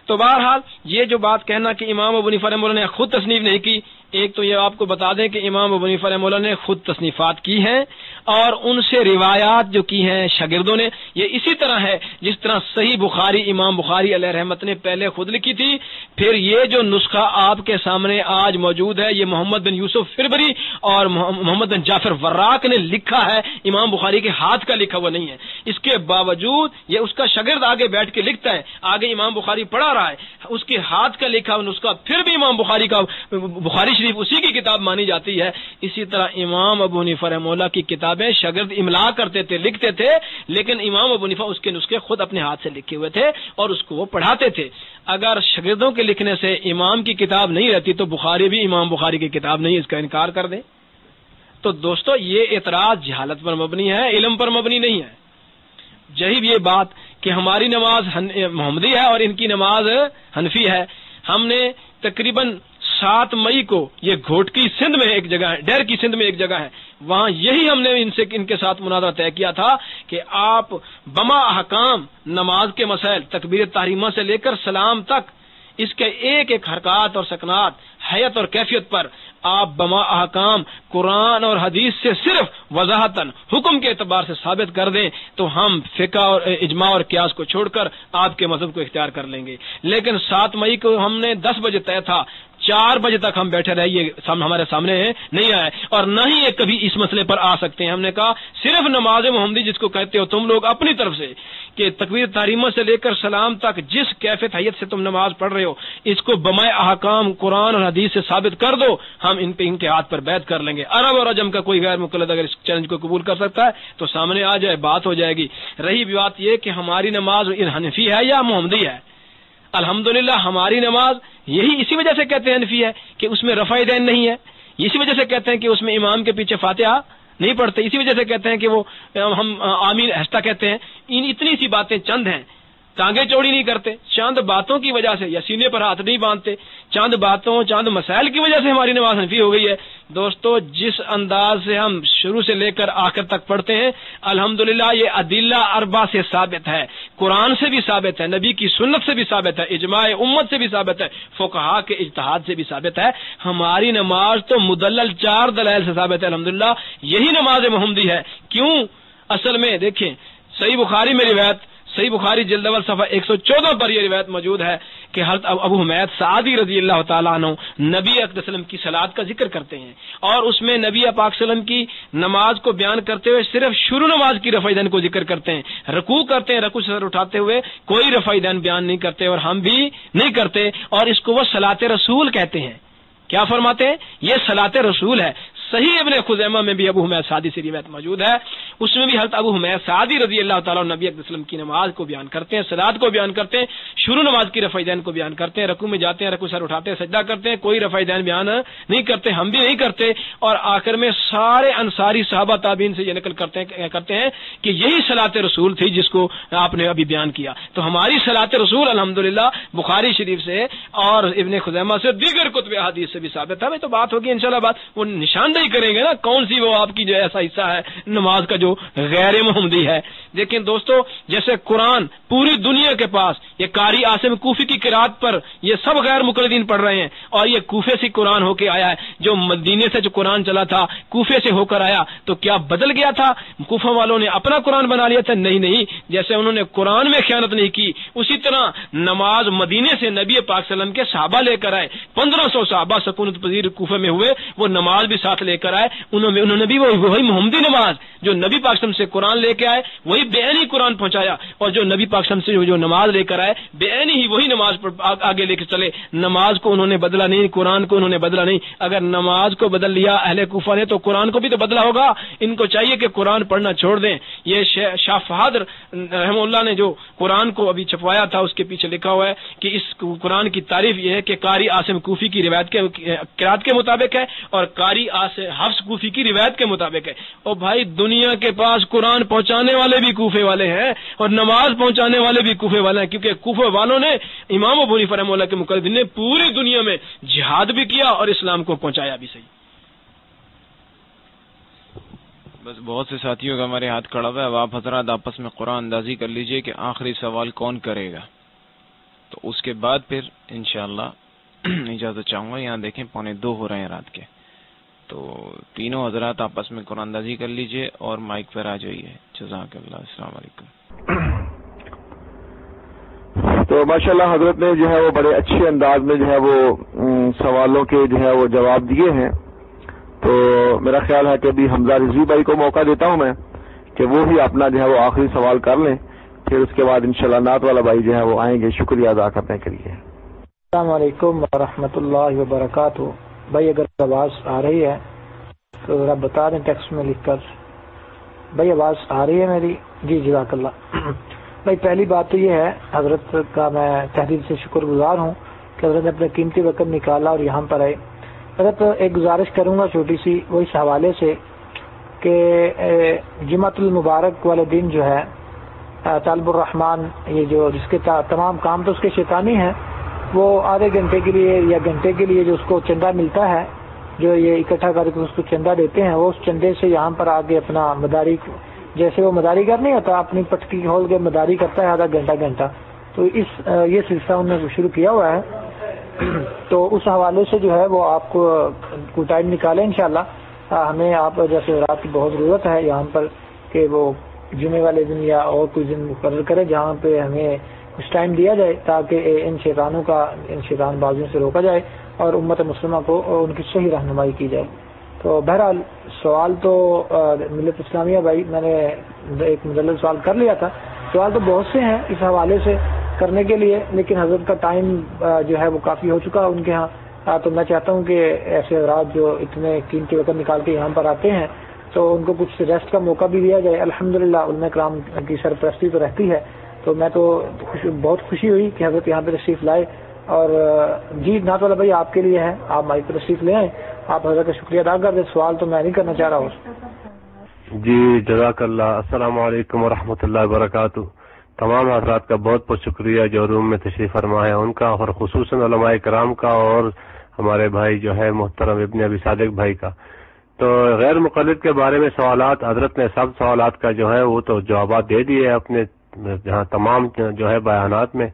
تو بہرحال یہ جو بات کہنا کہ امام ابو حنیفہ رحمہ اللہ نے خود تصنیف نہیں کی، ایک تو یہ آپ کو بتا دیں کہ امام ابو حنیفہ رحمہ اللہ نے خود تصنیفات کی ہیں اور ان سے روایات جو کی ہیں شاگردوں نے. یہ اسی طرح ہے جس طرح صحیح بخاری امام بخاری علیہ رحمت نے پہلے خود لکھی تھی، پھر یہ جو نسخہ آپ کے سامنے آج موجود ہے یہ محمد بن یوسف فربری اور محمد بن جعفر وراق نے لکھا ہے، امام بخاری کے ہاتھ کا لکھا ہوا نہیں ہے. اس کے باوجود یہ اس کا شاگرد آگے بیٹھ کے لکھتا ہے، آگے امام بخاری پڑھا رہا ہے، اس کے ہاتھ کا لکھا ہوا نسخہ پھر بھی امام بخاری کا، بخاری شریف اسی کی کتاب مانی جاتی ہے. اسی طرح امام ابو حنیفہ رحمہ اللہ کی کتابیں شاگرد املا کرتے تھے، لکھتے تھے، لیکن امام ابو حنیفہ اس کے نسخے خود اپنے ہاتھ سے لکھے ہوئے تھے اور اس کو وہ پڑھاتے تھے. اگر شاگردوں کے لکھنے سے امام کی کتاب نہیں رہتی تو بخاری بھی امام بخاری کی کتاب نہیں، اس کا انکار کر دیں. تو دوستو یہ اعتراض جہالت پر مبنی ہے، علم پر مبنی نہیں ہے. جہی یہ بات کہ ہماری نماز محمدی ہے اور ان کی نماز حنفی ہے. ہم نے تقریباً 7 مئی کو یہ گھوٹکی سندھ میں ایک جگہ ہے، ڈیر کی سندھ میں ایک جگہ ہے، وہاں یہی ہم نے ان کے ساتھ مناظرہ طے کیا تھا کہ آپ بما احکام نماز کے مسائل تکبیر تحریمہ سے لے کر سلام تک اس کے ایک ایک حرکات اور سکنات، حیت اور کیفیت پر آپ بما احکام قرآن اور حدیث سے صرف وضاحتاً حکم کے اعتبار سے ثابت کر دیں تو ہم فقہ اور اجماع اور قیاس کو چھوڑ کر آپ کے مذہب کو اختیار کر لیں گے. لیکن 7 مئی کو ہم نے 10 بجے طے تھا، 4 بجے تک ہم بیٹھے رہے، یہ ہمارے سامنے نہیں آئے اور نہ ہی یہ کبھی اس مسئلے پر آ سکتے ہیں. ہم نے کہا صرف نماز محمدی جس کو کہتے ہو تم لوگ اپنی طرف سے کہ تکبیر تحریمہ سے لے کر سلام تک جس کیفیت حیت سے تم نماز پڑھ رہے ہو اس کو بما احکام قرآن اور حدیث سے ثابت کر دو، ہم ان کے ہاتھ پر بیعت کر لیں گے. عرب اور عجم کا کوئی غیر مقلد اگر اس چیلنج کو قبول کر سکتا ہے تو سامنے آ جائے، بات ہو جائے گی. رہی بات یہ کہ ہماری نماز حنفی ہے یا محمدی ہے، الحمدللہ ہماری نماز یہی اسی وجہ سے کہتے ہیں حنفی ہے کہ اس میں رفع دین نہیں ہے، اسی وجہ سے کہتے ہیں کہ اس میں امام کے پیچھے فاتحہ نہیں پڑھتے، اسی وجہ سے کہتے ہیں کہ وہ ہم آمین ہستہ کہتے ہیں. اتنی سی باتیں چند ہیں، ٹانگیں چوڑی نہیں کرتے، چند باتوں کی وجہ سے یا سینے پر ہاتھ نہیں باندھتے، چند باتوں چند مسائل کی وجہ سے ہماری نماز حنفی ہو گئی ہے. دوستو جس انداز سے ہم شروع سے لے کر آخر تک پڑھتے ہیں الحمدللہ یہ ادلہ اربع سے ثابت ہے، قرآن سے بھی ثابت ہے، نبی کی سنت سے بھی ثابت ہے، اجماع امت سے بھی ثابت ہے، فقہا کے اجتہاد سے بھی ثابت ہے. ہماری نماز تو مدلل 4 دلائل سے ثابت ہے، الحمدللہ یہی نماز محمدی ہے. کیوں؟ اصل میں دیکھیں صحیح بخاری میں روایت، صحیح بخاری جلد اول صفحہ 114 پر یہ روایت موجود ہے کہ حضرت ابو حمید سعدی رضی اللہ تعالیٰ عنہ نبی اکرم صلی اللہ علیہ وسلم کی صلاۃ کا ذکر کرتے ہیں اور اس میں نبی پاک صلی اللہ علیہ وسلم کی نماز کو بیان کرتے ہوئے صرف شروع نماز کی رفع دین کو ذکر کرتے ہیں، رکوع کرتے ہیں، رکوع سے سر اٹھاتے ہوئے کوئی رفع دین بیان نہیں کرتے اور ہم بھی نہیں کرتے، اور اس کو وہ صلاۃ رسول کہتے ہیں. کیا فرماتے ہیں؟ یہ صلاۃ رسول ہے. صحیح ابن خزیمہ میں بھی ابو حمید سعدی سے روایت موجود ہے اس میں بھی حضرت ابو حمید سعدی رضی اللہ تعالیٰ نبی اکرم صلی اللہ علیہ وسلم کی نماز کو بیان کرتے ہیں، صلاۃ کو بیان کرتے ہیں، شروع نماز کی رفع دین کو بیان کرتے ہیں، رکوع میں جاتے ہیں، رکوع سر اٹھاتے ہیں، سجدہ کرتے ہیں، کوئی رفع دین بیان نہیں کرتے، ہم بھی نہیں کرتے، اور آخر میں سارے انصاری صحابہ تابعین سے یہ نقل کرتے ہیں کہ یہی صلاۃ رسول تھی جس کو آپ نے ابھی بیان کیا۔ تو ہماری صلاۃ رسول الحمدللہ بخاری شریف سے اور ابن خزیمہ سے دیگر کتب احادیث سے بھی ثابت ہے۔ تو بات ہوگی انشاءاللہ بات وہ نشاندہی کریں گے نا کون سی وہ آپ کی جو ایسا حصہ ہے نماز کا جو غیر محمدی ہے۔ لیکن دوستو جیسے قرآن پوری دنیا کے پاس یہ قاری عاصم کوفی کی قرات پر یہ سب غیر مقلدین پڑھ رہے ہیں، اور یہ کوفے سے قرآن ہو کے آیا ہے، جو مدینے سے جو قرآن چلا تھا کوفے سے ہو کر آیا، تو کیا بدل گیا تھا؟ کوفہ والوں نے اپنا قرآن بنا لیا تھا؟ نہیں، جیسے انہوں نے قرآن میں خیانت نہیں کی اسی طرح نماز مدینے سے نبی پاک صلی اللہ علیہ وسلم کے صحابہ لے کر آئے، 1500 صحابہ سکونت پذیر کوفے میں ہوئے، وہ نماز بھی ساتھ لے کر آئے، انہوں نے بھی وہی محمدی نماز جو نبی پاک صلی اللہ علیہ وسلم سے قرآن لے کے آئے وہی بے عینی قرآن پہنچایا، اور جو نبی پاک صلی اللہ علیہ وسلم سے جو نماز لے کر آئے بے عینی ہی وہی نماز پر آگے لے کے چلے۔ نماز کو انہوں نے بدلا نہیں، قرآن کو انہوں نے بدلا نہیں۔ اگر نماز کو بدل لیا اہل کوفہ نے تو قرآن کو بھی تو بدلا ہوگا۔ ان کو چاہیے کہ قرآن پڑھنا چھوڑ دیں۔ یہ شاہ فہد رحمہ اللہ نے جو قرآن کو ابھی چھپوایا تھا اس کے پیچھے لکھا ہوا ہے کہ اس قرآن کی تعریف یہ ہے کہ قاری عاصم کوفی کی روایت کے قرات کے مطابق ہے اور قاری حفص کوفی کی روایت کے مطابق ہے۔ اور بھائی دنیا کے پاس قرآن پہنچانے والے بھی کوفے والے ہیں اور نماز پہنچانے والے بھی کوفے والے ہیں، کیونکہ کوفے والوں نے امام ابو حنیفہ رحمہ اللہ کے مقلدین نے پوری دنیا میں جہاد بھی کیا اور اسلام کو پہنچایا بھی۔ صحیح بس بہت سے ساتھیوں کا ہمارے ہاتھ کھڑا ہوا ہے، اب آپ حضرات آپس میں قرآن اندازی کر لیجئے کہ آخری سوال کون کرے گا، تو اس کے بعد پھر انشاءاللہ اجازت چاہوں گا۔ یہاں دیکھیں 1:45 ہو رہے ہیں رات کے، تو تینوں حضرات آپس میں قرآن اندازی کر لیجئے اور مائک پر آ جائیے۔ جزاک اللہ۔ السلام علیکم۔ تو ماشاءاللہ حضرت نے جو ہے وہ بڑے اچھے انداز میں جو ہے وہ سوالوں کے جو ہے وہ جواب دیے ہیں، تو میرا خیال ہے کہ ابھی حمزہ رضوی بھائی کو موقع دیتا ہوں میں کہ وہ بھی اپنا جو ہے وہ آخری سوال کر لیں، پھر اس کے بعد انشاءاللہ نعت والا بھائی جو ہے وہ آئیں گے شکریہ ادا کرنے کے لیے۔ السلام علیکم ورحمۃ اللہ وبرکاتہ۔ بھائی اگر آواز آ رہی ہے تو ذرا بتا دیں ٹیکسٹ میں لکھ کر۔ بھائی آواز آ رہی ہے میری؟ جی جزاک اللہ۔ بھائی پہلی بات تو یہ ہے حضرت کا میں تحریر سے شکر گزار ہوں کہ حضرت نے اپنے قیمتی وقت نکالا اور یہاں پر آئے۔ حضرت ایک گزارش کروں گا چھوٹی سی، وہ اس حوالے سے کہ جمعۃ المبارک والے دن جو ہے طالب الرحمان یہ جو جس کے تمام کام تو اس کے شیطانی ہیں، وہ آدھے گھنٹے کے لیے یا گھنٹے کے لیے جو اس کو چندہ ملتا ہے، جو یہ اکٹھا کر کے اس کو چندہ دیتے ہیں، وہ اس چندے سے یہاں پر آگے اپنا مداری، جیسے وہ مداری گر نہیں ہوتا اپنی پٹکی کھول کے مداری کرتا ہے آدھا گھنٹہ، تو یہ سلسلہ انہوں نے شروع کیا ہوا ہے۔ تو اس حوالے سے جو ہے وہ آپ کو ٹائم نکالیں انشاءاللہ۔ ہمیں آپ جیسے رات کی بہت ضرورت ہے یہاں پر کہ وہ جمعے والے دن یا اور کوئی دن مقرر کرے جہاں پہ ہمیں کچھ ٹائم دیا جائے تاکہ ان شیطان بازیوں سے روکا جائے اور امت مسلمہ کو ان کی صحیح رہنمائی کی جائے۔ تو بہرحال سوال تو ملت اسلامیہ بھائی میں نے ایک مدلل سوال کر لیا تھا، سوال تو بہت سے ہیں اس حوالے سے کرنے کے لیے، لیکن حضرت کا ٹائم جو ہے وہ کافی ہو چکا ان کے ہاں۔ تو میں چاہتا ہوں کہ ایسے حضرات جو اتنے قیمتی وقت نکال کے یہاں پر آتے ہیں تو ان کو کچھ ریسٹ کا موقع بھی دیا جائے۔ الحمدللہ علماء کرام کی سرپرستی تو رہتی ہے، تو میں تو بہت خوشی ہوئی کہ حضرت یہاں پہ تشریف لائے۔ اور جی نعت والا بھائی آپ کے لیے ہے، آپ مائک پہ تشریف لے آئیں، آپ حضرت کا شکریہ ادا کر دیں۔ سوال تو میں نہیں کرنا چاہ رہا ہوں۔ جی جزاک اللہ۔ السلام علیکم ورحمۃ اللہ وبرکاتہ۔ تمام حضرات کا بہت بہت شکریہ جو روم میں تشریف فرما ہے ان کا، اور خصوصاً علماء کرام کا اور ہمارے بھائی جو ہے محترم ابن ابی صادق بھائی کا۔ تو غیر مقلد کے بارے میں سوالات حضرت نے سب سوالات کا جو ہے وہ تو جوابات دے دیے اپنے جہاں تمام جو ہے بیانات میں،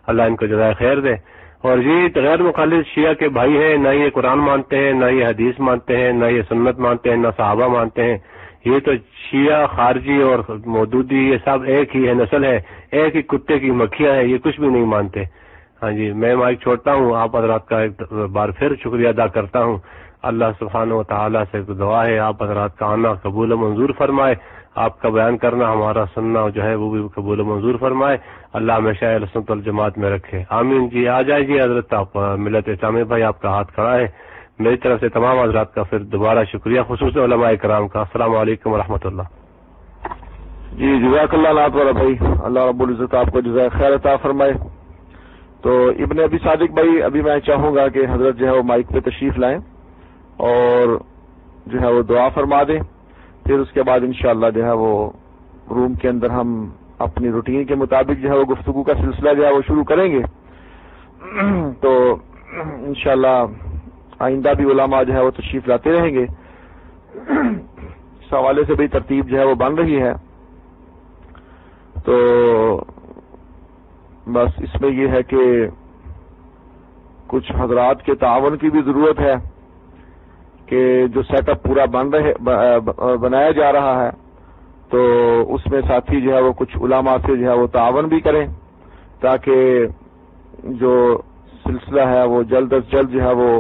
اللہ ان کو جزائے خیر دے۔ اور یہ غیر مقلد شیعہ کے بھائی ہیں، نہ یہ قرآن مانتے ہیں، نہ یہ حدیث مانتے ہیں، نہ یہ سنت مانتے ہیں، نہ صحابہ مانتے ہیں۔ یہ تو شیعہ خارجی اور مودودی یہ سب ایک ہی ہے، نسل ہے، ایک ہی کتے کی مکھیاں ہیں، یہ کچھ بھی نہیں مانتے۔ ہاں جی میں مائک چھوڑتا ہوں، آپ حضرات کا ایک بار پھر شکریہ ادا کرتا ہوں۔ اللہ سبحانہ و تعالیٰ سے دعا ہے آپ حضرات کا آنا قبول و منظور فرمائے، آپ کا بیان کرنا ہمارا سننا جو ہے وہ بھی قبول و منظور فرمائے، اللہ ہمیشہ اہل سنت والجماعت میں رکھے، آمین۔ جی آ جائیں جی حضرت آپ، ملت اسلامی بھائی آپ کا ہاتھ کھڑا ہے۔ میری طرف سے تمام حضرات کا پھر دوبارہ شکریہ، خصوصاً علماء کرام کا۔ السلام علیکم ورحمۃ اللہ۔ جی جزاک اللہ نعت والا بھائی، اللہ رب العزت آپ کو جزائے خیر عطا فرمائے۔ تو ابن ابی صادق بھائی، ابھی میں چاہوں گا کہ حضرت جو ہے وہ مائک پہ تشریف لائیں اور جو ہے وہ دعا فرما دیں، پھر اس کے بعد انشاءاللہ جو ہے وہ روم کے اندر ہم اپنی روٹین کے مطابق جو ہے وہ گفتگو کا سلسلہ جو ہے وہ شروع کریں گے۔ تو انشاءاللہ آئندہ بھی علماء جو ہے وہ تشریف لاتے رہیں گے، اس حوالے سے بھی ترتیب جو ہے وہ بن رہی ہے۔ تو بس اس میں یہ ہے کہ کچھ حضرات کے تعاون کی بھی ضرورت ہے کہ جو سیٹ اپ پورا بنایا جا رہا ہے تو اس میں ساتھی جو ہے وہ کچھ علماء سے جو ہے وہ تعاون بھی کریں تاکہ جو سلسلہ ہے وہ جلد از جلد جو ہے وہ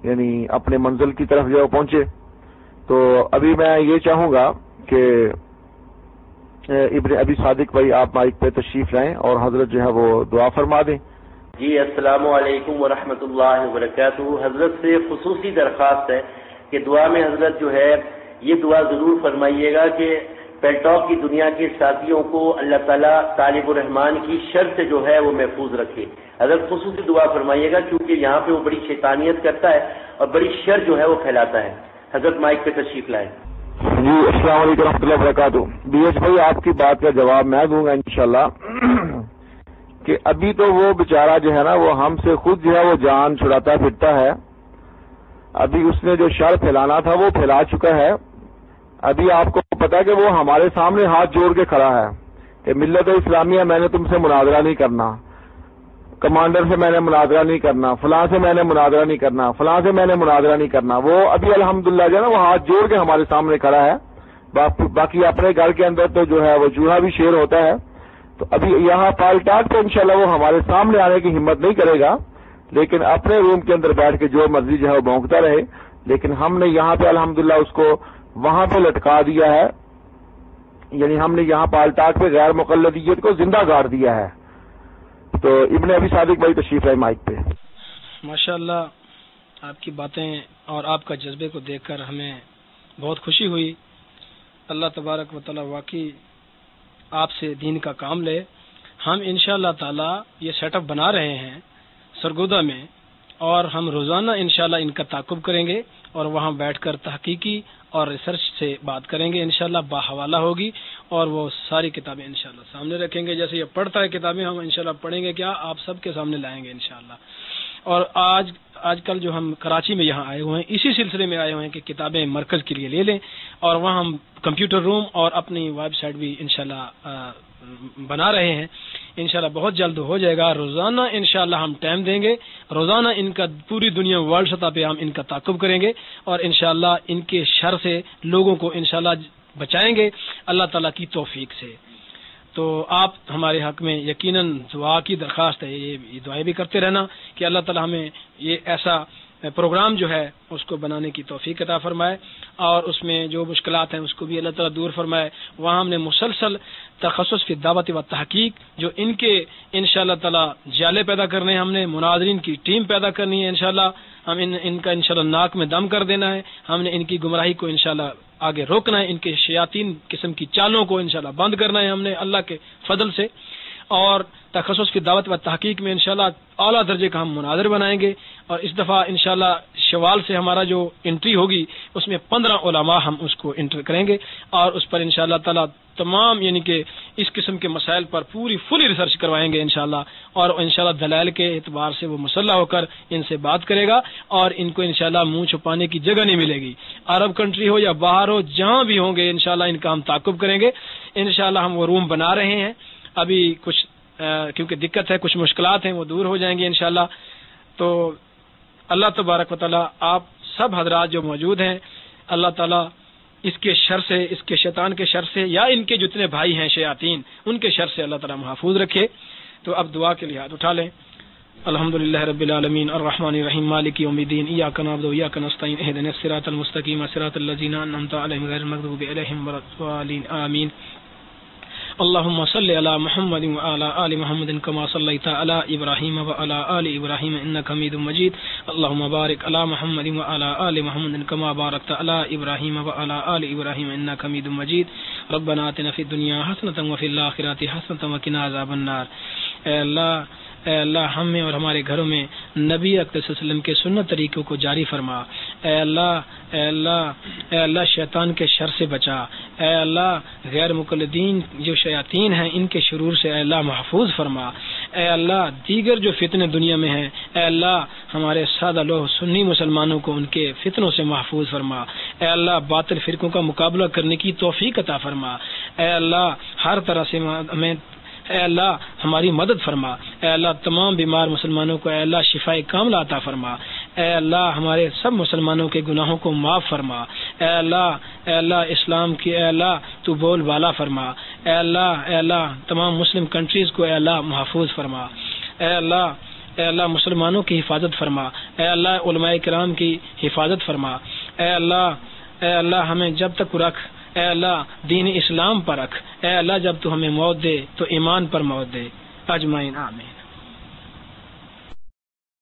یعنی اپنے منزل کی طرف جو ہے پہنچے۔ تو ابھی میں یہ چاہوں گا کہ ابن ابی صادق بھائی آپ مائک پہ تشریف لائیں اور حضرت جو ہے وہ دعا فرما دیں۔ جی السلام علیکم ورحمۃ اللہ وبرکاتہ۔ حضرت سے خصوصی درخواست ہے کہ دعا میں حضرت جو ہے یہ دعا ضرور فرمائیے گا کہ پیلٹاک کی دنیا کے ساتھیوں کو اللہ تعالیٰ طالب الرحمان کی شر سے جو ہے وہ محفوظ رکھے۔ حضرت خصوصی دعا فرمائیے گا کیونکہ یہاں پہ وہ بڑی شیطانیت کرتا ہے اور بڑی شر جو ہے وہ پھیلاتا ہے۔ حضرت مائک پہ تشریف لائیں۔ جی السلام علیکم ورحمۃ اللہ وبرکاتہ۔ بی ایچ بھائی آپ کی بات کا جواب میں دوں گا انشاءاللہ کہ ابھی تو وہ بیچارہ جو ہے نا وہ ہم سے خود جو ہے وہ جان چھڑاتا پھرتا ہے۔ ابھی اس نے جو شر پھیلانا تھا وہ پھیلا چکا ہے۔ ابھی آپ کو پتا کہ وہ ہمارے سامنے ہاتھ جوڑ کے کھڑا ہے کہ ملت اسلامیہ میں نے تم سے مناظرہ نہیں کرنا، کمانڈر سے میں نے مناظرہ نہیں کرنا، فلاں سے میں نے مناظرہ نہیں کرنا، فلاں سے میں نے مناظرہ نہیں کرنا۔ وہ ابھی الحمدللہ جو ہے نا وہ ہاتھ جوڑ کے ہمارے سامنے کھڑا ہے۔ باقی اپنے گھر کے اندر تو جو ہے وہ چوہا بھی شیر ہوتا ہے۔ تو ابھی یہاں پالٹاک پہ انشاءاللہ وہ ہمارے سامنے آنے کی ہمت نہیں کرے گا، لیکن اپنے روم کے اندر بیٹھ کے جو مرضی جو ہے وہ بھونکتا رہے۔ لیکن ہم نے یہاں پہ الحمدللہ اس کو وہاں پہ لٹکا دیا ہے، یعنی ہم نے یہاں پالٹاک پہ غیر مقلدیت کو زندہ گاڑ دیا ہے۔ تو ابن ابی صادق بھائی تشریف ہے مائک پہ۔ ماشاءاللہ آپ کی باتیں اور آپ کا جذبے کو دیکھ کر ہمیں بہت خوشی ہوئی۔ اللہ تبارک و تعالی واقعی آپ سے دین کا کام لے۔ ہم انشاءاللہ تعالی یہ سیٹ اپ بنا رہے ہیں سرگودا میں اور ہم روزانہ انشاءاللہ ان کا تعاقب کریں گے اور وہاں بیٹھ کر تحقیقی اور ریسرچ سے بات کریں گے انشاءاللہ، باحوالہ ہوگی اور وہ ساری کتابیں انشاءاللہ سامنے رکھیں گے۔ جیسے یہ پڑھتا ہے کتابیں ہم انشاءاللہ پڑھیں گے، کیا آپ سب کے سامنے لائیں گے انشاءاللہ۔ اور آج کل جو ہم کراچی میں یہاں آئے ہوئے ہیں اسی سلسلے میں آئے ہوئے ہیں کہ کتابیں مرکز کے لیے لے لیں، اور وہاں ہم کمپیوٹر روم اور اپنی ویب سائٹ بھی انشاءاللہ بنا رہے ہیں۔ انشاءاللہ بہت جلد ہو جائے گا۔ روزانہ انشاءاللہ ہم ٹائم دیں گے، روزانہ ان کا پوری دنیا ورلڈ سطح پہ ہم ان کا تعاقب کریں گے اور انشاءاللہ ان کے شر سے لوگوں کو انشاءاللہ بچائیں گے اللہ تعالیٰ کی توفیق سے۔ تو آپ ہمارے حق میں یقیناً دعا کی درخواست ہے، یہ دعائیں بھی کرتے رہنا کہ اللہ تعالیٰ ہمیں یہ ایسا پروگرام جو ہے اس کو بنانے کی توفیق عطا فرمائے اور اس میں جو مشکلات ہیں اس کو بھی اللہ تعالیٰ دور فرمائے۔ وہاں ہم نے مسلسل تخصص فی دعوت و تحقیق جو ان کے انشاءاللہ تعالیٰ جالے پیدا کرنے ہیں، ہم نے مناظرین کی ٹیم پیدا کرنی ہے انشاءاللہ، ہم ان کا انشاءاللہ ناک میں دم کر دینا ہے، ہم نے ان کی گمراہی کو انشاءاللہ آگے روکنا ہے، ان کے شیاطین قسم کی چالوں کو انشاءاللہ بند کرنا ہے ہم نے اللہ کے فضل سے۔ اور تخصص کی دعوت و تحقیق میں انشاءاللہ اعلیٰ درجے کا ہم مناظر بنائیں گے، اور اس دفعہ انشاءاللہ شوال سے ہمارا جو انٹری ہوگی اس میں 15 علماء ہم اس کو انٹر کریں گے اور اس پر انشاءاللہ تعالی تمام یعنی کہ اس قسم کے مسائل پر پوری فلی ریسرچ کروائیں گے انشاءاللہ، اور انشاءاللہ دلائل کے اعتبار سے وہ مسلح ہو کر ان سے بات کرے گا اور ان کو انشاءاللہ منہ چھپانے کی جگہ نہیں ملے گی۔ عرب کنٹری ہو یا باہر ہو جہاں بھی ہوں گے انشاءاللہ ان کا ہم تعاقب کریں گے۔ انشاءاللہ ہم وہ روم بنا رہے ہیں، ابھی کچھ کیونکہ دقت ہے، کچھ مشکلات ہیں، وہ دور ہو جائیں گے انشاءاللہ۔ تو اللہ تبارک و تعالی آپ سب حضرات جو موجود ہیں اللہ تعالی اس کے شر سے، اس کے شیطان کے شر سے یا ان کے جتنے بھائی ہیں شیاطین ان کے شر سے اللہ تعالی محفوظ رکھے۔ تو اب دعا کے لیے ہاتھ اٹھا لیں۔ الحمدللہ رب العالمین الرحمن الرحیم مالک یوم الدین ایاک نعبد و ایاک نستعین اهدنا الصراط المستقیم صراط الذین انعمت علیہم غیر المغضوب علیہم ولا الضالین آمین۔ اللهم صل على محمد وعلى آل محمد كما صليت على إبراهيم وعلى آل إبراهيم إنك حميد مجيد اللهم بارك على محمد وعلى آل محمد كما باركت على إبراهيم وعلى آل إبراهيم إنك حميد مجيد ربنا آتنا فی الدنیا حسنۃ وفی الآخرۃ حسنۃ وقنا عذاب النار۔ اے اللہ ہمیں اور ہمارے گھروں میں نبی اکرم صلی اللہ علیہ وسلم کے سنت طریقوں کو جاری فرما۔ اے اللہ شیطان کے شر سے بچا۔ اے اللہ غیر مقلدین جو شیاطین ہیں ان کے شرور سے اے اللہ محفوظ فرما۔ اے اللہ دیگر جو فتنے دنیا میں ہیں اے اللہ ہمارے سادہ لوگ سنی مسلمانوں کو ان کے فتنوں سے محفوظ فرما۔ اے اللہ باطل فرقوں کا مقابلہ کرنے کی توفیق عطا فرما۔ اے اللہ ہر طرح سے ہمیں اے اللہ ہماری مدد فرما۔ اے اللہ تمام بیمار مسلمانوں کو اے اللہ شفائے کاملہ عطا فرما۔ اے اللہ ہمارے سب مسلمانوں کے گناہوں کو معاف فرما۔ اے اللہ اسلام کی اے اللہ تو بول بالا فرما۔ اے اللہ تمام مسلم کنٹریز کو اے اللہ محفوظ فرما۔ اے اللہ مسلمانوں کی حفاظت فرما۔ اے اللہ علماء کرام کی حفاظت فرما۔ اے اللہ ہمیں جب تک رکھ اے اللہ دین اسلام پر رکھ۔ اے اللہ جب تو ہمیں موت دے تو ایمان پر موت دے۔ اجمعین آمین۔